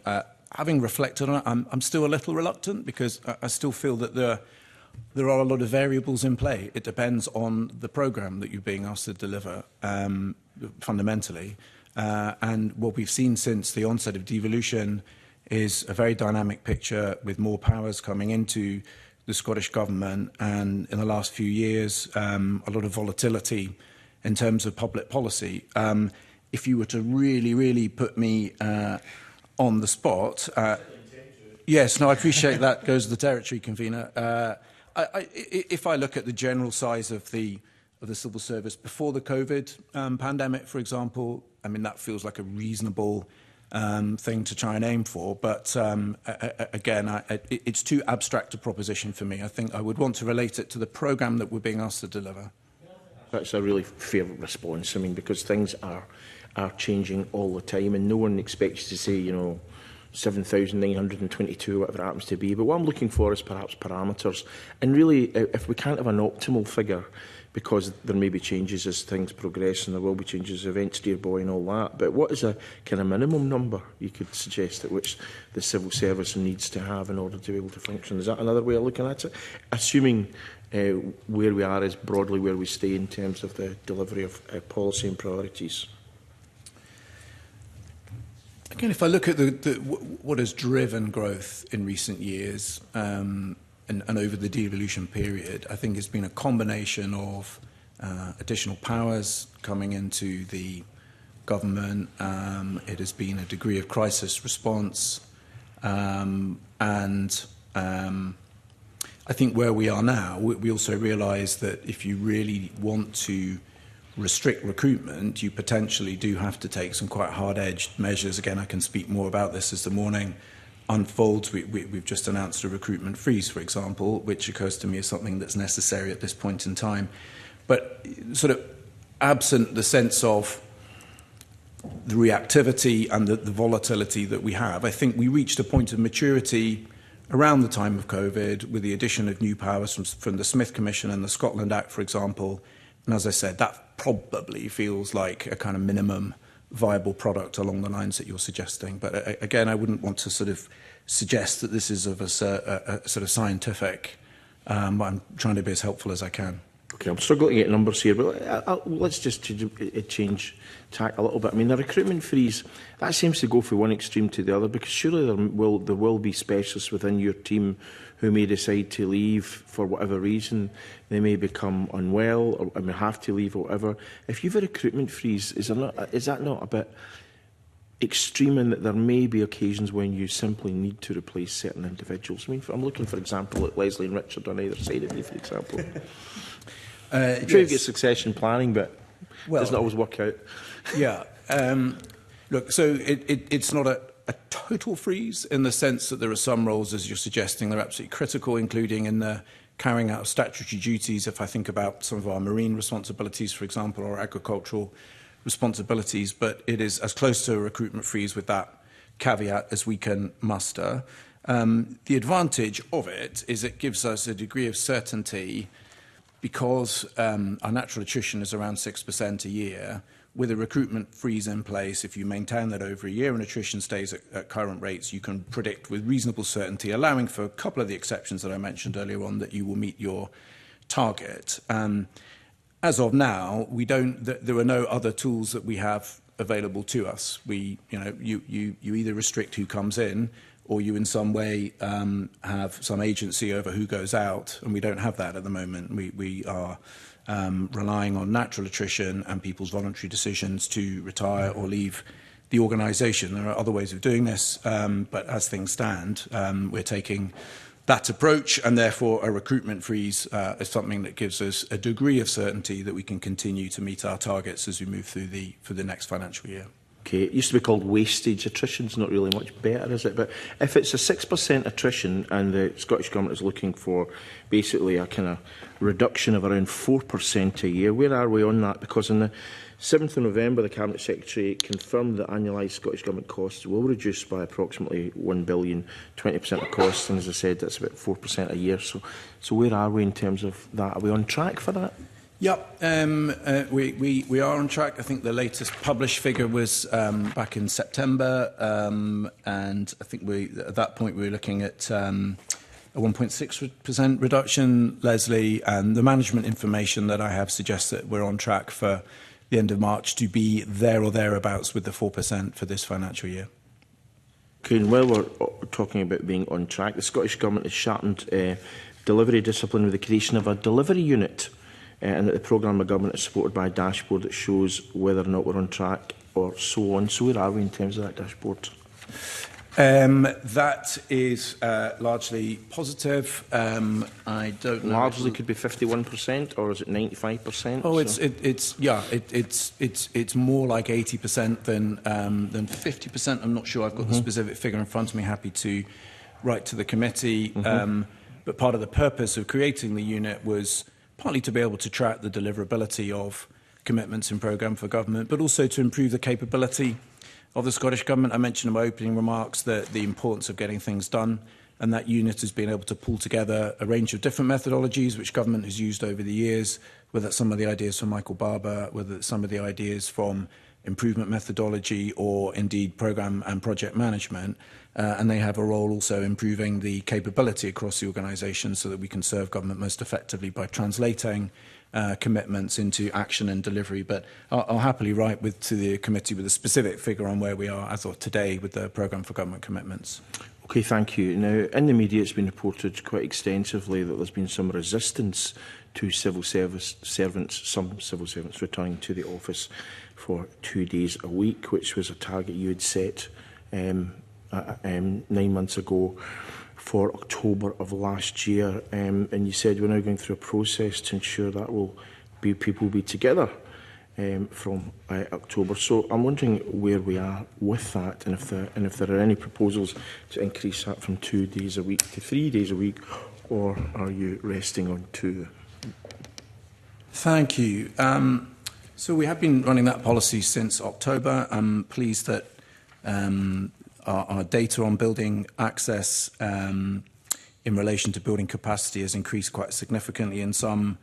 Having reflected on it, I'm still a little reluctant, because I still feel that there are a lot of variables in play. It depends on the programme that you're being asked to deliver, fundamentally. And what we've seen since the onset of devolution is a very dynamic picture, with more powers coming into the Scottish Government, and in the last few years, a lot of volatility in terms of public policy. If you were to really put me on the spot, yes, no, I appreciate that goes to the territory, Convener. If I look at the general size of the civil service before the COVID pandemic, for example, I mean, that feels like a reasonable thing to try and aim for. But again, it's too abstract a proposition for me. I think I would want to relate it to the programme that we're being asked to deliver. That's a really fair response. I mean, because things are changing all the time, and no one expects to say, you know, 7,922, whatever it happens to be. But what I'm looking for is perhaps parameters. And really, if we can't have an optimal figure, because there may be changes as things progress, and there will be changes as events steer by and all that. But what is a kind of minimum number you could suggest at which the civil service needs to have in order to be able to function? Is that another way of looking at it? Assuming where we are is broadly where we stay in terms of the delivery of policy and priorities. Again, if I look at what has driven growth in recent years, and over the devolution period, I think it's been a combination of additional powers coming into the government. It has been a degree of crisis response, and I think where we are now, we also realise that if you really want to restrict recruitment, you potentially do have to take some quite hard-edged measures. Again, I can speak more about this as the morning unfolds. We've just announced a recruitment freeze, for example, which occurs to me as something that's necessary at this point in time. But sort of absent the sense of the reactivity and the volatility that we have, I think we reached a point of maturity around the time of COVID with the addition of new powers from the Smith Commission and the Scotland Act, for example. And as I said, that probably feels like a kind of minimum viable product along the lines that you're suggesting. But again, I wouldn't want to sort of suggest that this is of a sort of scientific, but I'm trying to be as helpful as I can. Okay, I'm struggling to get numbers here, but let's just change tack a little bit. I mean, the recruitment freeze, that seems to go from one extreme to the other, because surely there will be specialists within your team who may decide to leave for whatever reason. They may become unwell or may have to leave or whatever. If you have a recruitment freeze, is that not a bit extreme in that there may be occasions when you simply need to replace certain individuals? I mean, I'm looking, for example, at Leslie and Richard on either side of you, for example. I'm sure you get succession planning, but it doesn't always work out. Yeah. Look, so it's not a total freeze in the sense that there are some roles, as you're suggesting, they're absolutely critical, including in the carrying out of statutory duties. If I think about some of our marine responsibilities, for example, or agricultural responsibilities, but it is as close to a recruitment freeze with that caveat as we can muster. The advantage of it is it gives us a degree of certainty, because our natural attrition is around 6% a year. With a recruitment freeze in place, if you maintain that over a year and attrition stays at current rates, you can predict with reasonable certainty, allowing for a couple of the exceptions that I mentioned earlier on, that you will meet your target. As of now, there are no other tools that we have available to us. You either restrict who comes in, or you in some way have some agency over who goes out, and we don't have that at the moment. We are relying on natural attrition and people's voluntary decisions to retire or leave the organisation. There are other ways of doing this, but as things stand, we're taking that approach, and therefore a recruitment freeze is something that gives us a degree of certainty that we can continue to meet our targets as we move through for the next financial year. Okay, it used to be called wastage. Attrition's not really much better, is it? But if it's a 6% attrition and the Scottish Government is looking for basically a kind of reduction of around 4% a year, where are we on that? Because on the 7th of November, the Cabinet Secretary confirmed that annualised Scottish Government costs will reduce by approximately $1 billion, 20% of costs, and as I said, that's about 4% a year. So where are we in terms of that? Are we on track for that? Yep, we are on track. I think the latest published figure was back in September, and I think at that point we were looking at a 1.6% reduction, Leslie, and the management information that I have suggests that we're on track for the end of March to be there or thereabouts with the 4% for this financial year. Okay, and while we're talking about being on track, the Scottish Government has sharpened delivery discipline with the creation of a delivery unit, and that the programme of government is supported by a dashboard that shows whether or not we're on track or so on. So where are we in terms of that dashboard? That is largely positive. I don't know. Largely could be 51%, or is it 95%? Oh, it's more like 80% than 50%. I'm not sure. I've got the specific figure in front of me. Happy to write to the committee. But part of the purpose of creating the unit was partly to be able to track the deliverability of commitments in programme for government, but also to improve the capability of the Scottish Government. I mentioned in my opening remarks that the importance of getting things done, and that unit has been able to pull together a range of different methodologies which government has used over the years, whether it's some of the ideas from Michael Barber, whether it's some of the ideas from improvement methodology, or indeed programme and project management. And they have a role also improving the capability across the organisation so that we can serve government most effectively by translating commitments into action and delivery. But I'll happily write to the committee with a specific figure on where we are as of today with the programme for government commitments. Okay, thank you. Now, in the media it's been reported quite extensively that there's been some resistance to some civil servants returning to the office for 2 days a week, which was a target you had set 9 months ago for October of last year, and you said we're now going through a process to ensure that people will be together from October. So I'm wondering where we are with that, and if there are any proposals to increase that from 2 days a week to 3 days a week, or are you resting on 2? Thank you. So we have been running that policy since October. I'm pleased that our data on building access in relation to building capacity has increased quite significantly in some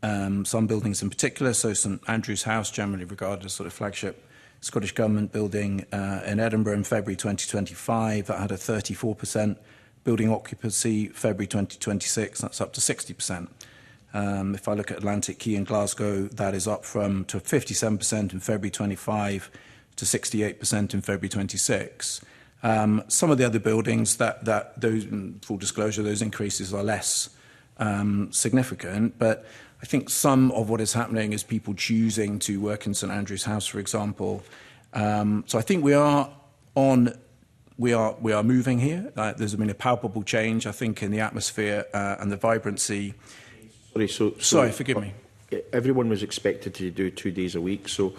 buildings in particular. So St Andrew's House, generally regarded as sort of flagship Scottish Government building in Edinburgh in February 2025, that had a 34% building occupancy. February 2026, that's up to 60%. If I look at Atlantic Quay in Glasgow, that is up to 57% in February 25 to 68% in February 26. Some of the other buildings, those, in full disclosure, those increases are less significant, but I think some of what is happening is people choosing to work in St Andrew's House, for example. So I think we are moving here. There's been a palpable change, I think, in the atmosphere and the vibrancy. Sorry, forgive me. Everyone was expected to do 2 days a week, so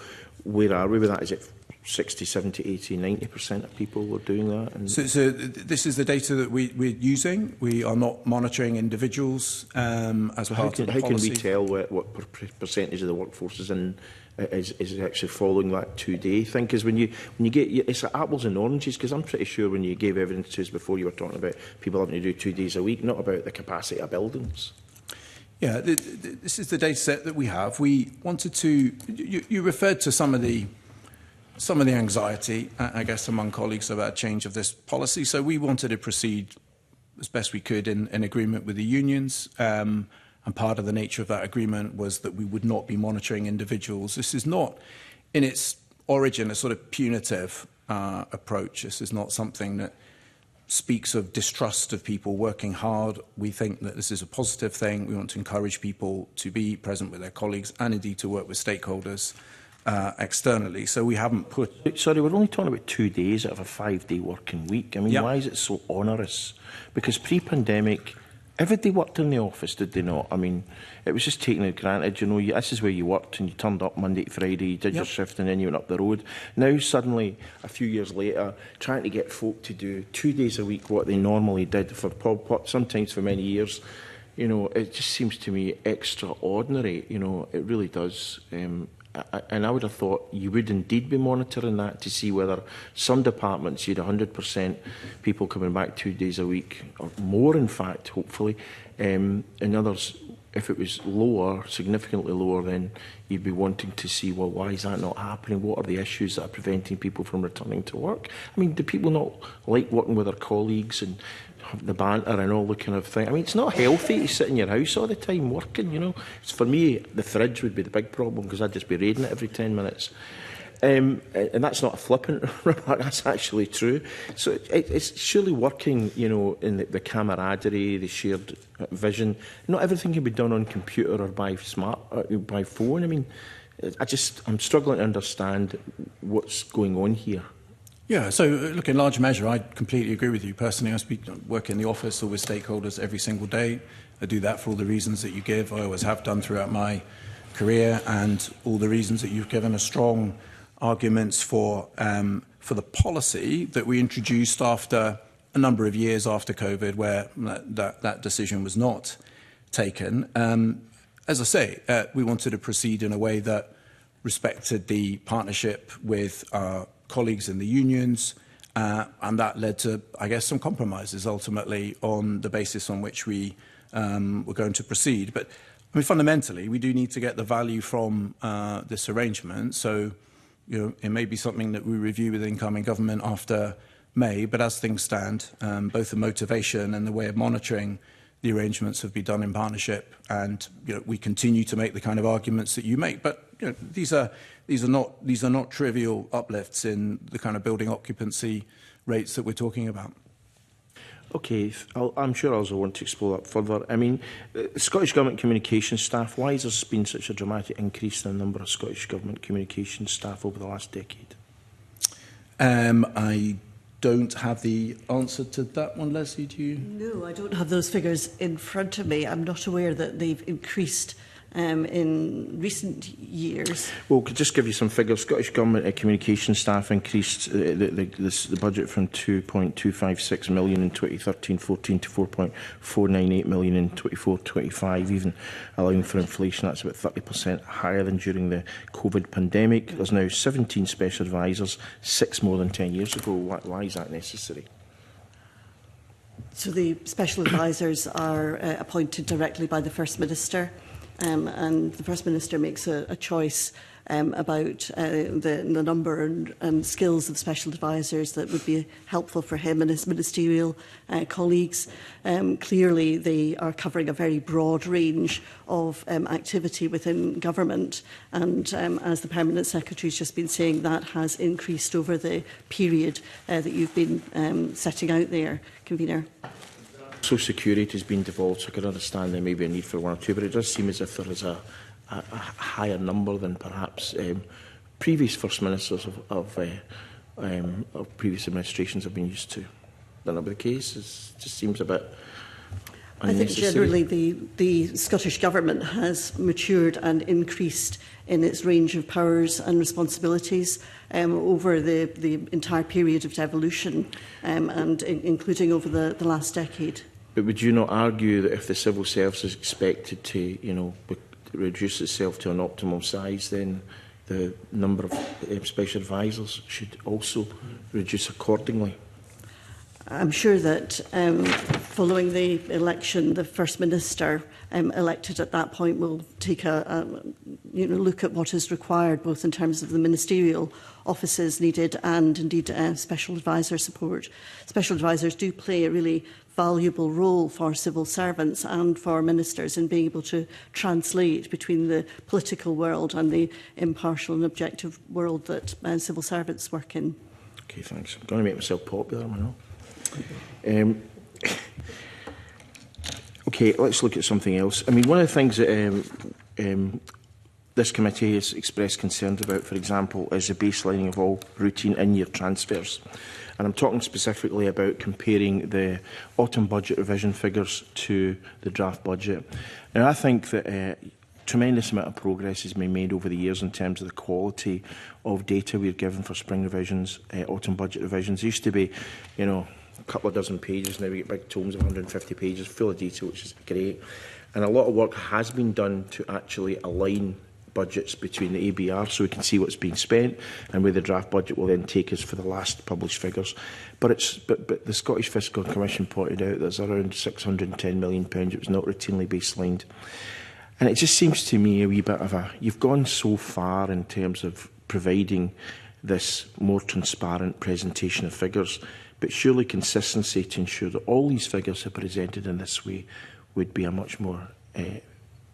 where are we with that? Is it 60, 70, 80, 90% of people were doing that? And so this is the data that we're using. We are not monitoring individuals as part of the policy. How can we tell what percentage of the workforce is actually following that 2-day thing? Because when you get, it's like apples and oranges, because I'm pretty sure when you gave evidence to us before, you were talking about people having to do 2 days a week, not about the capacity of buildings. Yeah, this is the data set that we have. We wanted to, you referred to some of the anxiety, I guess, among colleagues about change of this policy. So we wanted to proceed as best we could in agreement with the unions. And part of the nature of that agreement was that we would not be monitoring individuals. This is not, in its origin, a sort of punitive approach. This is not something that speaks of distrust of people working hard. We think that this is a positive thing. We want to encourage people to be present with their colleagues and indeed to work with stakeholders. externally. So we haven't put... Sorry, we're only talking about 2 days out of a 5-day working week. I mean, Yep. why is it so onerous? Because pre-pandemic, everybody worked in the office, did they not? I mean, it was just taken for granted. You know, this is where you worked and you turned up Monday to Friday, you did your shift and then you went up the road. Now, suddenly, a few years later, trying to get folk to do 2 days a week what they normally did for sometimes for many years, you know, it just seems to me extraordinary. You know, it really does. And I would have thought you would indeed be monitoring that to see whether some departments you'd 100% people coming back 2 days a week, or more in fact, hopefully. In others, if it was lower, significantly lower, then you'd be wanting to see, well, why is that not happening? What are the issues that are preventing people from returning to work? I mean, do people not like working with their colleagues and the banter and all the kind of thing? I mean, it's not healthy to sit in your house all the time working, you know. It's, for me, the fridge would be the big problem because I'd just be raiding it every 10 minutes. And that's not a flippant remark, that's actually true. So it's surely working, you know, in the camaraderie, the shared vision. Not everything can be done on computer or by by phone. I mean, I'm struggling to understand what's going on here. Yeah, so look, in large measure, I completely agree with you. Personally, I work in the office or with stakeholders every single day. I do that for all the reasons that you give. I always have done throughout my career, and all the reasons that you've given are strong arguments for the policy that we introduced after a number of years after COVID, where that decision was not taken. As I say, we wanted to proceed in a way that respected the partnership with our colleagues in the unions, and that led to, I guess, some compromises ultimately on the basis on which we were going to proceed. But I mean, fundamentally, we do need to get the value from this arrangement. So, you know, it may be something that we review with incoming government after May, but as things stand, both the motivation and the way of monitoring the arrangements have been done in partnership, and you know, we continue to make the kind of arguments that you make. But you know, these are not trivial uplifts in the kind of building occupancy rates that we're talking about. Okay, I'm sure I also want to explore that further. I mean, Scottish Government communication staff, why has there been such a dramatic increase in the number of Scottish Government communication staff over the last decade? I don't have the answer to that one, Leslie, do you? No, I don't have those figures in front of me. I'm not aware that they've increased in recent years. Well, could just give you some figures. Scottish Government communication staff increased the budget from 2.256 million in 2013-14 to 4.498 million in 24-25, even allowing for inflation. That's about 30% higher than during the COVID pandemic. There's now 17 special advisors, 6 more than 10 years ago. Why is that necessary? So the special advisors are appointed directly by the First Minister. And the First Minister makes a choice about the number and skills of special advisors that would be helpful for him and his ministerial colleagues. Clearly, they are covering a very broad range of activity within government, and as the Permanent Secretary has just been saying, that has increased over the period that you've been setting out there, Convener. Social security has been devolved, so I can understand there may be a need for one or two, but it does seem as if there is a higher number than perhaps previous First Ministers of previous administrations have been used to. That not be the case? It just seems a bit unnecessary. I think generally the Scottish Government has matured and increased in its range of powers and responsibilities over the entire period of devolution, and including over the last decade. But would you not argue that if the civil service is expected to, you know, reduce itself to an optimal size, then the number of special advisors should also reduce accordingly? I'm sure that following the election, the First Minister elected at that point will take a look at what is required, both in terms of the ministerial offices needed and indeed special advisor support. Special advisors do play a really valuable role for civil servants and for ministers in being able to translate between the political world and the impartial and objective world that civil servants work in. Okay, thanks. I'm going to make myself popular, I know. Okay, let's look at something else. I mean, one of the things that this committee has expressed concerns about, for example, is the baselining of all routine in-year transfers. And I'm talking specifically about comparing the autumn budget revision figures to the draft budget. And I think that a tremendous amount of progress has been made over the years in terms of the quality of data we're given for spring revisions, autumn budget revisions. It used to be, you know, a couple of dozen pages. Now we get big tomes of 150 pages full of data, which is great. And a lot of work has been done to actually align budgets between the ABR so we can see what's being spent and where the draft budget will then take us for the last published figures. But the Scottish Fiscal Commission pointed out there's around £610 million it was not routinely baselined. And it just seems to me a wee bit of you've gone so far in terms of providing this more transparent presentation of figures, but surely consistency to ensure that all these figures are presented in this way would be a much more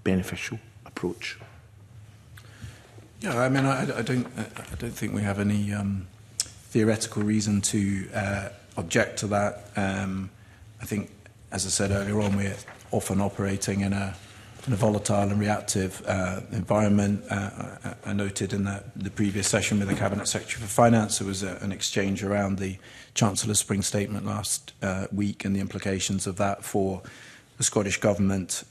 beneficial approach. Yeah, I mean, I don't think we have any theoretical reason to object to that. I think, as I said earlier on, we're often operating in a volatile and reactive environment. I noted in the previous session with the Cabinet Secretary for Finance, there was an exchange around the Chancellor's Spring Statement last week and the implications of that for the Scottish Government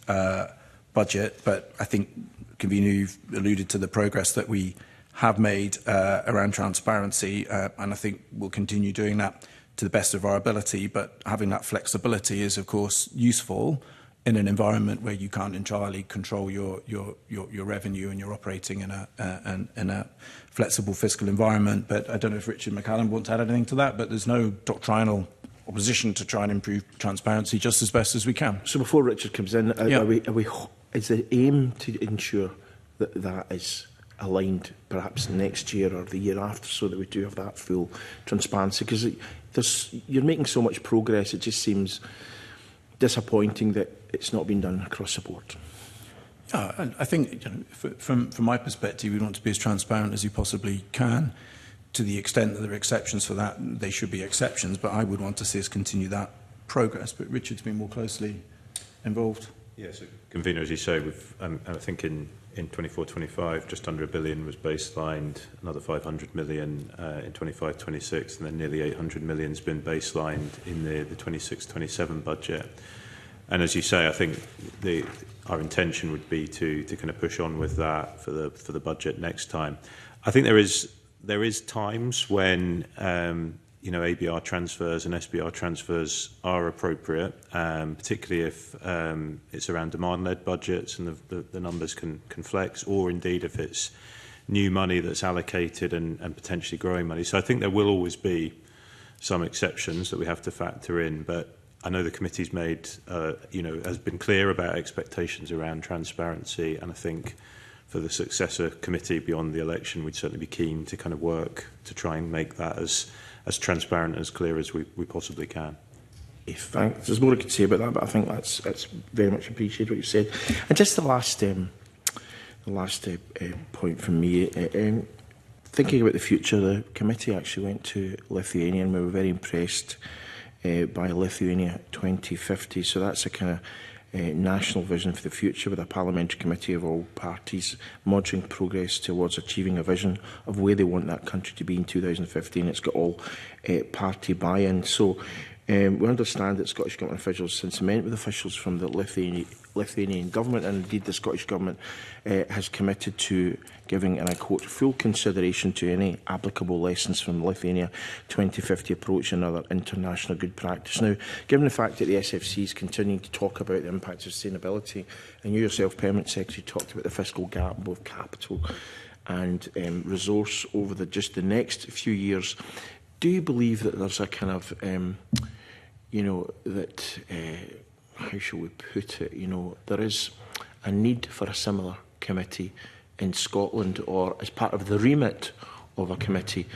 budget. But I think, Convener, you've alluded to the progress that we have made around transparency, and I think we'll continue doing that to the best of our ability. But having that flexibility is, of course, useful in an environment where you can't entirely control your revenue and you're operating in a flexible fiscal environment. But I don't know if Richard McCallum wants to add anything to that, but there's no doctrinal opposition to try and improve transparency just as best as we can. So before Richard comes in, is the aim to ensure that that is aligned perhaps next year or the year after so that we do have that full transparency? Because you're making so much progress, it just seems disappointing that it's not been done across the board. Yeah, I think, you know, from my perspective, we want to be as transparent as you possibly can. To the extent that there are exceptions for that, they should be exceptions, but I would want to see us continue that progress. But Richard's been more closely involved. Yes, yeah, so, Convener, as you say, I think in 24-25, just under £1 billion was baselined, another 500 million in 25-26, and then nearly 800 million has been baselined in the 26-27 budget. And as you say, I think our intention would be to kind of push on with that for the budget next time. I think there is times when ABR transfers and SBR transfers are appropriate, particularly if it's around demand-led budgets and the numbers can flex, or indeed if it's new money that's allocated and potentially growing money. So I think there will always be some exceptions that we have to factor in, but I know the committee's made, has been clear about expectations around transparency, and I think for the successor committee beyond the election, we'd certainly be keen to kind of work to try and make that as transparent, as clear as we possibly can. Thanks. There's more I could say about that, but I think that's very much appreciated what you said. And just the last point from me, thinking about the future, the committee actually went to Lithuania and we were very impressed by Lithuania 2050. So that's a kind of national vision for the future, with a parliamentary committee of all parties monitoring progress towards achieving a vision of where they want that country to be in 2015. It's got all party buy-in. So we understand that Scottish Government officials, since met with officials from the Lithuanian government, and indeed the Scottish Government has committed to giving, and I quote, full consideration to any applicable lessons from the Lithuania 2050 approach and other international good practice. Now, given the fact that the SFC is continuing to talk about the impact of sustainability, and you yourself, Permanent Secretary, talked about the fiscal gap, both capital and resource over just the next few years, do you believe that there's a kind of, how shall we put it, there is a need for a similar committee in Scotland, or as part of the remit of a committee,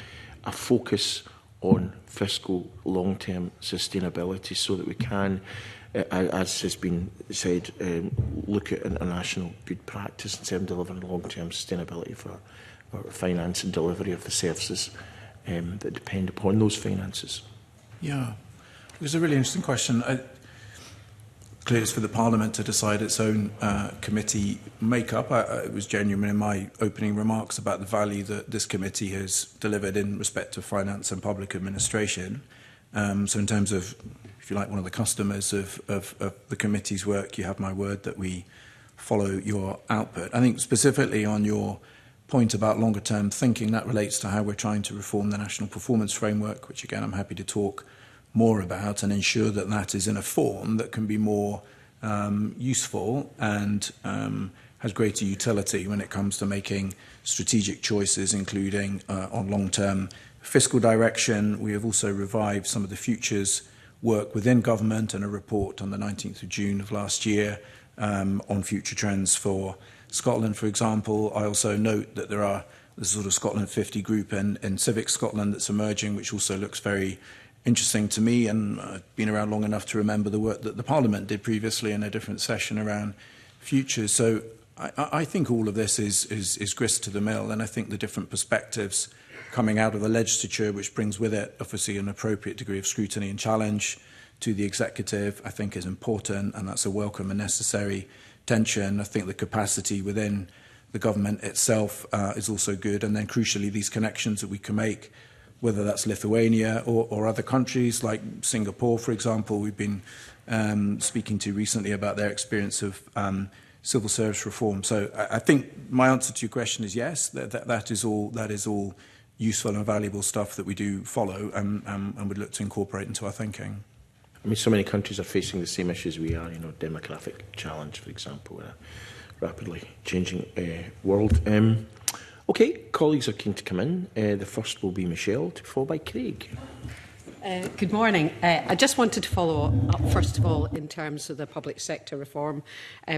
a focus on fiscal long-term sustainability so that we can, as has been said, look at international good practice in terms of delivering long-term sustainability for finance and delivery of the services that depend upon those finances. Yeah, it was a really interesting question. Clearly, it's for the Parliament to decide its own committee makeup. It was genuine in my opening remarks about the value that this committee has delivered in respect to finance and public administration. So in terms of, if you like, one of the customers of the committee's work, you have my word that we follow your output. I think specifically on your point about longer term thinking, that relates to how we're trying to reform the National Performance Framework, which again I'm happy to talk more about, and ensure that that is in a form that can be more useful and has greater utility when it comes to making strategic choices, including on long-term fiscal direction. We have also revived some of the futures work within government and a report on the 19th of June of last year on future trends for Scotland, for example. I also note that there's a sort of Scotland 50 group in Civic Scotland that's emerging, which also looks very interesting to me, and I've been around long enough to remember the work that the Parliament did previously in a different session around futures. So I think all of this is grist to the mill, and I think the different perspectives coming out of the legislature, which brings with it obviously an appropriate degree of scrutiny and challenge to the executive, I think is important, and that's a welcome and necessary tension. I think the capacity within the government itself is also good, and then crucially these connections that we can make, whether that's Lithuania or other countries like Singapore, for example. We've been speaking to recently about their experience of civil service reform. So I think my answer to your question is yes, that is all useful and valuable stuff that we do follow and would look to incorporate into our thinking. I mean, so many countries are facing the same issues we are, demographic challenge, for example, in a rapidly changing world. Okay, colleagues are keen to come in. The first will be Michelle, followed by Craig. Good morning. I just wanted to follow up, first of all, in terms of the public sector reform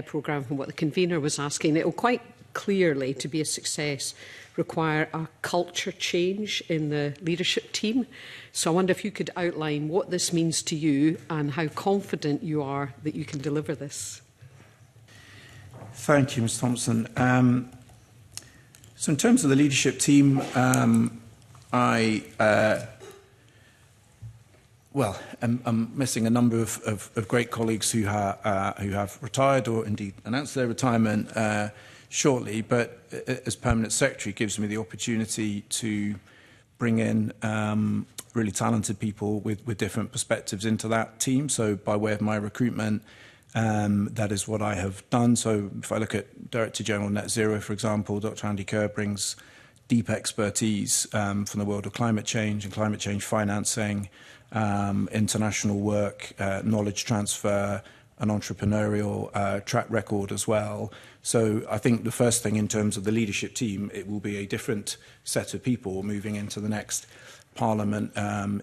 programme and what the convener was asking. It will quite clearly, to be a success, require a culture change in the leadership team. So I wonder if you could outline what this means to you and how confident you are that you can deliver this. Thank you, Ms Thompson. So in terms of the leadership team, I'm missing a number of great colleagues who have retired or indeed announced their retirement shortly, but as Permanent Secretary, it gives me the opportunity to bring in really talented people with different perspectives into that team. So by way of my recruitment, that is what I have done. So if I look at Director General Net Zero, for example, Dr. Andy Kerr brings deep expertise from the world of climate change and climate change financing, international work, knowledge transfer, an entrepreneurial track record as well. So I think the first thing in terms of the leadership team, it will be a different set of people moving into the next Parliament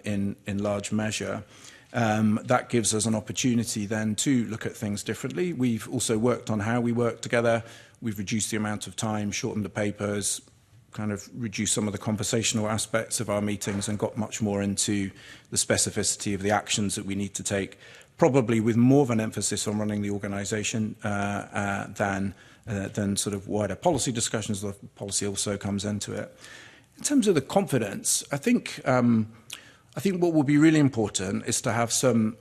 in large measure. That gives us an opportunity then to look at things differently. We've also worked on how we work together. We've reduced the amount of time, shortened the papers, kind of reduced some of the conversational aspects of our meetings and got much more into the specificity of the actions that we need to take, probably with more of an emphasis on running the organisation than sort of wider policy discussions. The policy also comes into it. In terms of the confidence, I think what will be really important is to have some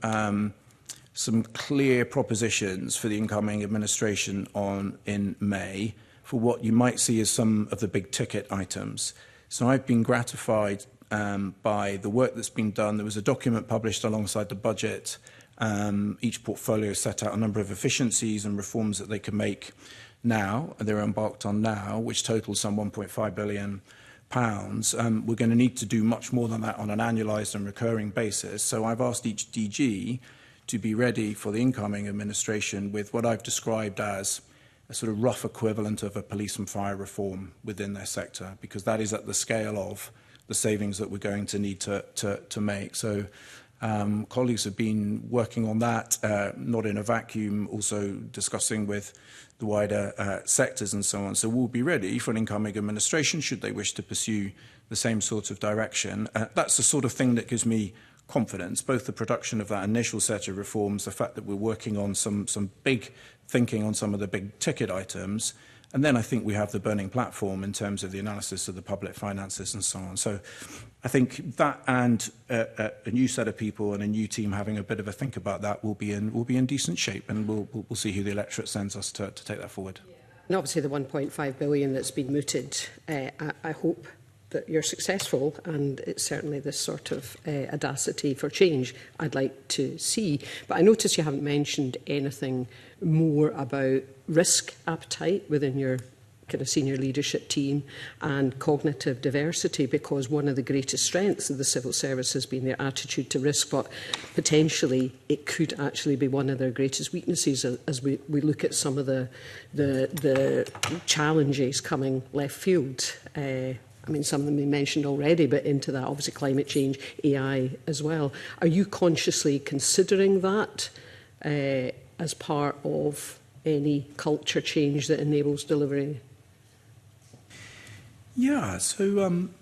clear propositions for the incoming administration in May for what you might see as some of the big ticket items. So I've been gratified by the work that's been done. There was a document published alongside the budget. Each portfolio set out a number of efficiencies and reforms that they can make now, and they're embarked on now, which totals some £1.5 billion. We're going to need to do much more than that on an annualised and recurring basis. So I've asked each DG to be ready for the incoming administration with what I've described as a sort of rough equivalent of a police and fire reform within their sector, because that is at the scale of the savings that we're going to need to make. So colleagues have been working on that, not in a vacuum, also discussing with the wider sectors and so on. So we'll be ready for an incoming administration should they wish to pursue the same sort of direction. That's the sort of thing that gives me confidence, both the production of that initial set of reforms, the fact that we're working on some big thinking on some of the big ticket items, And then I think we have the burning platform in terms of the analysis of the public finances and so on. So I think that and a new set of people and a new team having a bit of a think about that will be in decent shape, and we'll see who the electorate sends us to take that forward. And obviously the 1.5 billion that's been mooted, I hope that you're successful, and it's certainly this sort of audacity for change I'd like to see. But I notice you haven't mentioned anything more about risk appetite within your kind of senior leadership team and cognitive diversity, because one of the greatest strengths of the civil service has been their attitude to risk, but potentially it could actually be one of their greatest weaknesses as we look at some of the challenges coming left field. I mean, some of them we mentioned already, but into that, obviously, climate change, AI as well. Are you consciously considering that as part of any culture change that enables delivery? Yeah, so I'm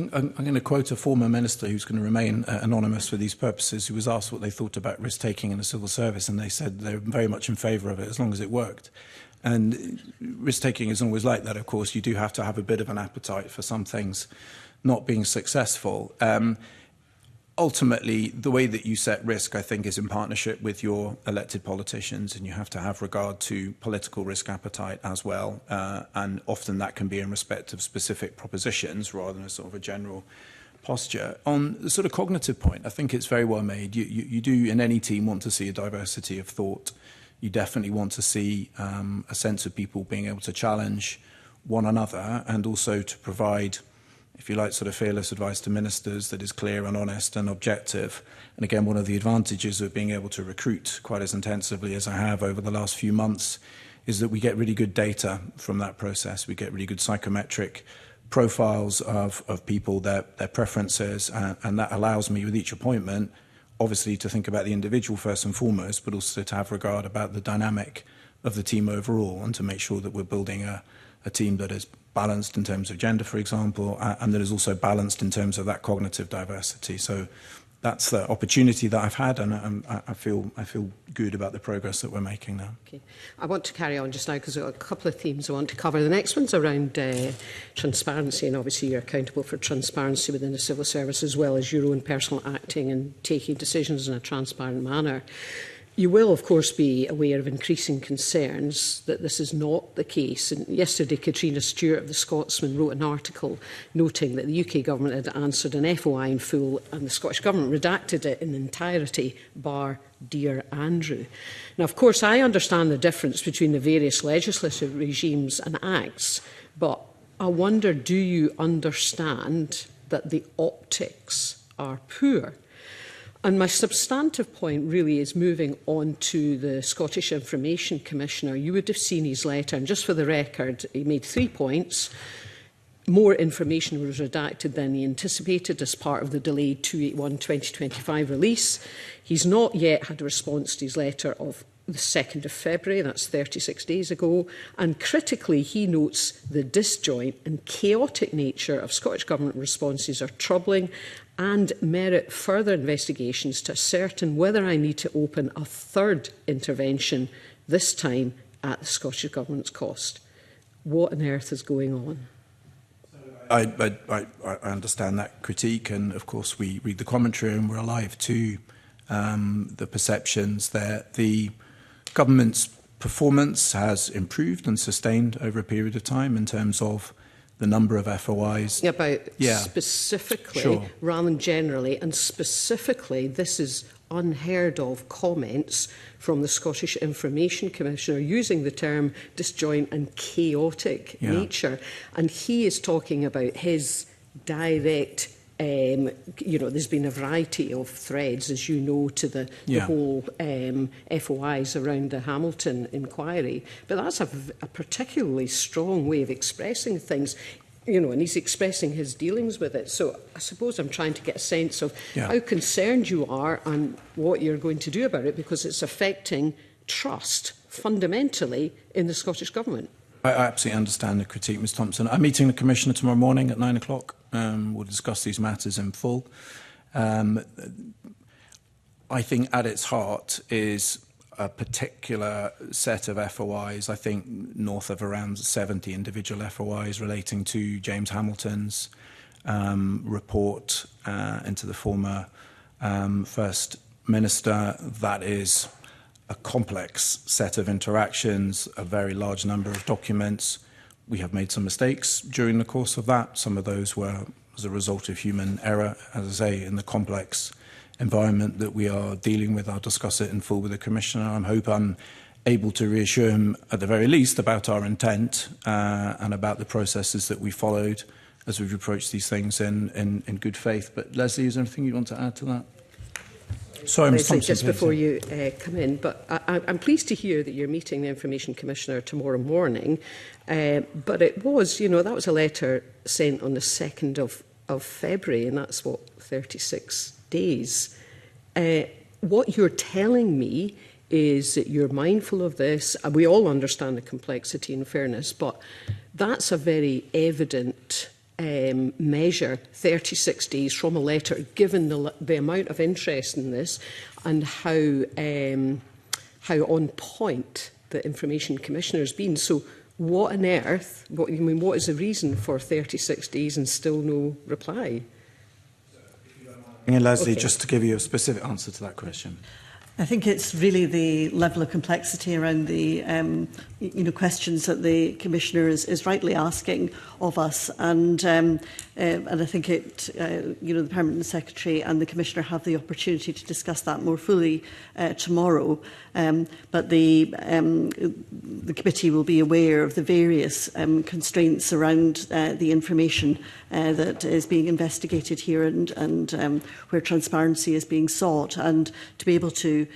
going to quote a former minister who's going to remain anonymous for these purposes, who was asked what they thought about risk-taking in the civil service, and they said they're very much in favour of it as long as it worked. And risk-taking is always like that, of course. You do have to have a bit of an appetite for some things not being successful. Ultimately, the way that you set risk, I think, is in partnership with your elected politicians, and you have to have regard to political risk appetite as well. And often that can be in respect of specific propositions rather than a sort of a general posture. On the sort of cognitive point, I think it's very well made. You do, in any team, want to see a diversity of thought. You definitely want to see a sense of people being able to challenge one another, and also to provide, if you like, sort of fearless advice to ministers that is clear and honest and objective. And again, one of the advantages of being able to recruit quite as intensively as I have over the last few months is that we get really good data from that process. We get really good psychometric profiles of people, their preferences, and that allows me with each appointment, obviously, to think about the individual first and foremost, but also to have regard about the dynamic of the team overall, and to make sure that we're building a team that is balanced in terms of gender, for example, and that is also balanced in terms of that cognitive diversity. So that's the opportunity that I've had, and I feel good about the progress that we're making now. Okay. I want to carry on just now because I've got a couple of themes I want to cover. The next one's around transparency, and obviously you're accountable for transparency within the civil service as well as your own personal acting and taking decisions in a transparent manner. You will, of course, be aware of increasing concerns that this is not the case. And yesterday, Katrina Stewart of The Scotsman wrote an article noting that the UK Government had answered an FOI in full and the Scottish Government redacted it in entirety, bar Dear Andrew. Now, of course, I understand the difference between the various legislative regimes and acts, but I wonder, do you understand that the optics are poor? And my substantive point really is moving on to the Scottish Information Commissioner. You would have seen his letter, and just for the record, he made 3 points. More information was redacted than he anticipated as part of the delayed 281/2025 release. He's not yet had a response to his letter of the 2nd of February, that's 36 days ago, and critically he notes the disjoint and chaotic nature of Scottish Government responses are troubling and merit further investigations to ascertain whether I need to open a third intervention, this time at the Scottish Government's cost. What on earth is going on? I understand that critique, and of course we read the commentary and we're alive to the perceptions that the government's performance has improved and sustained over a period of time in terms of the number of FOIs. Specifically, sure, rather than generally, and specifically, this is unheard of comments from the Scottish Information Commissioner using the term disjoint and chaotic nature. And he is talking about his direct, there's been a variety of threads, as you know, to the whole FOIs around the Hamilton inquiry. But that's a particularly strong way of expressing things. And he's expressing his dealings with it. So I suppose I'm trying to get a sense of how concerned you are and what you're going to do about it, because it's affecting trust fundamentally in the Scottish Government. I absolutely understand the critique, Ms Thompson. I'm meeting the Commissioner tomorrow morning at 9 o'clock. We'll discuss these matters in full. I think at its heart is a particular set of FOIs, I think north of around 70 individual FOIs relating to James Hamilton's report into the former First Minister. That is a complex set of interactions, a very large number of documents. We have made some mistakes during the course of that. Some of those were as a result of human error, as I say, in the complex environment that we are dealing with. I'll discuss it in full with the Commissioner. I hope I'm able to reassure him, at the very least, about our intent and about the processes that we followed as we've approached these things in good faith. But Leslie, is there anything you want to add to that? Sorry, Ms. Thompson, just before you come in, but I'm pleased to hear that you're meeting the Information Commissioner tomorrow morning. But it was, you know, that was a letter sent on the 2nd of February, and that's, what, 36 days. What you're telling me is that you're mindful of this. We all understand the complexity and fairness, but that's a very evident measure, 36 days from a letter, given the amount of interest in this and how on point the Information Commissioner has been. So what on earth, what is the reason for 36 days and still no reply? And Leslie, just to give you a specific answer to that question. I think it's really the level of complexity around the questions that the Commissioner is rightly asking of us, and I think it the Permanent Secretary and the Commissioner have the opportunity to discuss that more fully tomorrow. But the committee will be aware of the various constraints around the information that is being investigated here, and where transparency is being sought, and to be able to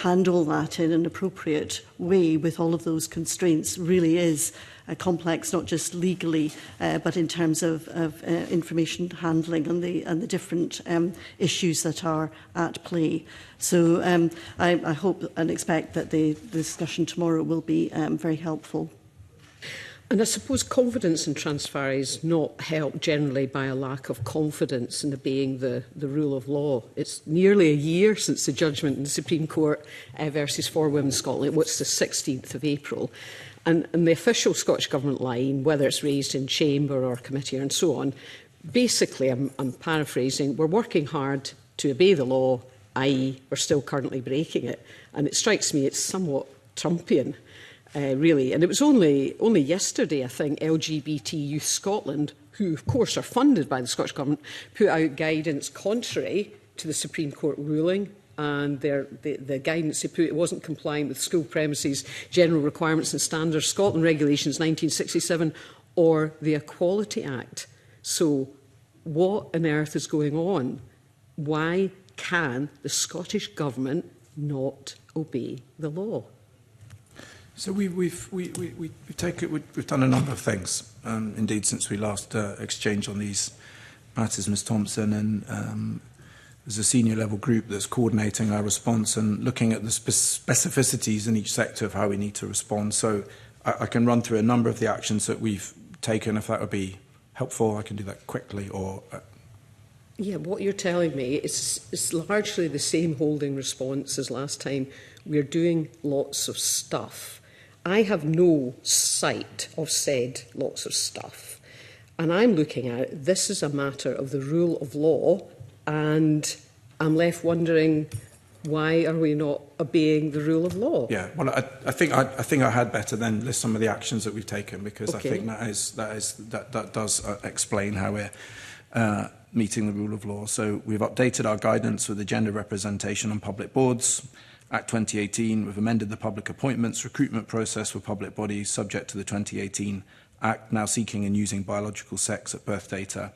handle that in an appropriate way with all of those constraints really is complex, not just legally, but in terms of information handling and the different issues that are at play. So I hope and expect that the discussion tomorrow will be very helpful. And I suppose confidence in transfer is not helped generally by a lack of confidence in obeying the rule of law. It's nearly a year since the judgment in the Supreme Court versus 4 Women Scotland. What's the 16th of April? And the official Scottish Government line, whether it's raised in chamber or committee and so on, basically, I'm paraphrasing, we're working hard to obey the law, i.e. we're still currently breaking it. And it strikes me it's somewhat Trumpian. Really. And it was only yesterday, I think, LGBT Youth Scotland, who of course are funded by the Scottish Government, put out guidance contrary to the Supreme Court ruling, and the guidance they put, it wasn't compliant with school premises general requirements and standards, Scotland Regulations 1967 or the Equality Act. So what on earth is going on? Why can the Scottish Government not obey the law? So we've done a number of things, indeed, since we last exchanged on these matters, Ms Thompson, and there's a senior level group that's coordinating our response and looking at the specificities in each sector of how we need to respond. So I can run through a number of the actions that we've taken, if that would be helpful. I can do that quickly, or... Yeah, what you're telling me is largely the same holding response as last time. We're doing lots of stuff. I have no sight of said lots of stuff. And I'm looking at it, this is a matter of the rule of law, and I'm left wondering, why are we not obeying the rule of law? Yeah, well, I think I had better then list some of the actions that we've taken, because okay. I think that does explain how we're meeting the rule of law. So we've updated our guidance with the gender representation on public boards. Act 2018, we've amended the public appointments recruitment process for public bodies subject to the 2018 Act, now seeking and using biological sex at birth data.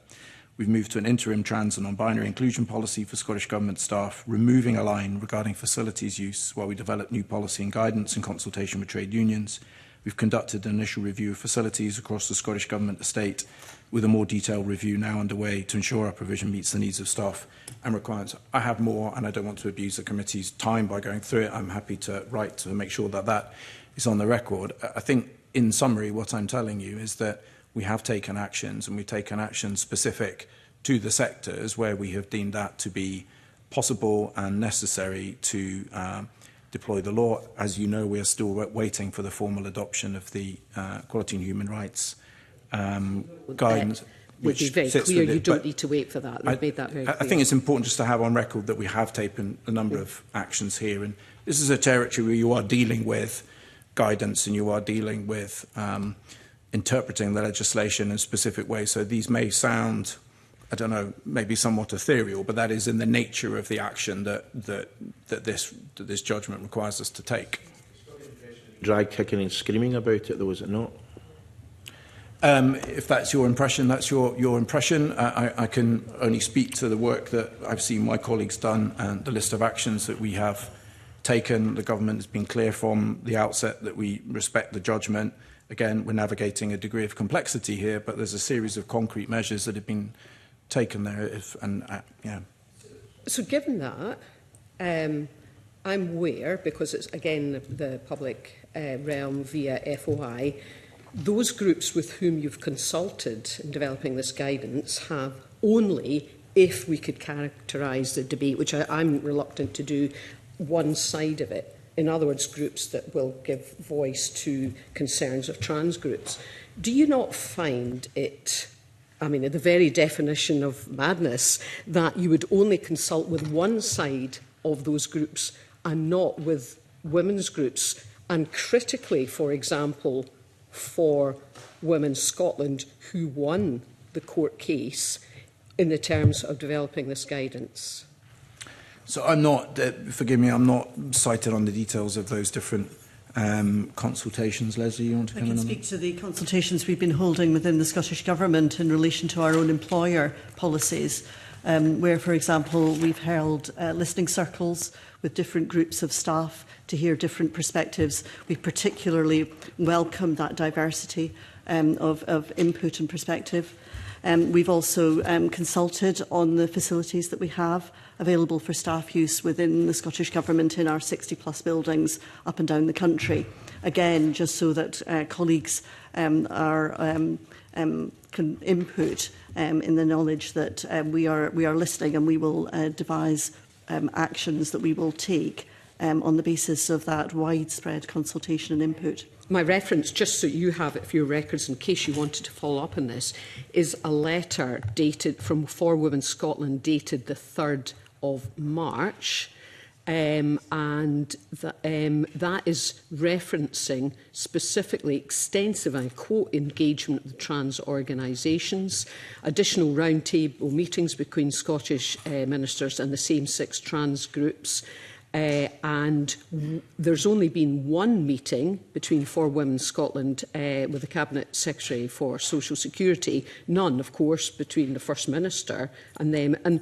We've moved to an interim trans and non-binary inclusion policy for Scottish Government staff, removing a line regarding facilities use while we develop new policy and guidance in consultation with trade unions. We've conducted an initial review of facilities across the Scottish Government estate, with a more detailed review now underway to ensure our provision meets the needs of staff and requirements. I have more, and I don't want to abuse the committee's time by going through it. I'm happy to write to make sure that that is on the record. I think, in summary, what I'm telling you is that we have taken actions, and we've taken actions specific to the sectors where we have deemed that to be possible and necessary to deploy the law. As you know, we are still waiting for the formal adoption of the Equality and Human Rights guidance. Would be very clear you don't need to wait for that. We've made that very clear. I think it's important just to have on record that we have taken a number of actions here, and this is a territory where you are dealing with guidance and you are dealing with interpreting the legislation in specific ways. So these may sound, I don't know, maybe somewhat ethereal, but that is in the nature of the action that this judgment requires us to take. Drag kicking and screaming about it, though, is it not? If that's your impression, that's your impression. I can only speak to the work that I've seen my colleagues done and the list of actions that we have taken. The government has been clear from the outset that we respect the judgment. Again, we're navigating a degree of complexity here, but there's a series of concrete measures that have been taken there. Yeah. So given that, I'm aware, because it's again the public realm via FOI, those groups with whom you've consulted in developing this guidance have only, if we could characterise the debate, which I'm reluctant to do, one side of it. In other words, groups that will give voice to concerns of trans groups. Do you not find it, I mean, the very definition of madness, that you would only consult with one side of those groups and not with women's groups? And critically, for example, for Women's Scotland, who won the court case in the terms of developing this guidance? So I'm not, forgive me, I'm not cited on the details of those different consultations. Leslie, you want to come in on that? I can speak to the consultations we've been holding within the Scottish Government in relation to our own employer policies, where, for example, we've held listening circles with different groups of staff to hear different perspectives. We particularly welcome that diversity of input and perspective. We've also consulted on the facilities that we have available for staff use within the Scottish Government in our 60-plus buildings up and down the country. Again, just so that colleagues can input in the knowledge that we are listening, and we will devise actions that we will take on the basis of that widespread consultation and input. My reference, just so you have it for your records in case you wanted to follow up on this, is a letter dated from For Women Scotland, dated the 3rd of March, and that is referencing specifically extensive, I quote, engagement with trans organisations, additional roundtable meetings between Scottish ministers and the same-sex trans groups, and there's only been one meeting between For Women Scotland with the Cabinet Secretary for Social Security, none, of course, between the First Minister and them. And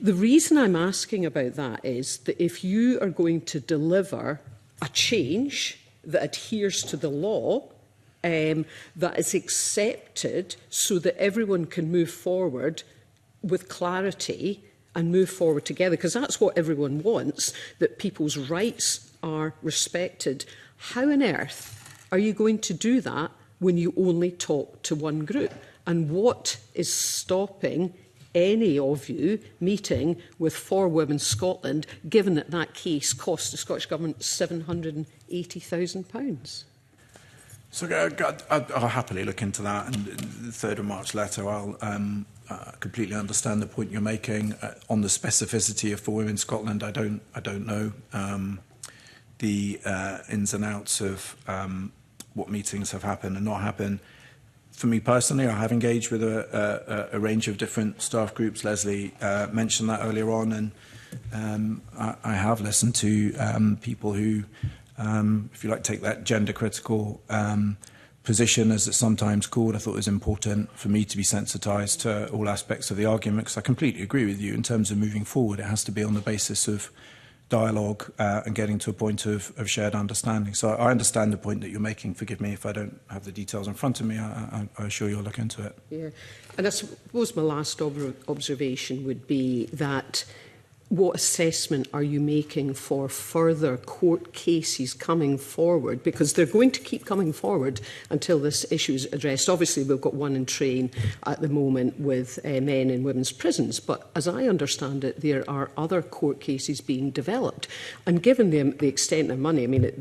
the reason I'm asking about that is that if you are going to deliver a change that adheres to the law, that is accepted so that everyone can move forward with clarity and move forward together, because that's what everyone wants, that people's rights are respected. How on earth are you going to do that when you only talk to one group? And what is stopping any of you meeting with For Women Scotland, given that that case cost the Scottish Government £780,000? So I'll happily look into that, and the 3rd of March letter, I'll completely understand the point you're making. On the specificity of For Women Scotland, I don't know the ins and outs of what meetings have happened and not happened. For me personally, I have engaged with a range of different staff groups. Leslie mentioned that earlier on, and I have listened to people who, if you like, take that gender critical position, as it's sometimes called. I thought it was important for me to be sensitised to all aspects of the argument, because I completely agree with you in terms of moving forward. It has to be on the basis of dialogue and getting to a point of shared understanding. So I understand the point that you're making. Forgive me if I don't have the details in front of me. I assure you I'll look into it. Yeah, and I suppose my last observation would be that what assessment are you making for further court cases coming forward? Because they're going to keep coming forward until this issue is addressed. Obviously, we've got one in train at the moment with men in women's prisons, but as I understand it, there are other court cases being developed. And given the extent of money, I mean,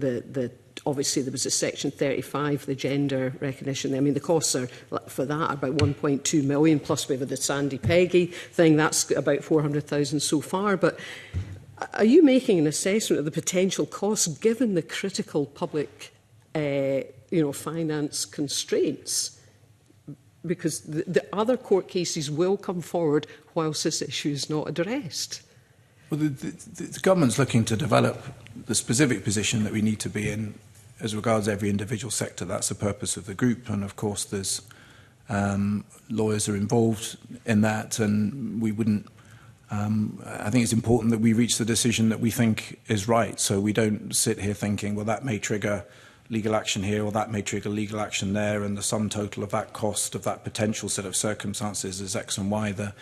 obviously, there was a Section 35, the gender recognition. I mean, the costs are for that are about 1.2 million, plus we have the Sandy Peggy thing. That's about 400,000 so far. But are you making an assessment of the potential costs given the critical public, finance constraints? Because the other court cases will come forward whilst this issue is not addressed. Well, the government's looking to develop the specific position that we need to be in as regards every individual sector. That's the purpose of the group, and of course there's lawyers are involved in that, and we wouldn't I think it's important that we reach the decision that we think is right, so we don't sit here thinking, well, that may trigger legal action here or that may trigger legal action there, and the sum total of that cost of that potential set of circumstances is X and Y. The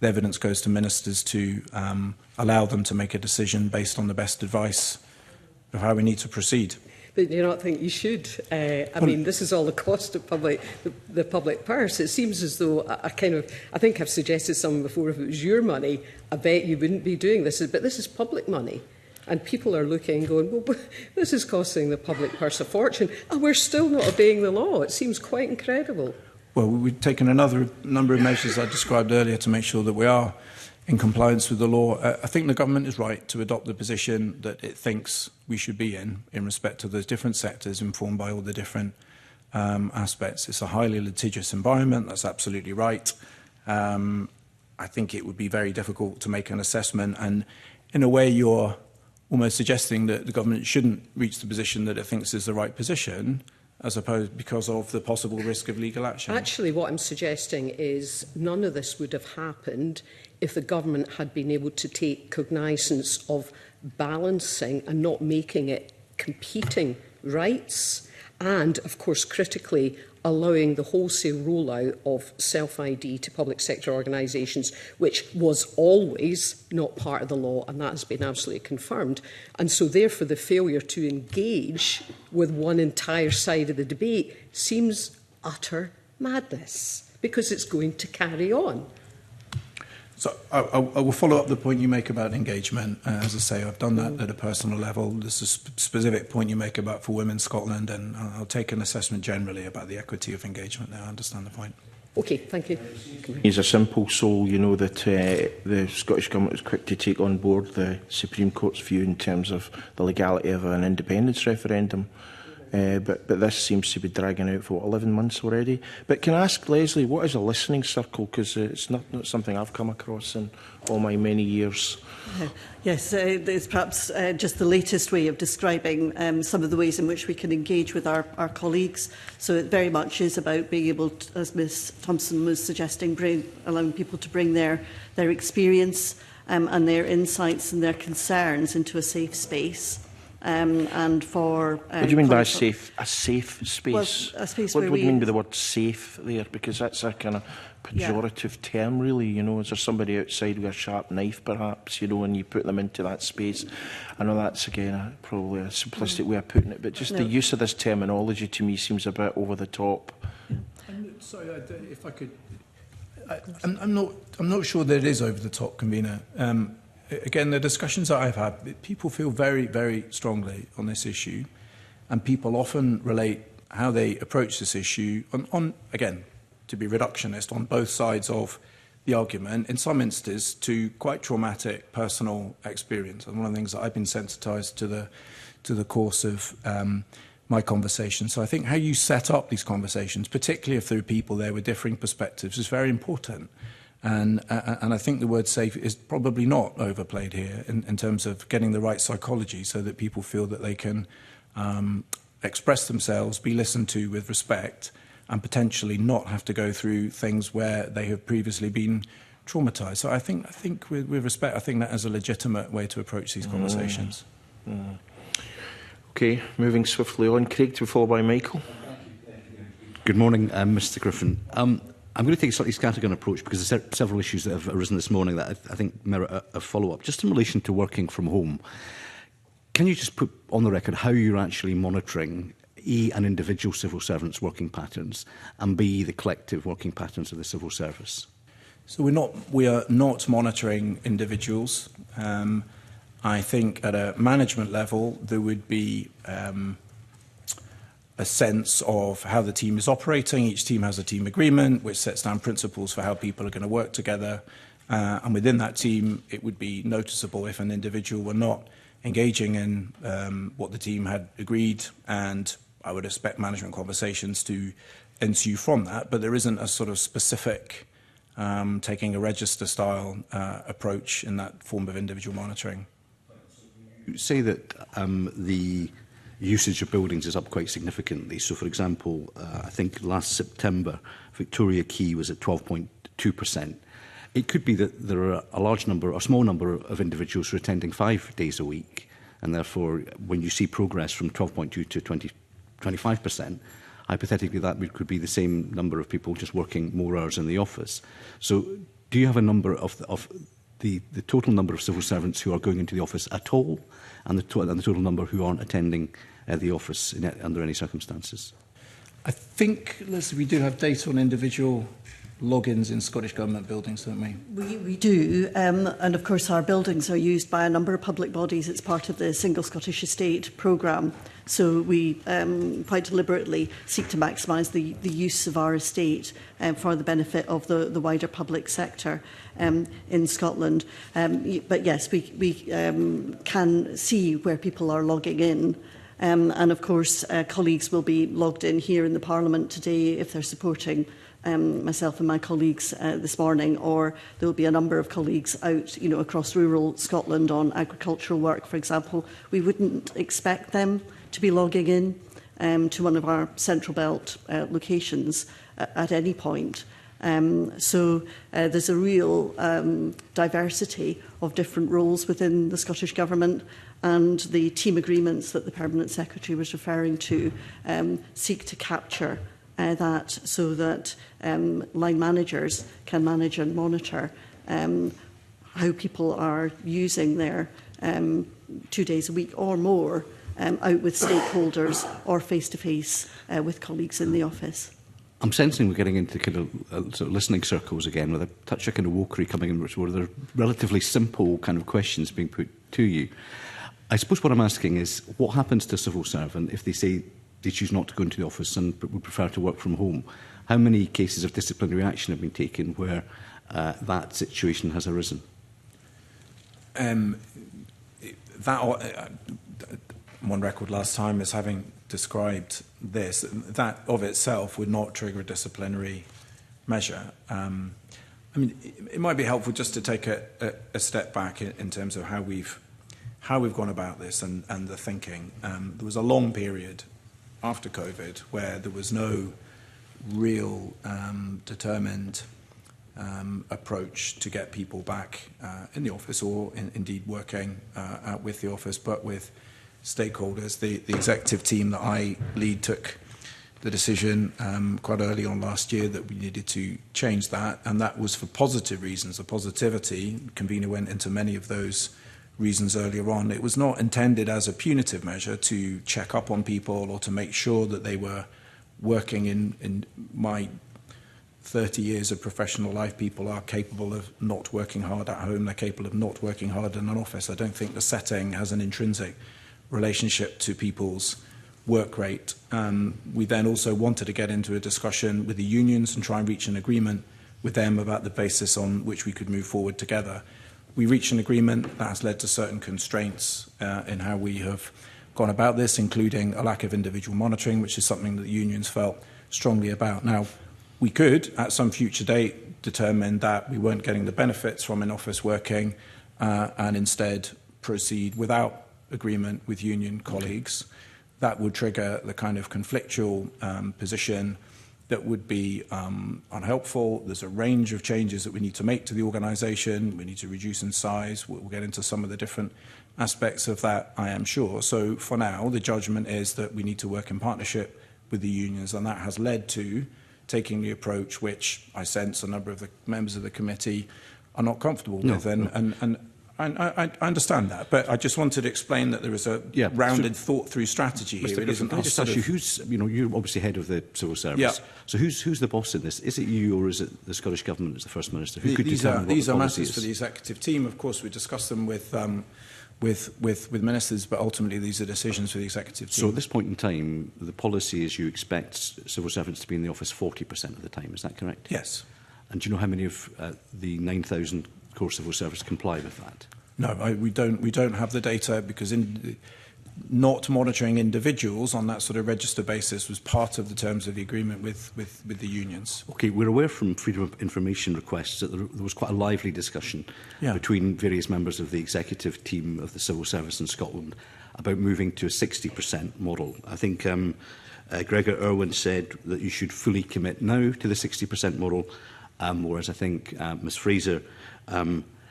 evidence goes to ministers to allow them to make a decision based on the best advice of how we need to proceed. But do you not think you should? I mean, this is all the cost of the public purse. It seems as though I think I've suggested something before, if it was your money, I bet you wouldn't be doing this. But this is public money. And people are looking and going, well, this is costing the public purse a fortune, and we're still not obeying the law. It seems quite incredible. Well, we've taken another number of measures I described earlier to make sure that we are in compliance with the law. I think the government is right to adopt the position that it thinks we should be in respect to those different sectors informed by all the different aspects. It's a highly litigious environment, that's absolutely right. I think it would be very difficult to make an assessment, and in a way you're almost suggesting that the government shouldn't reach the position that it thinks is the right position, as opposed because of the possible risk of legal action. Actually, what I'm suggesting is none of this would have happened if the government had been able to take cognizance of balancing and not making it competing rights, and, of course, critically, allowing the wholesale rollout of self-ID to public sector organisations, which was always not part of the law, and that has been absolutely confirmed. And so, therefore, the failure to engage with one entire side of the debate seems utter madness, because it's going to carry on. So I will follow up the point you make about engagement. As I say, I've done that at a personal level. There's a specific point you make about For Women Scotland, and I'll take an assessment generally about the equity of engagement there. I understand the point. OK, thank you. He's a simple soul. You know that the Scottish Government was quick to take on board the Supreme Court's view in terms of the legality of an independence referendum. But this seems to be dragging out for, 11 months already. But can I ask Leslie, what is a listening circle? Because it's not something I've come across in all my many years. Yes, it's perhaps just the latest way of describing some of the ways in which we can engage with our colleagues. So it very much is about being able to, as Ms Thompson was suggesting, allowing people to bring their experience and their insights and their concerns into a safe space. And for what do you mean by a safe space? Well, a space what where do you mean by the word safe there? Because that's a kind of pejorative term, really. You know, is there somebody outside with a sharp knife, perhaps? You know, and you put them into that space. I know that's again probably a simplistic way of putting it, but just the use of this terminology to me seems a bit over the top. Sorry, if I could, I'm not sure that it is over the top, convener. Again, the discussions that I've had, people feel very, very strongly on this issue, and people often relate how they approach this issue on again, to be reductionist, on both sides of the argument, in some instances to quite traumatic personal experience. And one of the things that I've been sensitised to the course of my conversation. So I think how you set up these conversations, particularly if there are people there with differing perspectives, is very important. And I think the word safe is probably not overplayed here in terms of getting the right psychology so that people feel that they can express themselves, be listened to with respect, and potentially not have to go through things where they have previously been traumatised. So I think with respect, I think that is a legitimate way to approach these conversations. OK, moving swiftly on. Craig, to be followed by Michael. Good morning, Mr Griffin. I'm going to take a slightly scattergun approach because there are several issues that have arisen this morning that I think merit a follow-up. Just in relation to working from home, can you just put on the record how you're actually monitoring A, an individual civil servant's working patterns, and B, the collective working patterns of the civil service? So we are not monitoring individuals. I think at a management level there would be a sense of how the team is operating. Each team has a team agreement which sets down principles for how people are going to work together. And within that team, it would be noticeable if an individual were not engaging in what the team had agreed, and I would expect management conversations to ensue from that. But there isn't a sort of specific taking a register-style approach in that form of individual monitoring. You say that the usage of buildings is up quite significantly. So, for example, I think last September, Victoria Quay was at 12.2%. It could be that there are a small number of individuals who are attending 5 days a week, and therefore, when you see progress from 12.2 to 25%, hypothetically that could be the same number of people just working more hours in the office. So, do you have a number of the total number of civil servants who are going into the office at all, and the total number who aren't attending the office under any circumstances? I think, Liz, we do have data on individual logins in Scottish Government buildings, don't we? We do, and of course our buildings are used by a number of public bodies. It's part of the Single Scottish Estate programme. So we quite deliberately seek to maximise the use of our estate for the benefit of the wider public sector in Scotland. But yes, we can see where people are logging in. And of course, colleagues will be logged in here in the Parliament today if they're supporting myself and my colleagues this morning, or there will be a number of colleagues out, across rural Scotland on agricultural work, for example. We wouldn't expect them to be logging in to one of our Central Belt locations at any point. So there's a real diversity of different roles within the Scottish Government, and the team agreements that the Permanent Secretary was referring to seek to capture that, so that line managers can manage and monitor how people are using their 2 days a week or more out with stakeholders or face-to-face with colleagues in the office. I'm sensing we're getting into kind of sort of listening circles again, with a touch of kind of wokery coming in, where there are relatively simple kind of questions being put to you. I suppose what I'm asking is, what happens to a civil servant if they say they choose not to go into the office and would prefer to work from home? How many cases of disciplinary action have been taken where that situation has arisen? I'm on record last time as having described this. That of itself would not trigger a disciplinary measure. I mean, it might be helpful just to take a step back in terms of how we've gone about this and the thinking. There was a long period after COVID where there was no real determined approach to get people back in the office, or indeed working out with the office, but with stakeholders. The executive team that I lead took the decision quite early on last year that we needed to change that, and that was for positive reasons. The positivity, convener went into many of those reasons earlier on. It was not intended as a punitive measure to check up on people or to make sure that they were working. In my 30 years of professional life, people are capable of not working hard at home. They're capable of not working hard in an office. I don't think the setting has an intrinsic relationship to people's work rate. We then also wanted to get into a discussion with the unions and try and reach an agreement with them about the basis on which we could move forward together. We reached an agreement that has led to certain constraints in how we have gone about this, including a lack of individual monitoring, which is something that the unions felt strongly about. Now, we could, at some future date, determine that we weren't getting the benefits from in-office working and instead proceed without agreement with union colleagues. That would trigger the kind of conflictual position that would be unhelpful. There's a range of changes that we need to make to the organisation. We need to reduce in size. We'll get into some of the different aspects of that, I am sure. So for now, the judgment is that we need to work in partnership with the unions, and that has led to taking the approach which I sense a number of the members of the committee are not comfortable with. And I understand that, but I just wanted to explain that there is a rounded, thought-through strategy here. Mr. Griffin, can I just ask you, you're obviously head of the civil service. Yeah. So who's the boss in this? Is it you or is it the Scottish Government as the First Minister? Who could determine what the policy is? These are matters for the executive team. Of course, we discuss them with ministers, but ultimately these are decisions for the executive team. So at this point in time, the policy is you expect civil servants to be in the office 40% of the time. Is that correct? Yes. And do you know how many of the 9,000 core civil service comply with that? No, we don't have the data because not monitoring individuals on that sort of register basis was part of the terms of the agreement with the unions. Okay, we're aware from Freedom of Information requests that there was quite a lively discussion between various members of the executive team of the civil service in Scotland about moving to a 60% model. I think Gregor Irwin said that you should fully commit now to the 60% model, whereas I think Ms Fraser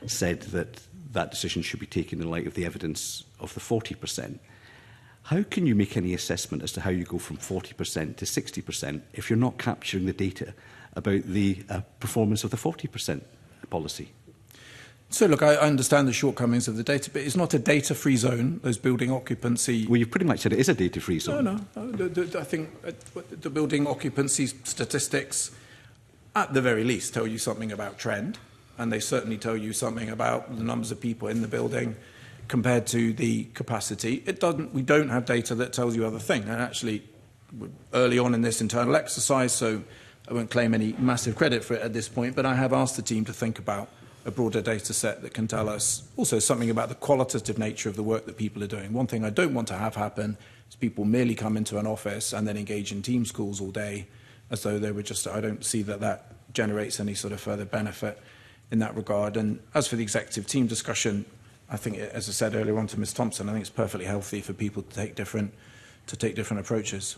said that that decision should be taken in light of the evidence of the 40%. How can you make any assessment as to how you go from 40% to 60% if you're not capturing the data about the performance of the 40% policy? So, look, I understand the shortcomings of the data, but it's not a data-free zone, those building occupancy... Well, you've pretty much said it is a data-free zone. No. I think the building occupancy statistics, at the very least, tell you something about trend, and they certainly tell you something about the numbers of people in the building compared to the capacity. We don't have data that tells you other things. And actually, we're early on in this internal exercise, so I won't claim any massive credit for it at this point, but I have asked the team to think about a broader data set that can tell us also something about the qualitative nature of the work that people are doing. One thing I don't want to have happen is people merely come into an office and then engage in Teams calls all day as though they were just... I don't see that generates any sort of further benefit in that regard. And as for the executive team discussion, I think, as I said earlier on to Ms Thompson, I think it's perfectly healthy for people to take different approaches.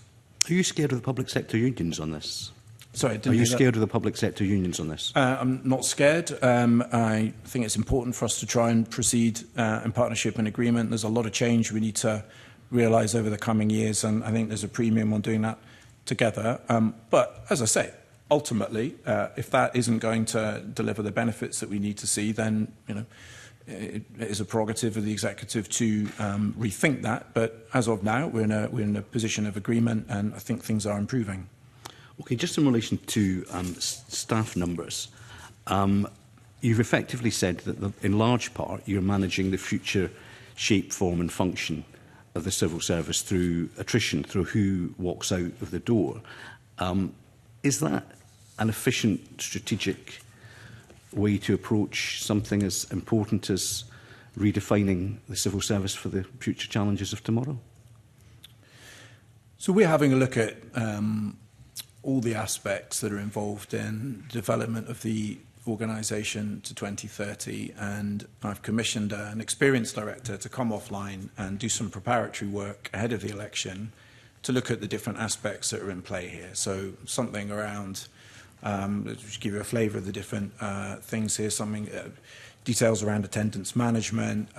Are you scared of the public sector unions on this? Sorry, Are you scared of the public sector unions on this? I'm not scared. I think it's important for us to try and proceed in partnership and agreement. There's a lot of change we need to realise over the coming years, and I think there's a premium on doing that together. But, as I say, ultimately, if that isn't going to deliver the benefits that we need to see, then it is a prerogative of the executive to rethink that. But as of now, we're in a position of agreement, and I think things are improving. Okay, just in relation to staff numbers, you've effectively said that in large part you're managing the future shape, form and function of the civil service through attrition, through who walks out of the door. Is that an efficient, strategic way to approach something as important as redefining the civil service for the future challenges of tomorrow? So we're having a look at all the aspects that are involved in development of the organisation to 2030, and I've commissioned an experienced director to come offline and do some preparatory work ahead of the election to look at the different aspects that are in play here. So something around, let's give you a flavour of the different things here, details around attendance management,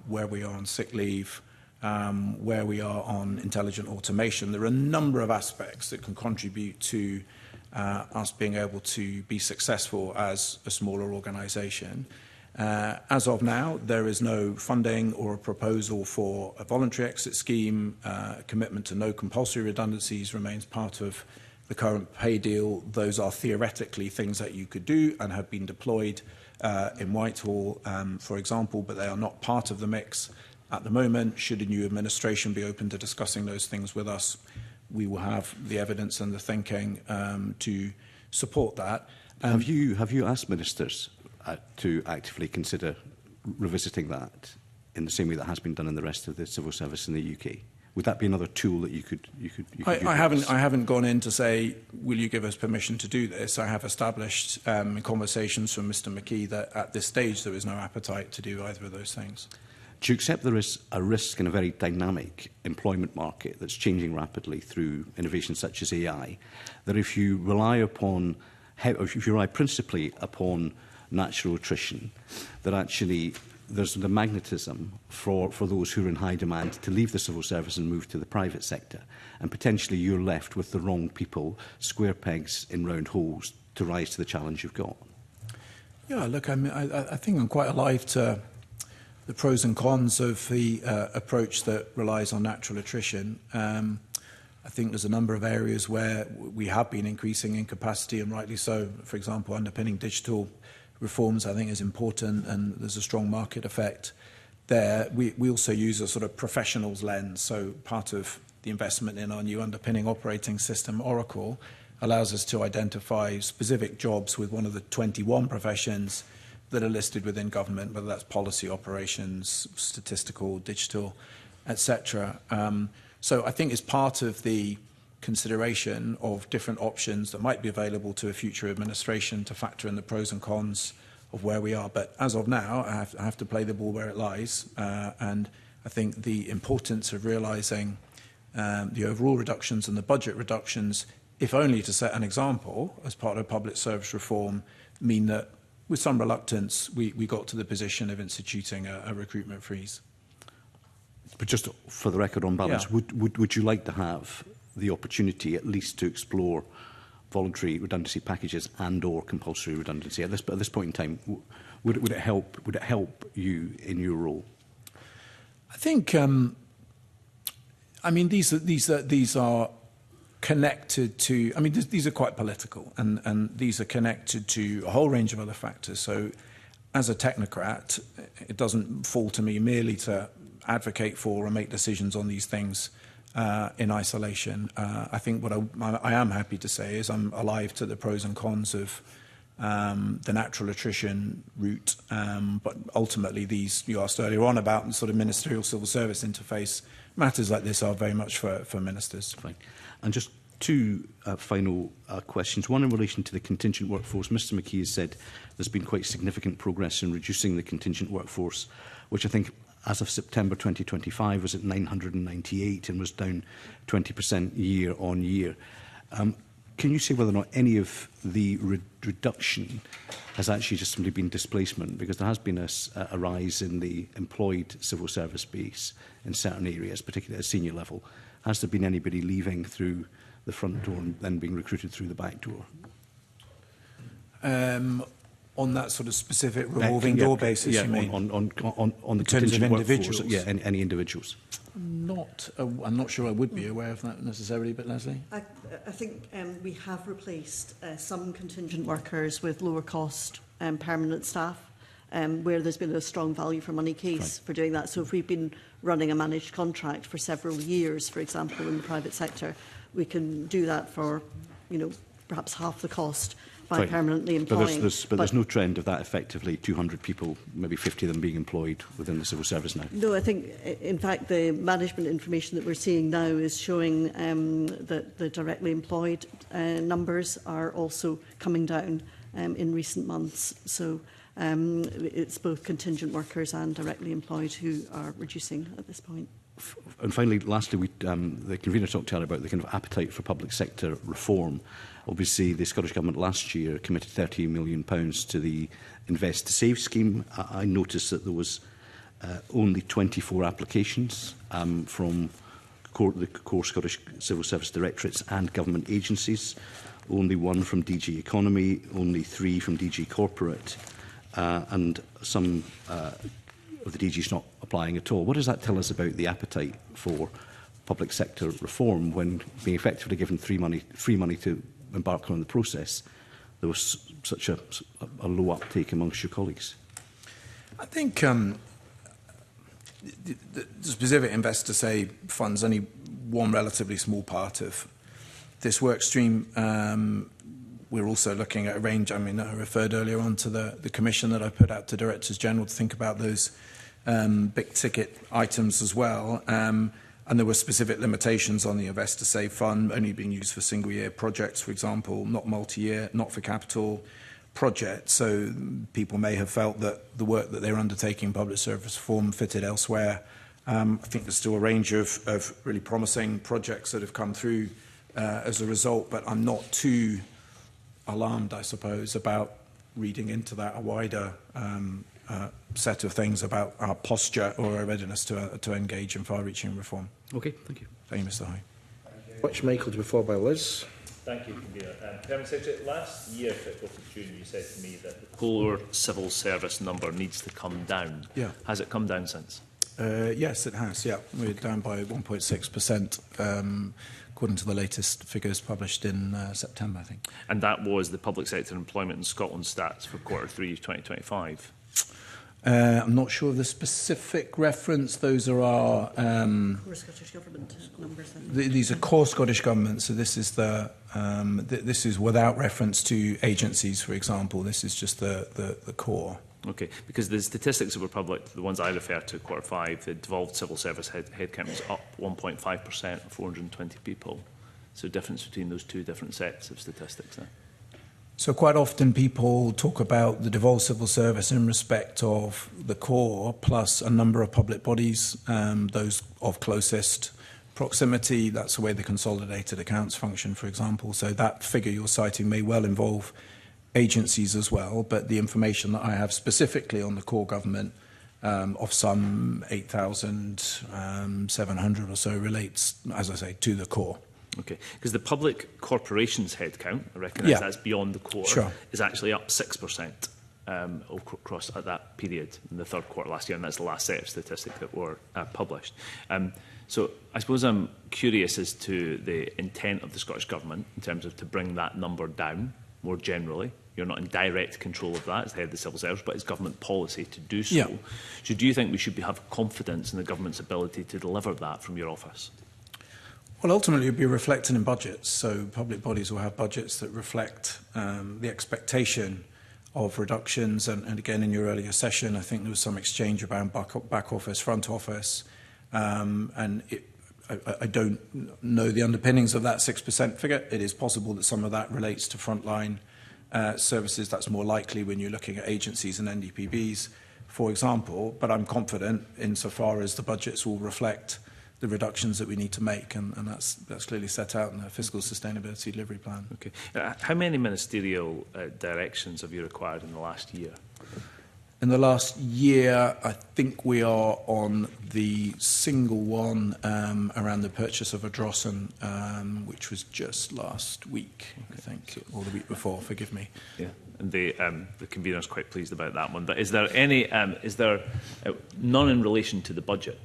where we are on sick leave, where we are on intelligent automation. There are a number of aspects that can contribute to us being able to be successful as a smaller organisation. As of now, there is no funding or a proposal for a voluntary exit scheme. Commitment to no compulsory redundancies remains part of the current pay deal. Those are theoretically things that you could do and have been deployed in Whitehall, for example, but they are not part of the mix at the moment. Should a new administration be open to discussing those things with us, we will have the evidence and the thinking to support that. Have you asked ministers to actively consider revisiting that in the same way that has been done in the rest of the civil service in the UK? Would that be another tool that you could I haven't gone in to say, will you give us permission to do this? I have established in conversations from Mr McKee that at this stage there is no appetite to do either of those things. Do you accept there is a risk in a very dynamic employment market that's changing rapidly through innovations such as AI, that if you rely principally upon natural attrition, that actually there's the magnetism for those who are in high demand to leave the civil service and move to the private sector. And potentially you're left with the wrong people, square pegs in round holes, to rise to the challenge you've got. Yeah, look, I think I'm quite alive to the pros and cons of the approach that relies on natural attrition. I think there's a number of areas where we have been increasing in capacity, and rightly so. For example, underpinning digital reforms, I think, is important, and there's a strong market effect there. We also use a sort of professionals lens, so part of the investment in our new underpinning operating system, Oracle, allows us to identify specific jobs with one of the 21 professions that are listed within government, whether that's policy, operations, statistical, digital, etc. So I think it's part of the consideration of different options that might be available to a future administration to factor in the pros and cons of where we are. But as of now, I have to play the ball where it lies. And I think the importance of realising the overall reductions and the budget reductions, if only to set an example as part of public service reform, mean that with some reluctance we got to the position of instituting a recruitment freeze. But just for the record, on balance, yeah. would you like to have the opportunity at least to explore voluntary redundancy packages and/or compulsory redundancy at this point in time? Would it help you in your role? I think. I mean, these are connected to. I mean, these are quite political, and these are connected to a whole range of other factors. So, as a technocrat, it doesn't fall to me merely to advocate for or make decisions on these things in isolation. I think what I am happy to say is I'm alive to the pros and cons of the natural attrition route, but ultimately these, you asked earlier on about the sort of ministerial civil service interface, matters like this are very much for ministers. Fine. And just two final questions. One in relation to the contingent workforce. Mr McKee has said there's been quite significant progress in reducing the contingent workforce, which I think as of September 2025 was at 998 and was down 20% year on year. Can you say whether or not any of the reduction has actually just simply been displacement? Because there has been a rise in the employed civil service base in certain areas, particularly at a senior level. Has there been anybody leaving through the front door and then being recruited through the back door? On that sort of specific revolving door basis, you mean? On the terms of contingent individuals? Workforce, yeah, any individuals. I'm not sure I would be aware of that necessarily, but Leslie? I think we have replaced some contingent workers with lower cost permanent staff, where there's been a strong value for money case for doing that. So if we've been running a managed contract for several years, for example, in the private sector, we can do that for, perhaps half the cost by permanently employing. But there's no trend of that effectively, 200 people, maybe 50 of them being employed within the civil service now? No, I think, in fact, the management information that we're seeing now is showing that the directly employed numbers are also coming down in recent months. So it's both contingent workers and directly employed who are reducing at this point. And finally, lastly, the convener talked earlier about the kind of appetite for public sector reform. Obviously, the Scottish Government last year committed £30 million to the Invest to Save scheme. I noticed that there was only 24 applications from the core Scottish Civil Service Directorates and government agencies, only one from DG Economy, only 3 from DG Corporate, and some of the DGs not applying at all. What does that tell us about the appetite for public sector reform when being effectively given free money to embark on the process, there was such a low uptake amongst your colleagues? I think the specific Invest to Save funds only one relatively small part of this work stream. We're also looking at a range. I mean, I referred earlier on to the commission that I put out to Directors General to think about those big ticket items as well. And there were specific limitations on the Invest to Save fund, only being used for single-year projects, for example, not multi-year, not for capital projects. So people may have felt that the work that they're undertaking in public service reform fitted elsewhere. I think there's still a range of really promising projects that have come through as a result, but I'm not too alarmed, I suppose, about reading into that a wider set of things about our posture or our readiness to engage in far-reaching reform. Okay, thank you. Thank you, Mr. High. Much, Michael, to be followed by Liz. Thank you, Convener. Permanent Secretary, last year, 5th of June, you said to me that the core civil service number needs to come down. Yeah. Has it come down since? Yes, it has. Yeah, we're down by 1.6%, according to the latest figures published in September, I think. And that was the public sector employment in Scotland stats for Q3 2025. I'm not sure of the specific reference. Those are our... Scottish Government numbers. These are core Scottish Government, so this is this is without reference to agencies, for example. This is just the core. Okay, because the statistics that were published, the ones I refer to, Q5, the devolved civil service headcount was up 1.5%, or 420 people. So difference between those two different sets of statistics there. So quite often people talk about the devolved civil service in respect of the core plus a number of public bodies, those of closest proximity. That's the way the consolidated accounts function, for example. So that figure you're citing may well involve agencies as well, but the information that I have specifically on the core government of some 8,700 or so relates, as I say, to the core. Okay, because the public corporations headcount, I recognise that's beyond the core, is actually up 6% across at that period in the third quarter last year, and that's the last set of statistics that were published. So I suppose I'm curious as to the intent of the Scottish Government in terms of to bring that number down more generally. You're not in direct control of that as the head of the civil service, but it's government policy to do so. Yeah. So do you think we should have confidence in the government's ability to deliver that from your office? Well, ultimately, it will be reflected in budgets. So public bodies will have budgets that reflect the expectation of reductions. And again, in your earlier session, I think there was some exchange about back office, front office. I don't know the underpinnings of that 6% figure. It is possible that some of that relates to frontline services. That's more likely when you're looking at agencies and NDPBs, for example. But I'm confident insofar as the budgets will reflect the reductions that we need to make, and that's clearly set out in the Fiscal Sustainability Delivery Plan. Okay. How many ministerial directions have you required in the last year? In the last year, I think we are on the single one around the purchase of a Drossen, which was just last week, I think, or the week before, forgive me. Yeah. And the convener is quite pleased about that one. But is there any, none in relation to the budget?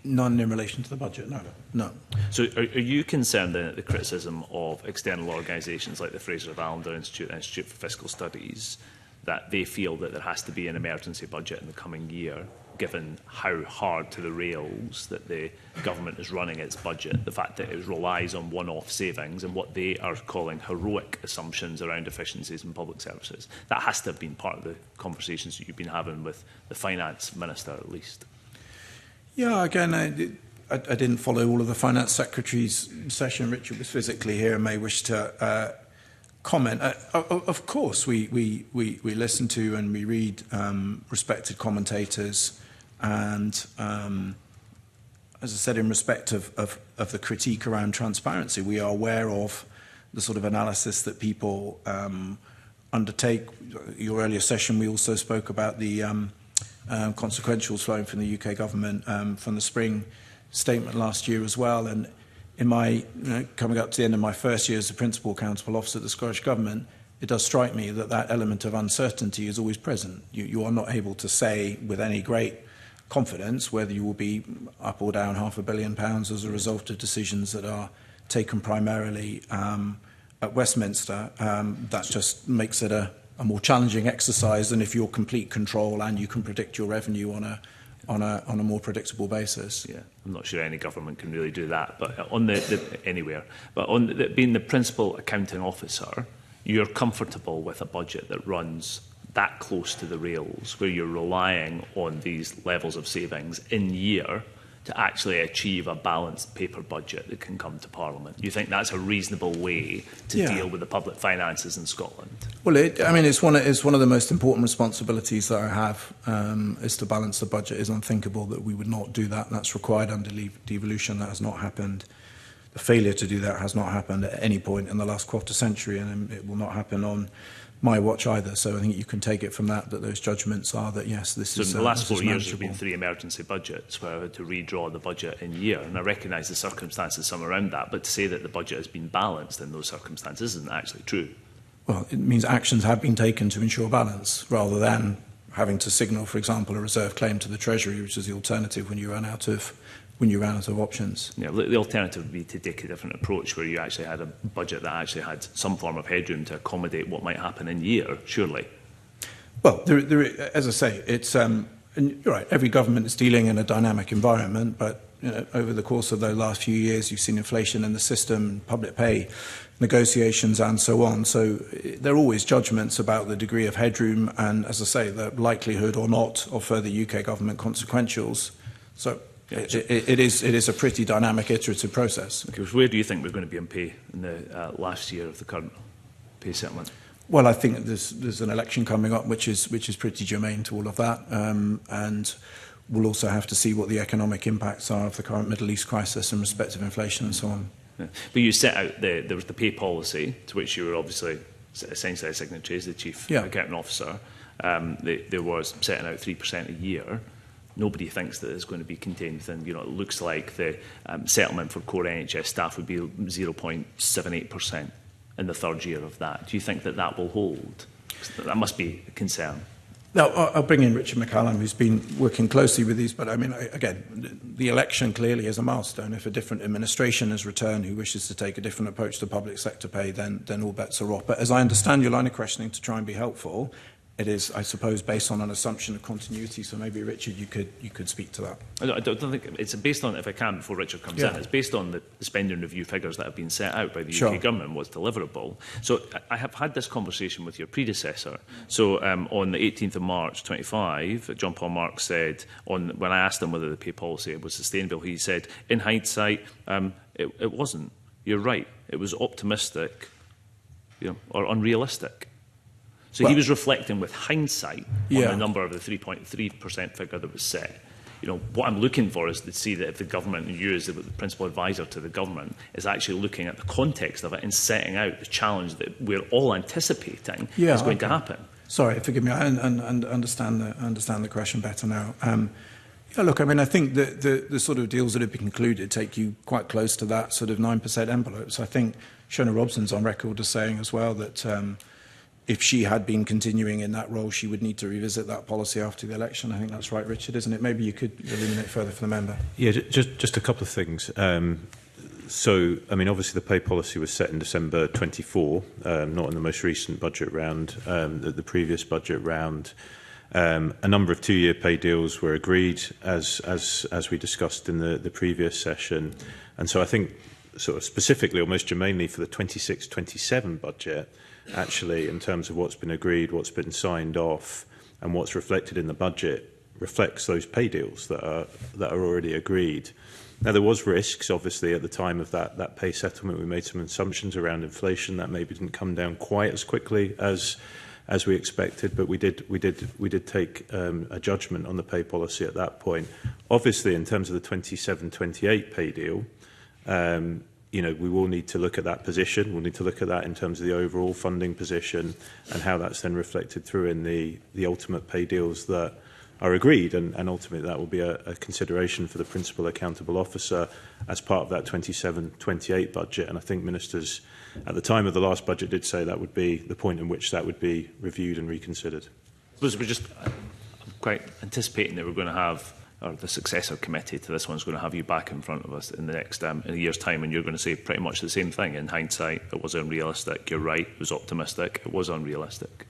None in relation to the budget, no. So are you concerned then at the criticism of external organisations like the Fraser Valander Institute and Institute for Fiscal Studies that they feel that there has to be an emergency budget in the coming year, given how hard to the rails that the government is running its budget, the fact that it relies on one-off savings and what they are calling heroic assumptions around efficiencies in public services? That has to have been part of the conversations that you've been having with the Finance Minister, at least. Yeah, again, I didn't follow all of the Finance Secretary's session. Richard was physically here and may wish to comment. Of course, we listen to and we read respected commentators, and as I said, in respect of the critique around transparency, we are aware of the sort of analysis that people undertake. Your earlier session, we also spoke about the consequentials flowing from the UK government from the spring statement last year as well. And in my coming up to the end of my first year as the principal accountable officer at the Scottish Government, it does strike me that that element of uncertainty is always present. You are not able to say with any great confidence whether you will be up or down £500 million as a result of decisions that are taken primarily at Westminster. That just makes it a more challenging exercise than if you're complete control and you can predict your revenue on a more predictable basis. Yeah, I'm not sure any government can really do that, but on anywhere. But on being the principal accounting officer, you're comfortable with a budget that runs that close to the rails, where you're relying on these levels of savings in year to actually achieve a balanced paper budget that can come to Parliament. You think that's a reasonable way to deal with the public finances in Scotland? Well, it's one of the most important responsibilities that I have is to balance the budget. It's unthinkable that we would not do that. That's required under devolution. That has not happened. The failure to do that has not happened at any point in the last quarter century, and it will not happen on my watch either. So I think you can take it from that those judgments are that, yes, this so is in the last 4 years, there have manageable. been 3 emergency budgets where I had to redraw the budget in year. And I recognise the circumstances some around that, but to say that the budget has been balanced in those circumstances isn't actually true. Well, it means actions have been taken to ensure balance, rather than having to signal, for example, a reserve claim to the Treasury, which is the alternative when you ran out of options. Yeah, the alternative would be to take a different approach where you actually had a budget that actually had some form of headroom to accommodate what might happen in year, surely. Well, as I say, it's and you're right, every government is dealing in a dynamic environment, but over the course of the last few years, you've seen inflation in the system, public pay negotiations and so on. So there are always judgments about the degree of headroom and, as I say, the likelihood or not of further UK government consequentials. So it is a pretty dynamic, iterative process. Okay, where do you think we're going to be on pay in the last year of the current pay settlement? Well, I think there's an election coming up which is pretty germane to all of that, and we'll also have to see what the economic impacts are of the current Middle East crisis in respect of inflation and so on. Yeah. But you set out there was the pay policy, to which you were obviously essentially a signatory as the chief accounting officer. There was setting out 3% a year. Nobody thinks that it's going to be contained within, it looks like the settlement for core NHS staff would be 0.78% in the third year of that. Do you think that that will hold? That must be a concern. Now, I'll bring in Richard McCallum, who's been working closely with these, but I mean, again, the election clearly is a milestone. If a different administration has returned who wishes to take a different approach to public sector pay, then all bets are off. But as I understand your line of questioning, to try and be helpful, it is, I suppose, based on an assumption of continuity. So maybe, Richard, you could speak to that. I don't think it's based on, if I can, before Richard comes in, it's based on the spending review figures that have been set out by the UK government, what's deliverable. So I have had this conversation with your predecessor. So on the 18th of March 25, John Paul Marks said, when I asked him whether the pay policy was sustainable, he said, in hindsight, it wasn't. You're right. It was optimistic, or unrealistic. So he was reflecting with hindsight on the number of the 3.3% figure that was set. What I'm looking for is to see that if the government, and you as the principal advisor to the government, is actually looking at the context of it and setting out the challenge that we're all anticipating is going to happen. Sorry, forgive me. I understand the question better now. Look, I mean, I think the sort of deals that have been concluded take you quite close to that sort of 9% envelope. So I think Shona Robson's on record as saying as well that if she had been continuing in that role, she would need to revisit that policy after the election. I think that's right, Richard, isn't it? Maybe you could illuminate further for the member. Yeah, just a couple of things. So, I mean, obviously the pay policy was set in December 24, not in the most recent budget round, the previous budget round. A number of two-year pay deals were agreed, as we discussed in the previous session. And so I think sort of specifically, almost germanely, for the 26-27 budget, actually, in terms of what's been agreed, what's been signed off, and what's reflected in the budget, reflects those pay deals that are already agreed. Now, there was risks, obviously, at the time of that pay settlement. We made some assumptions around inflation that maybe didn't come down quite as quickly as we expected, but we did take a judgment on the pay policy at that point. Obviously, in terms of the 27-28 pay deal, we will need to look at that position. We'll need to look at that in terms of the overall funding position and how that's then reflected through in the ultimate pay deals that are agreed. And ultimately, that will be a consideration for the principal accountable officer as part of that 27-28 budget. And I think ministers at the time of the last budget did say that would be the point in which that would be reviewed and reconsidered. We're just quite anticipating that we're going to have, or the successor committee to this one's going to have you back in front of us in the next in a year's time, and you're going to say pretty much the same thing. In hindsight, it was unrealistic. You're right, it was optimistic. It was unrealistic.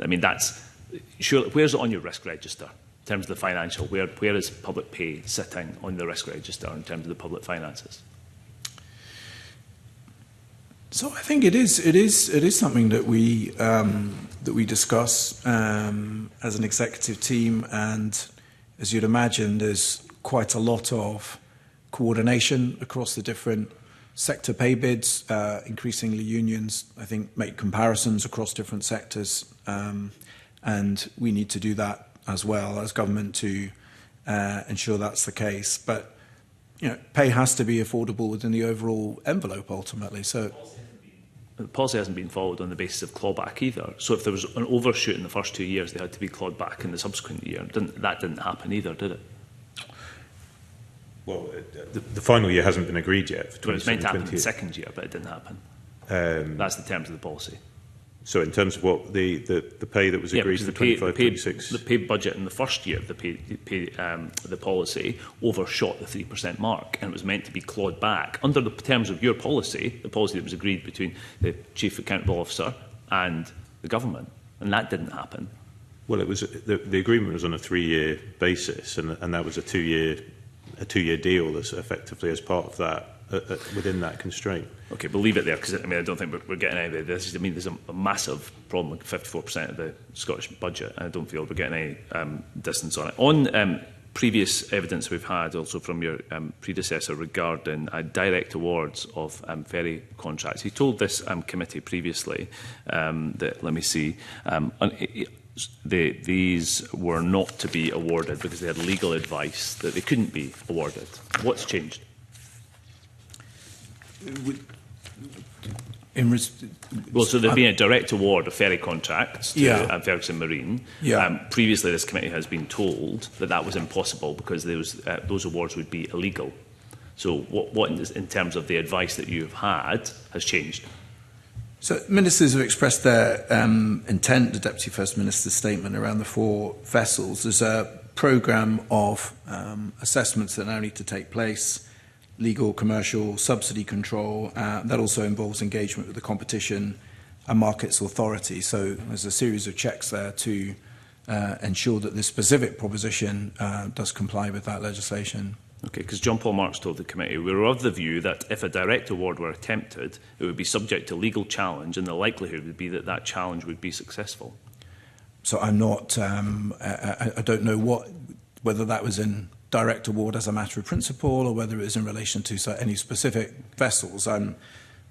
I mean, where's it on your risk register in terms of the financial? Where is public pay sitting on the risk register in terms of the public finances? So I think it is something that we discuss as an executive team, and as you'd imagine, there's quite a lot of coordination across the different sector pay bids. Increasingly, unions, I think, make comparisons across different sectors, and we need to do that as well as government to ensure that's the case. But pay has to be affordable within the overall envelope ultimately. So, The policy hasn't been followed on the basis of clawback either. So if there was an overshoot in the first 2 years, they had to be clawed back in the subsequent year. That didn't happen either, did it? Well, the final year hasn't been agreed yet. For well, it was meant to happen in the second year, but it didn't happen. That's the terms of the policy. So in terms of what the pay that was agreed for 25-26? The pay budget in the first year of the policy overshot the 3% mark, and it was meant to be clawed back. Under the terms of your policy, the policy that was agreed between the Chief Accountable Officer and the government, and that didn't happen. Well, it was the agreement was on a 3-year basis, and that was a two-year deal that's effectively as part of that within that constraint. Okay, we'll leave it there because I don't think we're getting anywhere. There's a massive problem with 54% of the Scottish budget, and I don't feel we're getting any distance on it. On previous evidence we've had also from your predecessor regarding direct awards of ferry contracts, he told this committee previously that, let me see, these were not to be awarded because they had legal advice that they couldn't be awarded. What's changed? Well, so there'd been a direct award of ferry contracts to Ferguson Marine. Previously, this committee has been told that that was impossible because those awards would be illegal. So what in terms of the advice that you've had has changed? So ministers have expressed their intent, the Deputy First Minister's statement around the 4 vessels. There's a programme of assessments that now need to take place. Legal, commercial, subsidy control. That also involves engagement with the Competition and Markets Authority. So there's a series of checks there to ensure that this specific proposition does comply with that legislation. Okay, because John Paul Marks told the committee, we were of the view that if a direct award were attempted, it would be subject to legal challenge, and the likelihood would be that that challenge would be successful. So I'm not, I don't know whether that was in direct award as a matter of principle or whether it is in relation to any specific vessels. I'm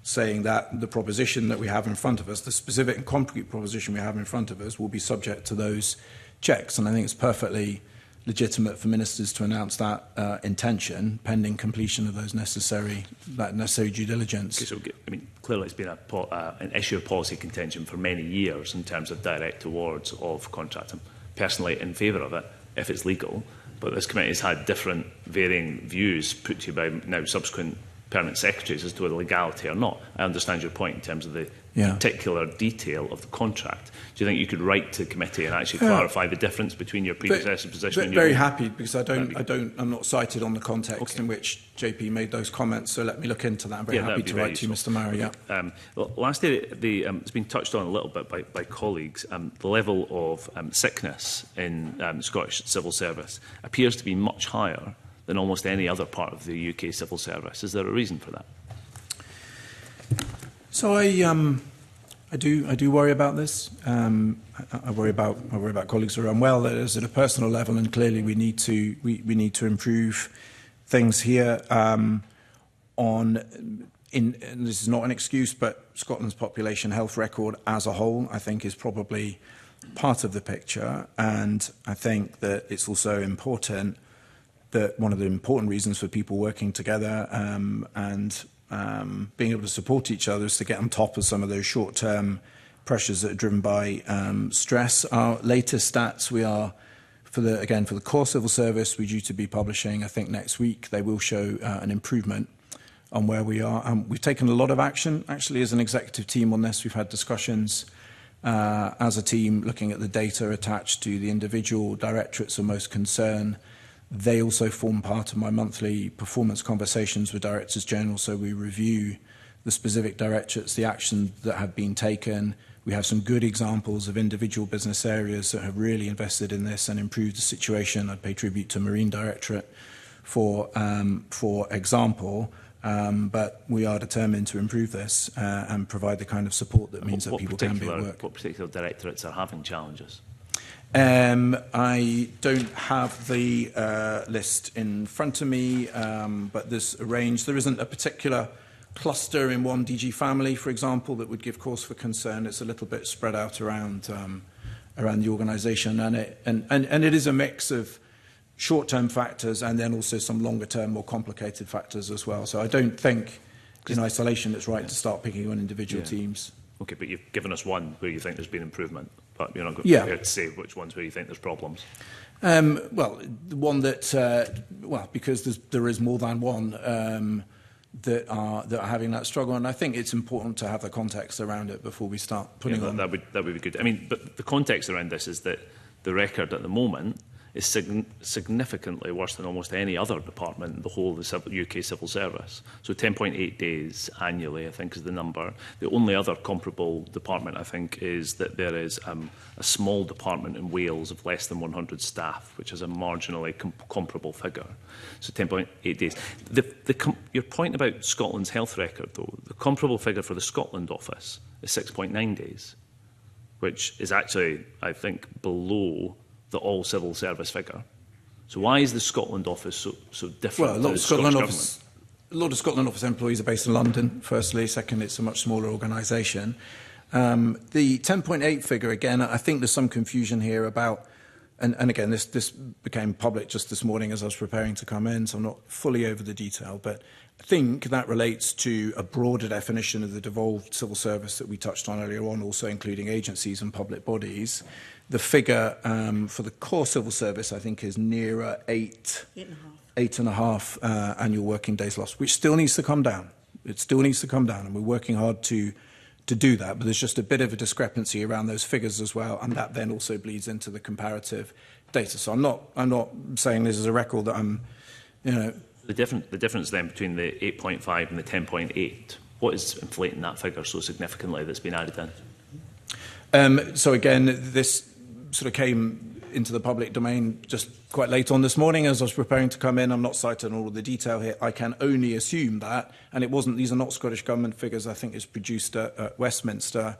saying that the proposition that we have in front of us, the specific and concrete proposition we have in front of us, will be subject to those checks. And I think it's perfectly legitimate for ministers to announce that intention pending completion of those necessary due diligence. Okay, so, clearly it's been an issue of policy contention for many years in terms of direct awards of contracts. I'm personally in favour of it if it's legal. But this committee has had different varying views put to you by now subsequent permanent secretaries as to whether legality or not. I understand your point in terms of the particular detail of the contract. Do you think you could write to the committee and actually clarify the difference between your predecessor's position and your very happy, because I'm not cited on the context in which JP made those comments, so let me look into that. I'm very happy to write to you, Mr. Murray. Well, lastly, it's been touched on a little bit by colleagues. The level of sickness in Scottish civil service appears to be much higher than almost any other part of the UK civil service. Is there a reason for that? So I do worry about this. I worry about colleagues who are unwell. That is at a personal level, and clearly we need to improve things here. And this is not an excuse, but Scotland's population health record as a whole, I think, is probably part of the picture. And I think that it's also important that one of the important reasons for people working together and being able to support each other is to get on top of some of those short-term pressures that are driven by stress. Our latest stats, we are, for the core civil service, we're due to be publishing, I think, next week. They will show an improvement on where we are. We've taken a lot of action, actually, as an executive team on this. We've had discussions as a team looking at the data attached to the individual directorates of most concern. They also form part of my monthly performance conversations with Directors General, so we review the specific directorates, the actions that have been taken. We have some good examples of individual business areas that have really invested in this and improved the situation. I'd pay tribute to Marine Directorate, for example, but we are determined to improve this and provide the kind of support that means that people can be at work. What particular directorates are having challenges? I don't have the list in front of me, but there's a range. There isn't a particular cluster in one DG family, for example, that would give cause for concern. It's a little bit spread out around the organisation, and it is a mix of short-term factors and then also some longer-term, more complicated factors as well. So I don't think in isolation it's right to start picking on individual teams. Okay, but you've given us one where you think there's been improvement, but you're not going to say which ones where you think there's problems. Well, the one that, because there is more than one that are having that struggle, and I think it's important to have the context around it before we start putting on. That would be good. I mean, but the context around this is that the record at the moment is significantly worse than almost any other department in the whole of the UK civil service. So 10.8 days annually, I think, is the number. The only other comparable department, I think, is that there is a small department in Wales of less than 100 staff, which is a marginally comparable figure. So 10.8 days. Your point about Scotland's health record, though, the comparable figure for the Scotland office is 6.9 days, which is actually, I think, below the all civil service figure. So why is the Scotland office so different? Well, a lot of Scotland office employees are based in London, firstly. Second, it's a much smaller organisation. The 10.8 figure, again, I think there's some confusion here about, and again, this became public just this morning as I was preparing to come in, so I'm not fully over the detail, but I think that relates to a broader definition of the devolved civil service that we touched on earlier on, also including agencies and public bodies. The figure for the core civil service, I think, is nearer 8.5 annual working days lost, which still needs to come down. It still needs to come down, and we're working hard to do that. But there's just a bit of a discrepancy around those figures as well, and that then also bleeds into the comparative data. So I'm not saying this is a record that I'm, The difference then between the 8.5 and the 10.8, what is inflating that figure so significantly that's been added in? So again, this sort of came into the public domain just quite late on this morning as I was preparing to come in. I'm not citing all of the detail here. I can only assume that, and these are not Scottish Government figures. I think it's produced at Westminster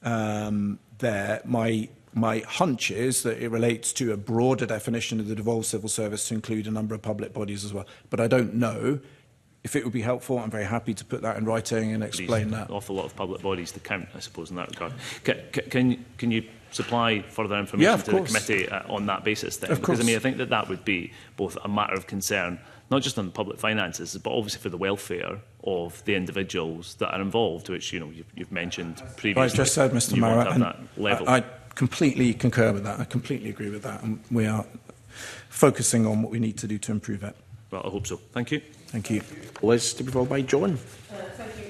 there. My hunch is that it relates to a broader definition of the devolved civil service to include a number of public bodies as well. But I don't know. If it would be helpful, I'm very happy to put that in writing and explain that. An awful lot of public bodies to count, I suppose, in that regard. Can you supply further information to the committee on that basis then? Of course. Because I think that would be both a matter of concern, not just on the public finances, but obviously for the welfare of the individuals that are involved, which you've mentioned previously. I just said, Mr. Marra, I completely concur with that. I completely agree with that, and we are focusing on what we need to do to improve it. Well, I hope so. Thank you. Thank you. Liz, to be followed by John. Thank you.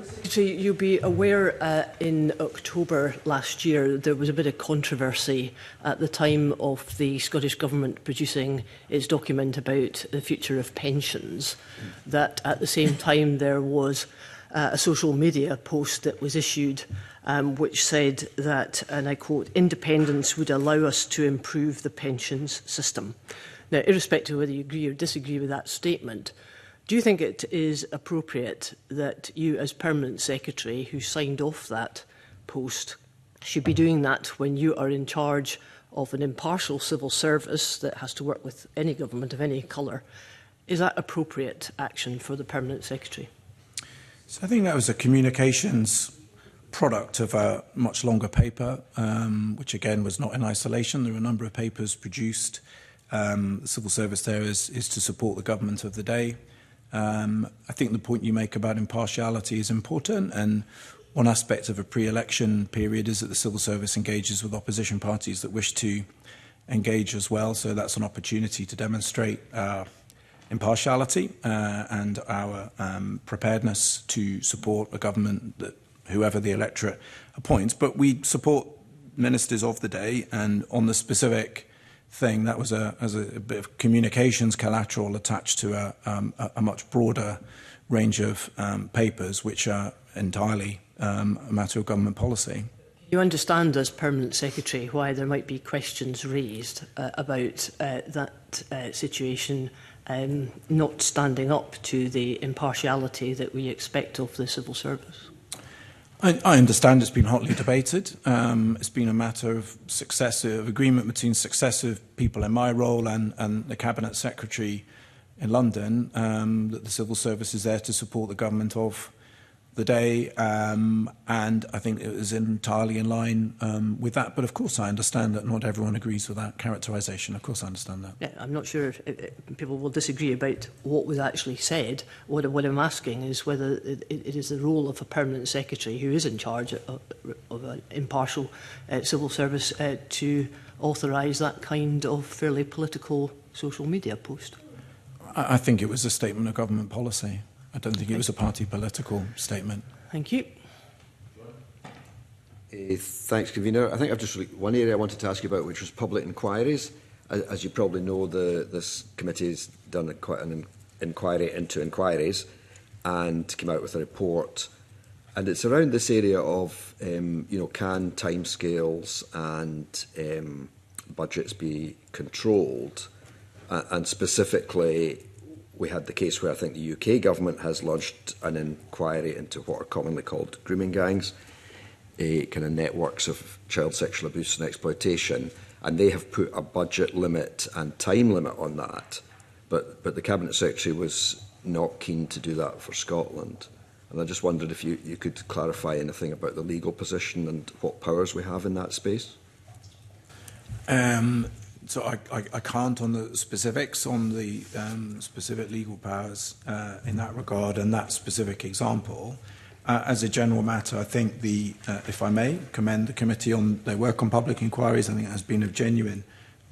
Secretary, you'll be aware in October last year there was a bit of controversy at the time of the Scottish Government producing its document about the future of pensions, that at the same time there was a social media post that was issued which said that, and I quote, "Independence would allow us to improve the pensions system." Now, irrespective of whether you agree or disagree with that statement, do you think it is appropriate that you, as Permanent Secretary who signed off that post, should be doing that when you are in charge of an impartial civil service that has to work with any government of any colour? Is that appropriate action for the Permanent Secretary? So I think that was a communications product of a much longer paper, which again was not in isolation. There were a number of papers produced. The civil service there is to support the government of the day. I think the point you make about impartiality is important, and one aspect of a pre-election period is that the civil service engages with opposition parties that wish to engage as well, so that's an opportunity to demonstrate impartiality and our preparedness to support a government that whoever the electorate appoints. But we support ministers of the day, and on the specific thing, that was a bit of communications collateral attached to a much broader range of papers, which are entirely a matter of government policy. You understand, as Permanent Secretary, why there might be questions raised about that situation not standing up to the impartiality that we expect of the civil service? I understand it's been hotly debated. It's been a matter of successive agreement between successive people in my role and the Cabinet Secretary in London that the civil service is there to support the government of the day, and I think it was entirely in line with that. But of course, I understand that not everyone agrees with that characterisation. Of course, I understand that. Yeah, I'm not sure if people will disagree about what was actually said. What I'm asking is whether it is the role of a permanent secretary who is in charge of an impartial civil service to authorise that kind of fairly political social media post. I think it was a statement of government policy. I don't think it was a party political statement. Thank you. Thanks, Convener. I think I've just one area I wanted to ask you about, which was public inquiries. As you probably know, this committee has done quite an inquiry into inquiries and came out with a report. And it's around this area of, can timescales and budgets be controlled? And specifically, we had the case where I think the UK government has launched an inquiry into what are commonly called grooming gangs, kind of networks of child sexual abuse and exploitation, and they have put a budget limit and time limit on that. But the Cabinet Secretary was not keen to do that for Scotland. And I just wondered if you could clarify anything about the legal position and what powers we have in that space. So I can't on the specifics on the specific legal powers in that regard and that specific example. As a general matter, I think if I may, commend the committee on their work on public inquiries. I think it has been of genuine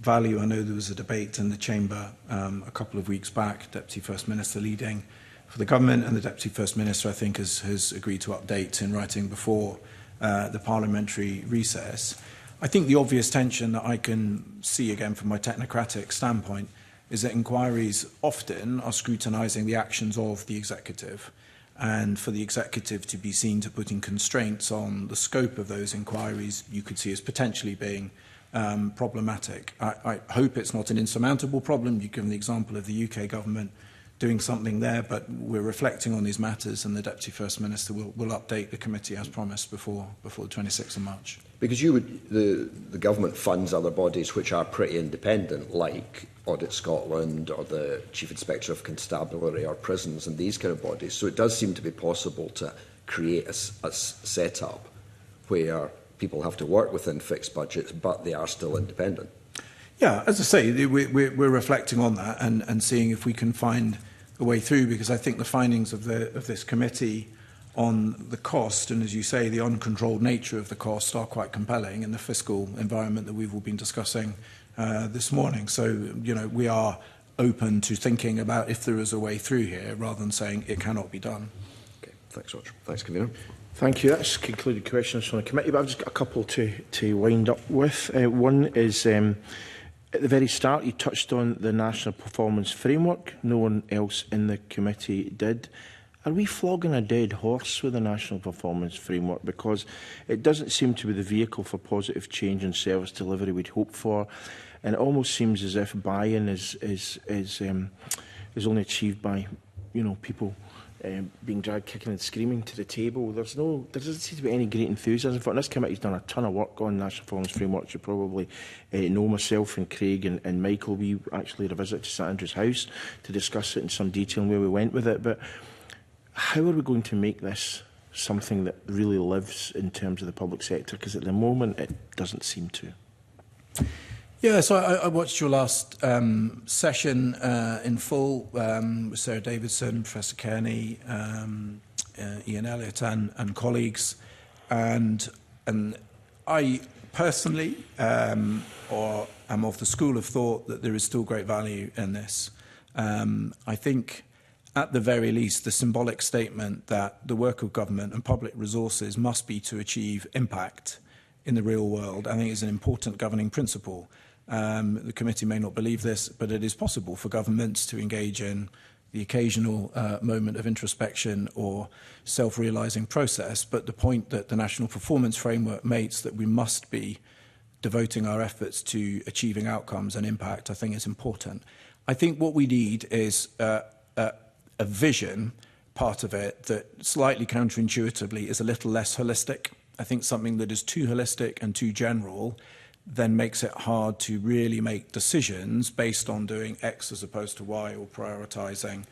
value. I know there was a debate in the Chamber a couple of weeks back, Deputy First Minister leading for the government, and the Deputy First Minister, I think, has agreed to update in writing before the parliamentary recess. I think the obvious tension that I can see, again, from my technocratic standpoint, is that inquiries often are scrutinising the actions of the executive, and for the executive to be seen to putting constraints on the scope of those inquiries, you could see as potentially being problematic. I hope it's not an insurmountable problem. You've given the example of the UK government doing something there, but we're reflecting on these matters, and the Deputy First Minister will update the committee as promised before the 26th of March. Because the government funds other bodies which are pretty independent, like Audit Scotland or the Chief Inspector of Constabulary or prisons and these kind of bodies. So it does seem to be possible to create a setup where people have to work within fixed budgets, but they are still independent. Yeah, as I say, we're reflecting on that and seeing if we can find a way through, because I think the findings of this committee on the cost, and as you say, the uncontrolled nature of the cost, are quite compelling in the fiscal environment that we've all been discussing this morning. So, we are open to thinking about if there is a way through here, rather than saying it cannot be done. Okay, thanks, Roger. Thanks, Convener. Thank you. That's concluded questions from the committee, but I've just got a couple to wind up with. One is, at the very start, you touched on the National Performance Framework. No one else in the committee did. Are we flogging a dead horse with the National Performance Framework? Because it doesn't seem to be the vehicle for positive change in service delivery we'd hope for, and it almost seems as if buy-in is only achieved by, people being dragged kicking and screaming to the table. There doesn't seem to be any great enthusiasm for it. And this committee's done a ton of work on National Performance Framework. You probably know myself and Craig and Michael. We actually had a visit to St Andrew's House to discuss it in some detail and where we went with it. But how are we going to make this something that really lives in terms of the public sector? Because at the moment, it doesn't seem to. Yeah, so I watched your last session in full with Sarah Davidson, Professor Kearney, Ian Elliott and colleagues. And I personally am of the school of thought that there is still great value in this. I think, at the very least, the symbolic statement that the work of government and public resources must be to achieve impact in the real world, I think is an important governing principle. The committee may not believe this, but it is possible for governments to engage in the occasional moment of introspection or self-realising process. But the point that the National Performance Framework makes, that we must be devoting our efforts to achieving outcomes and impact, I think is important. I think what we need is a vision, part of it, that slightly counterintuitively is a little less holistic. I think something that is too holistic and too general then makes it hard to really make decisions based on doing X as opposed to Y, or prioritising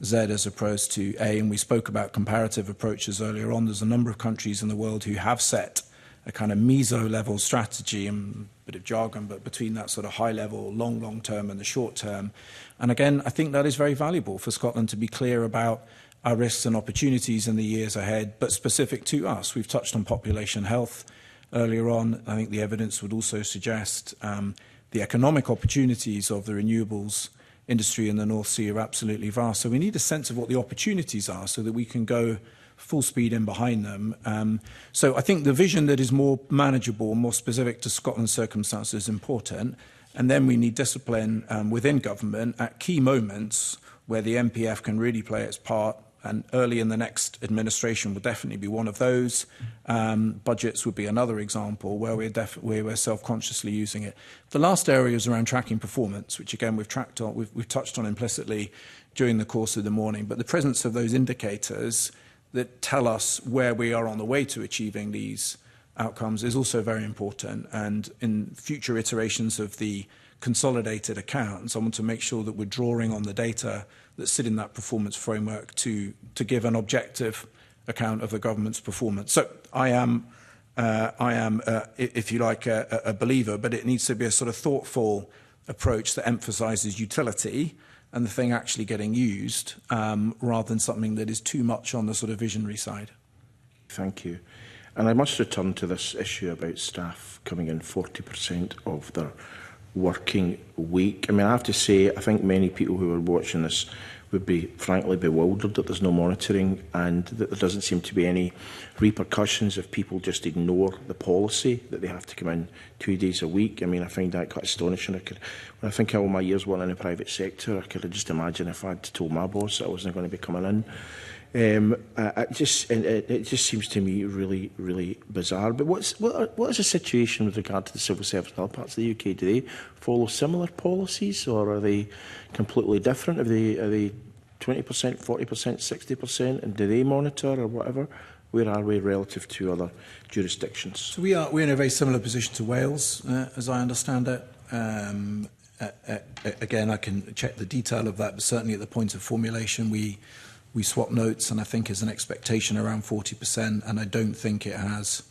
Z as opposed to A. And we spoke about comparative approaches earlier on. There's a number of countries in the world who have set a kind of meso-level strategy, and a bit of jargon, but between that sort of high-level, long term and the short term. And again, I think that is very valuable for Scotland to be clear about our risks and opportunities in the years ahead, but specific to us. We've touched on population health earlier on. I think the evidence would also suggest the economic opportunities of the renewables industry in the North Sea are absolutely vast. So we need a sense of what the opportunities are so that we can go full speed in behind them. So I think the vision that is more manageable, more specific to Scotland's circumstances is important. And then we need discipline within government at key moments where the MPF can really play its part. And early in the next administration will definitely be one of those. Budgets would be another example where we're self-consciously using it. The last area is around tracking performance, which again we've touched on implicitly during the course of the morning. But the presence of those indicators that tell us where we are on the way to achieving these outcomes is also very important. And in future iterations of the consolidated accounts, I want to make sure that we're drawing on the data that sit in that performance framework to give an objective account of the government's performance. So I am, if you like, a believer, but it needs to be a sort of thoughtful approach that emphasises utility and the thing actually getting used, rather than something that is too much on the sort of visionary side. Thank you. And I must return to this issue about staff coming in 40% of their working week. I mean, I have to say, I think many people who are watching this would be frankly bewildered that there's no monitoring and that there doesn't seem to be any repercussions if people just ignore the policy that they have to come in 2 days a week. I mean, I find that quite astonishing. When I think of all my years working in the private sector, I could just imagine if I'd told my boss that I wasn't going to be coming in. It just seems to me really, really bizarre. But what is the situation with regard to the civil service in other parts of the UK? Do they follow similar policies, or are they completely different? Are they 20%, 40%, 60%, and do they monitor or whatever? Where are we relative to other jurisdictions? So we're in a very similar position to Wales, as I understand it. Again, I can check the detail of that, but certainly at the point of formulation, we swap notes, and I think there's an expectation around 40%, and I don't think it has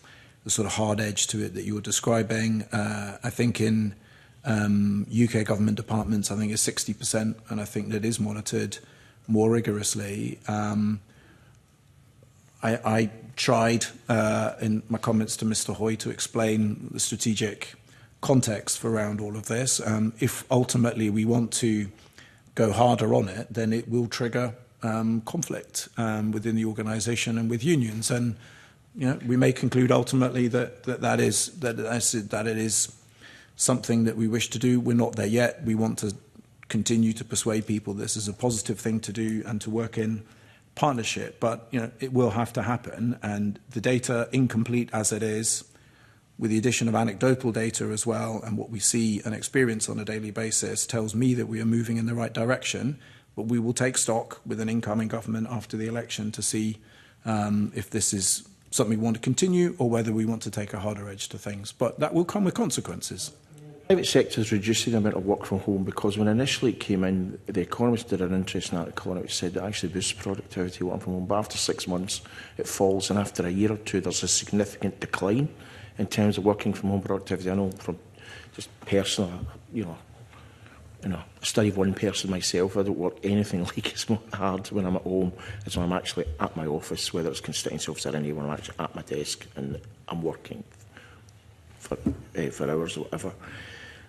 the sort of hard edge to it that you were describing. I think in UK government departments, I think it's 60%, and I think that is monitored more rigorously. I tried in my comments to Mr. Hoy to explain the strategic context around all of this. If ultimately we want to go harder on it, then it will trigger conflict within the organisation and with unions, and we may conclude ultimately that it is something that we wish to do. We're not there yet. We want to continue to persuade people this is a positive thing to do and to work in partnership. But it will have to happen, and the data, incomplete as it is, with the addition of anecdotal data as well, and what we see and experience on a daily basis, tells me that we are moving in the right direction. But we will take stock with an incoming government after the election to see if this is something we want to continue or whether we want to take a harder edge to things. But that will come with consequences. The private sector is reducing the amount of work from home because when initially it came in, the Economist did an interesting article on it which said that actually boosts productivity working from home. But after 6 months, it falls, and after a year or two, there's a significant decline in terms of working from home productivity. I know from just personal, a study of one person myself, I don't work anything like as hard when I'm at home as when I'm actually at my office, whether it's constituency office or anywhere, I'm actually at my desk and I'm working for hours or whatever.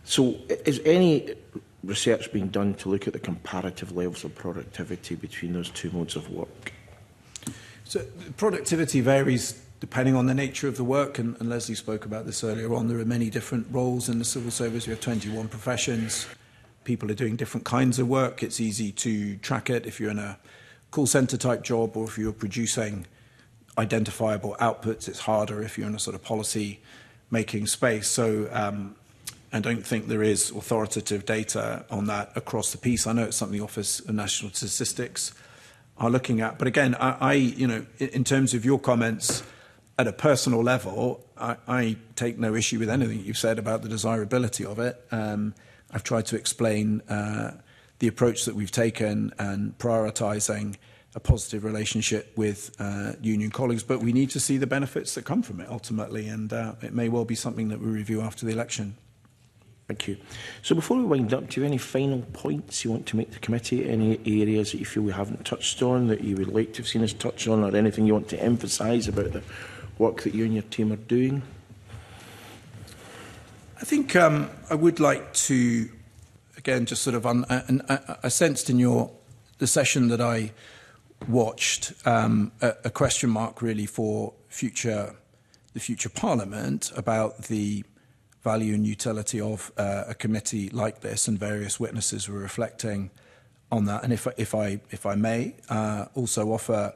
So is any research being done to look at the comparative levels of productivity between those two modes of work? So productivity varies depending on the nature of the work, and Leslie spoke about this earlier on. There are many different roles in the civil service. We have 21 professions. People are doing different kinds of work. It's easy to track it if you're in a call centre type job or if you're producing identifiable outputs. It's harder if you're in a sort of policy making space. So I don't think there is authoritative data on that across the piece. I know it's something the Office of National Statistics are looking at. But again, in terms of your comments, at a personal level, I take no issue with anything you've said about the desirability of it. I've tried to explain the approach that we've taken and prioritising a positive relationship with union colleagues, but we need to see the benefits that come from it ultimately, and it may well be something that we review after the election. Thank you. So before we wind up, do you have any final points you want to make to the committee? Any areas that you feel we haven't touched on that you would like to have seen us touch on, or anything you want to emphasise about the work that you and your team are doing? I think I would like to, again, just sort of, I sensed in the session that I watched a question mark really for the future Parliament about the value and utility of a committee like this, and various witnesses were reflecting on that. And if I may also offer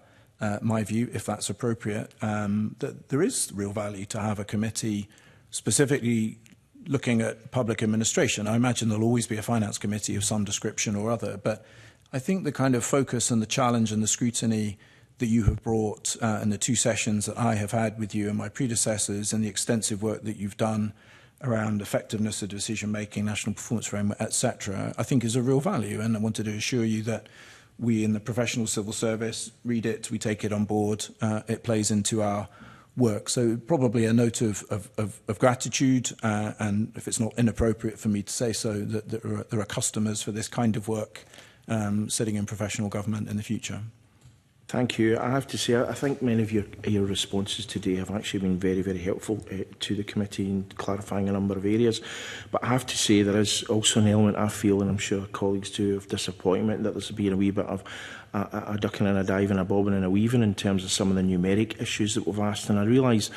my view, if that's appropriate, that there is real value to have a committee specifically looking at public administration. I imagine there'll always be a finance committee of some description or other, but I think the kind of focus and the challenge and the scrutiny that you have brought in the 2 sessions that I have had with you and my predecessors, and the extensive work that you've done around effectiveness of decision-making, national performance framework, etc., I think is a real value. And I wanted to assure you that we in the professional civil service read it, we take it on board, it plays into our work. So probably a note of gratitude, and if it's not inappropriate for me to say so, that there are customers for this kind of work sitting in professional government in the future. Thank you. I have to say, I think many of your responses today have actually been very, very helpful to the committee in clarifying a number of areas. But I have to say there is also an element I feel, and I'm sure colleagues do, of disappointment that there's been a wee bit of a ducking and a diving, a bobbing and a weaving in terms of some of the numeric issues that we've asked. And I realise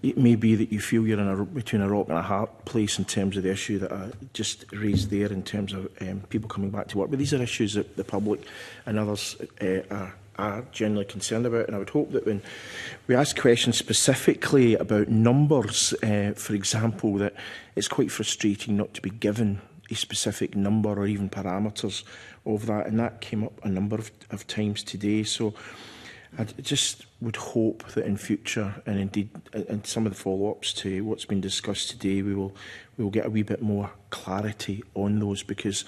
it may be that you feel you're between a rock and a hard place in terms of the issue that I just raised there in terms of people coming back to work. But these are issues that the public and others are generally concerned about, and I would hope that when we ask questions specifically about numbers, for example, that it's quite frustrating not to be given a specific number or even parameters of that, and that came up a number of times today. So I just would hope that in future, and indeed in some of the follow-ups to what's been discussed today, we will get a wee bit more clarity on those, because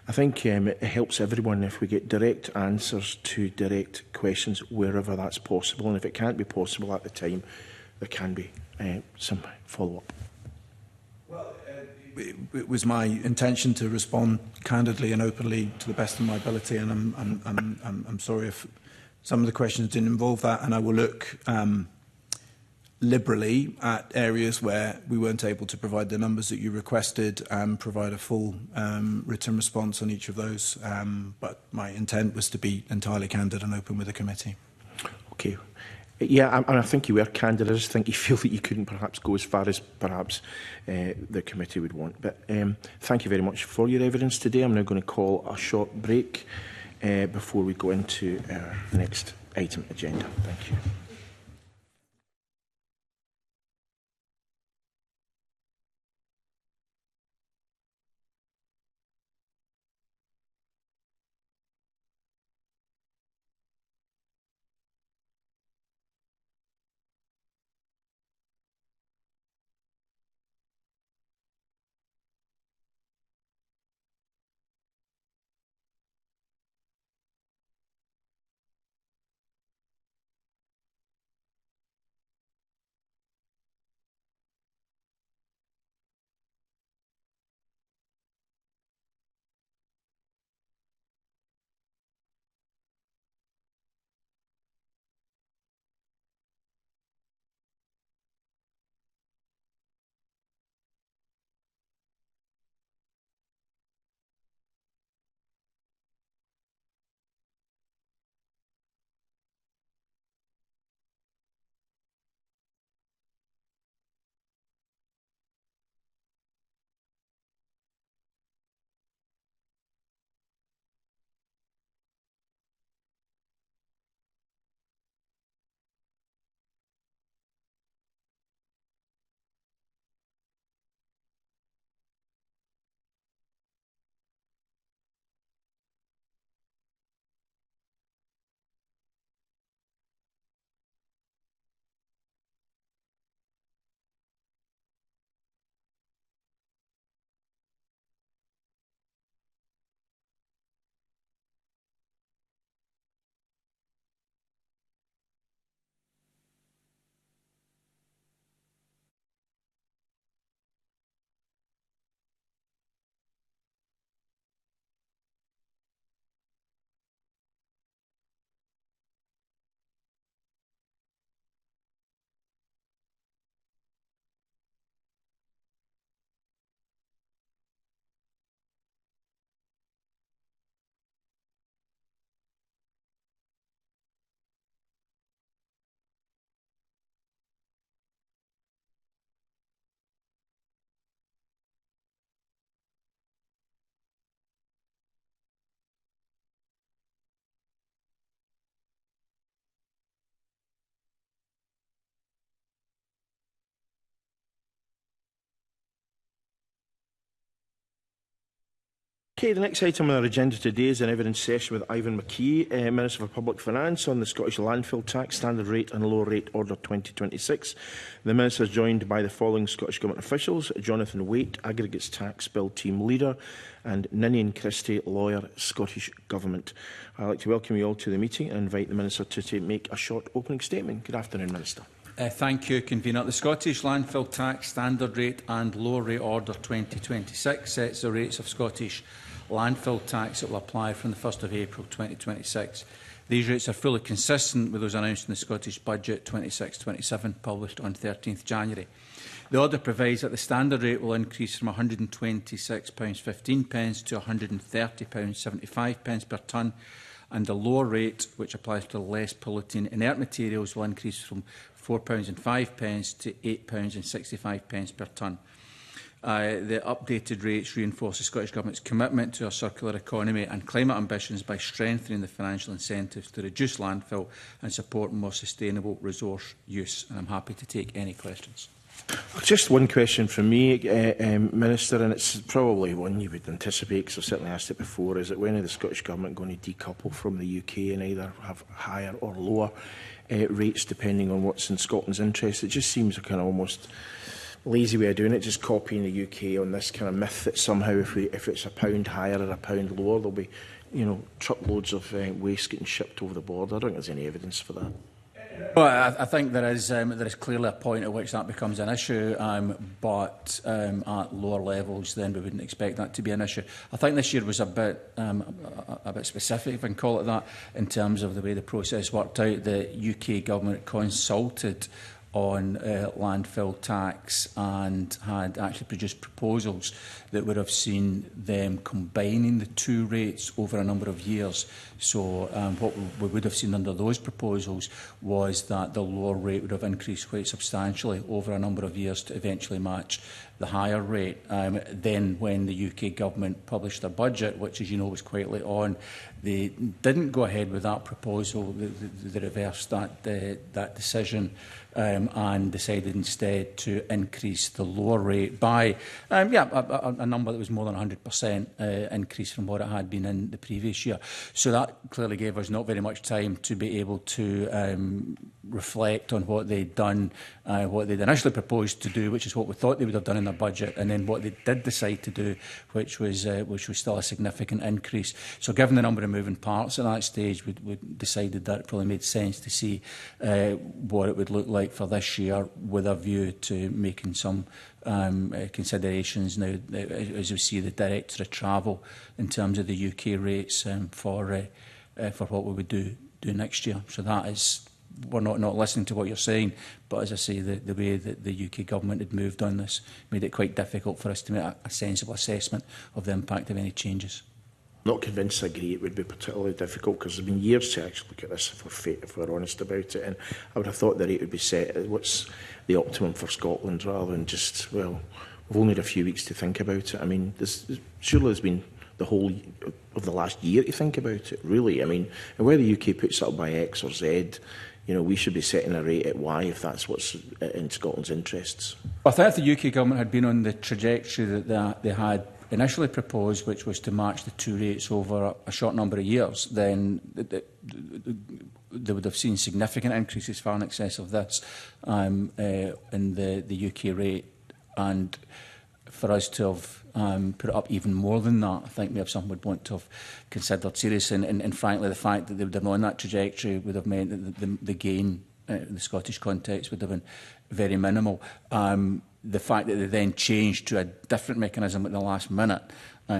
I think it helps everyone if we get direct answers to direct questions wherever that's possible. And if it can't be possible at the time, there can be some follow-up. Well, it was my intention to respond candidly and openly to the best of my ability, and I'm sorry if some of the questions didn't involve that, and I will look liberally at areas where we weren't able to provide the numbers that you requested and provide a full written response on each of those. But my intent was to be entirely candid and open with the committee. Okay. Yeah, I think you were candid. I just think you feel that you couldn't perhaps go as far as perhaps the committee would want. But thank you very much for your evidence today. I'm now going to call a short break before we go into our next item agenda. Thank you. Okay, the next item on our agenda today is an evidence session with Ivan McKee, Minister for Public Finance, on the Scottish Landfill Tax Standard Rate and Lower Rate Order 2026. The Minister is joined by the following Scottish Government officials: Jonathan Waite, Aggregates Tax Bill Team Leader, and Ninian Christie, Lawyer, Scottish Government. I'd like to welcome you all to the meeting and invite the Minister to make a short opening statement. Good afternoon, Minister. Thank you, Convener. The Scottish Landfill Tax Standard Rate and Lower Rate Order 2026 sets the rates of Scottish landfill tax that will apply from the 1st of April 2026. These rates are fully consistent with those announced in the Scottish Budget 26-27, published on 13th January. The order provides that the standard rate will increase from £126.15 to £130.75 per tonne, and the lower rate, which applies to less polluting inert materials, will increase from £4.05 to £8.65 per tonne. The updated rates reinforce the Scottish Government's commitment to our circular economy and climate ambitions by strengthening the financial incentives to reduce landfill and support more sustainable resource use. And I'm happy to take any questions. Just one question from me, Minister, and it's probably one you would anticipate, because I've certainly asked it before. Is that when is the Scottish Government going to decouple from the UK and either have higher or lower rates depending on what's in Scotland's interest? It just seems a kind of almost lazy way of doing it, just copying the UK on this kind of myth that somehow if it's £1 higher or £1 lower, there'll be, you know, truckloads of waste getting shipped over the border. I don't think there's any evidence for that. Well, I think there is clearly a point at which that becomes an issue, but at lower levels, then we wouldn't expect that to be an issue. I think this year was a bit specific, if I can call it that, in terms of the way the process worked out. The UK Government consulted on landfill tax and had actually produced proposals that would have seen them combining the two rates over a number of years. So what we would have seen under those proposals was that the lower rate would have increased quite substantially over a number of years to eventually match the higher rate. Then when the UK Government published their budget, which, as you know, was quite late on, they didn't go ahead with that proposal. They reversed that decision and decided instead to increase the lower rate by a number that was more than 100% increase from what it had been in the previous year. So that clearly gave us not very much time to be able to reflect on what they'd done, what they'd initially proposed to do, which is what we thought they would have done in their budget, and then what they did decide to do, which was still a significant increase. So given the number of moving parts at that stage, we decided that it probably made sense to see what it would look like for this year, with a view to making some considerations now as we see the director of travel in terms of the UK rates for what we would do next year. So that is, we're not listening to what you're saying, but as I say, the way that the UK Government had moved on this made it quite difficult for us to make a sensible assessment of the impact of any changes. Not convinced I agree it would be particularly difficult, because there's been years to actually look at this if we're honest about it, and I would have thought the rate would be set at what's the optimum for Scotland, rather than just, well, we've only had a few weeks to think about it. I mean, surely there's been the whole of the last year to think about it, really. I mean, and whether the UK puts it up by X or Z, you know, we should be setting a rate at Y if that's what's in Scotland's interests. I think if the UK Government had been on the trajectory that they had initially proposed, which was to match the two rates over a short number of years, then they would have seen significant increases far in excess of this in the UK rate. And for us to have put it up even more than that, I think maybe some would want to have considered seriously. And frankly, the fact that they would have been on that trajectory would have meant that the gain in the Scottish context would have been very minimal. The fact that they then changed to a different mechanism at the last minute,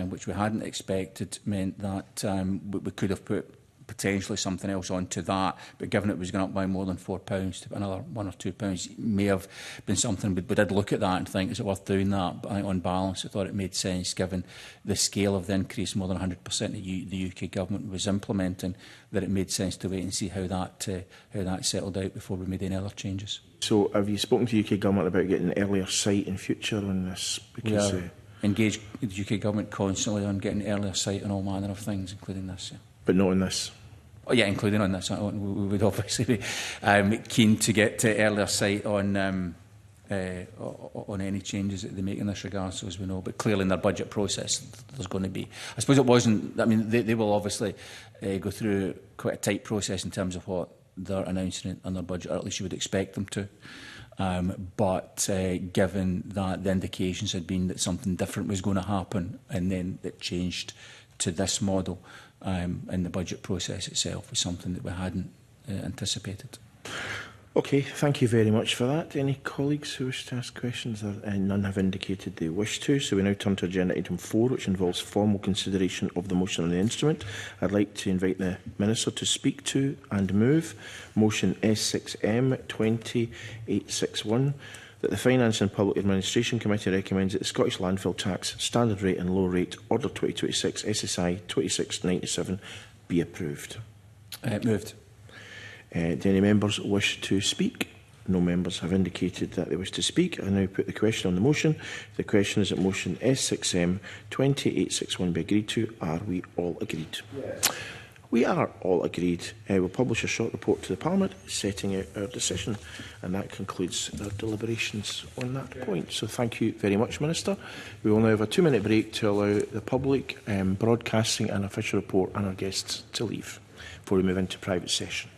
which we hadn't expected, meant that we could have put potentially something else onto that, but given it was going up by more than £4 to another £1 or £2, it may have been something. We did look at that and think, is it worth doing that? But I think on balance, I thought it made sense, given the scale of the increase, more than 100% the UK Government was implementing, that it made sense to wait and see how that settled out before we made any other changes. So have you spoken to the UK Government about getting an earlier sight in future on this? Because engaged with the UK Government constantly on getting earlier sight on all manner of things, including this. Yeah. But not on this? Oh, yeah, including on this. We would obviously be keen to get to earlier sight on on any changes that they make in this regard, so as we know. But clearly in their budget process, there's going to be. I suppose it wasn't. I mean, they will obviously go through quite a tight process in terms of what they're announcing in their budget, or at least you would expect them to. But given that the indications had been that something different was going to happen, and then it changed to this model in the budget process itself, was something that we hadn't anticipated. Okay, thank you very much for that. Any colleagues who wish to ask questions? None have indicated they wish to, so we now turn to agenda item 4, which involves formal consideration of the motion on the instrument. I'd like to invite the Minister to speak to and move motion S6M 2861, that the Finance and Public Administration Committee recommends that the Scottish Landfill Tax Standard Rate and Low Rate Order 2026 SSI 2697 be approved. Moved. Do any members wish to speak? No members have indicated that they wish to speak. I now put the question on the motion. The question is that motion S6M 2861 be agreed to. Are we all agreed? Yes. We are all agreed. We'll publish a short report to the Parliament setting out our decision, and that concludes our deliberations on that point. So thank you very much, Minister. We will now have a 2-minute break to allow the public, broadcasting and official report and our guests to leave before we move into private session.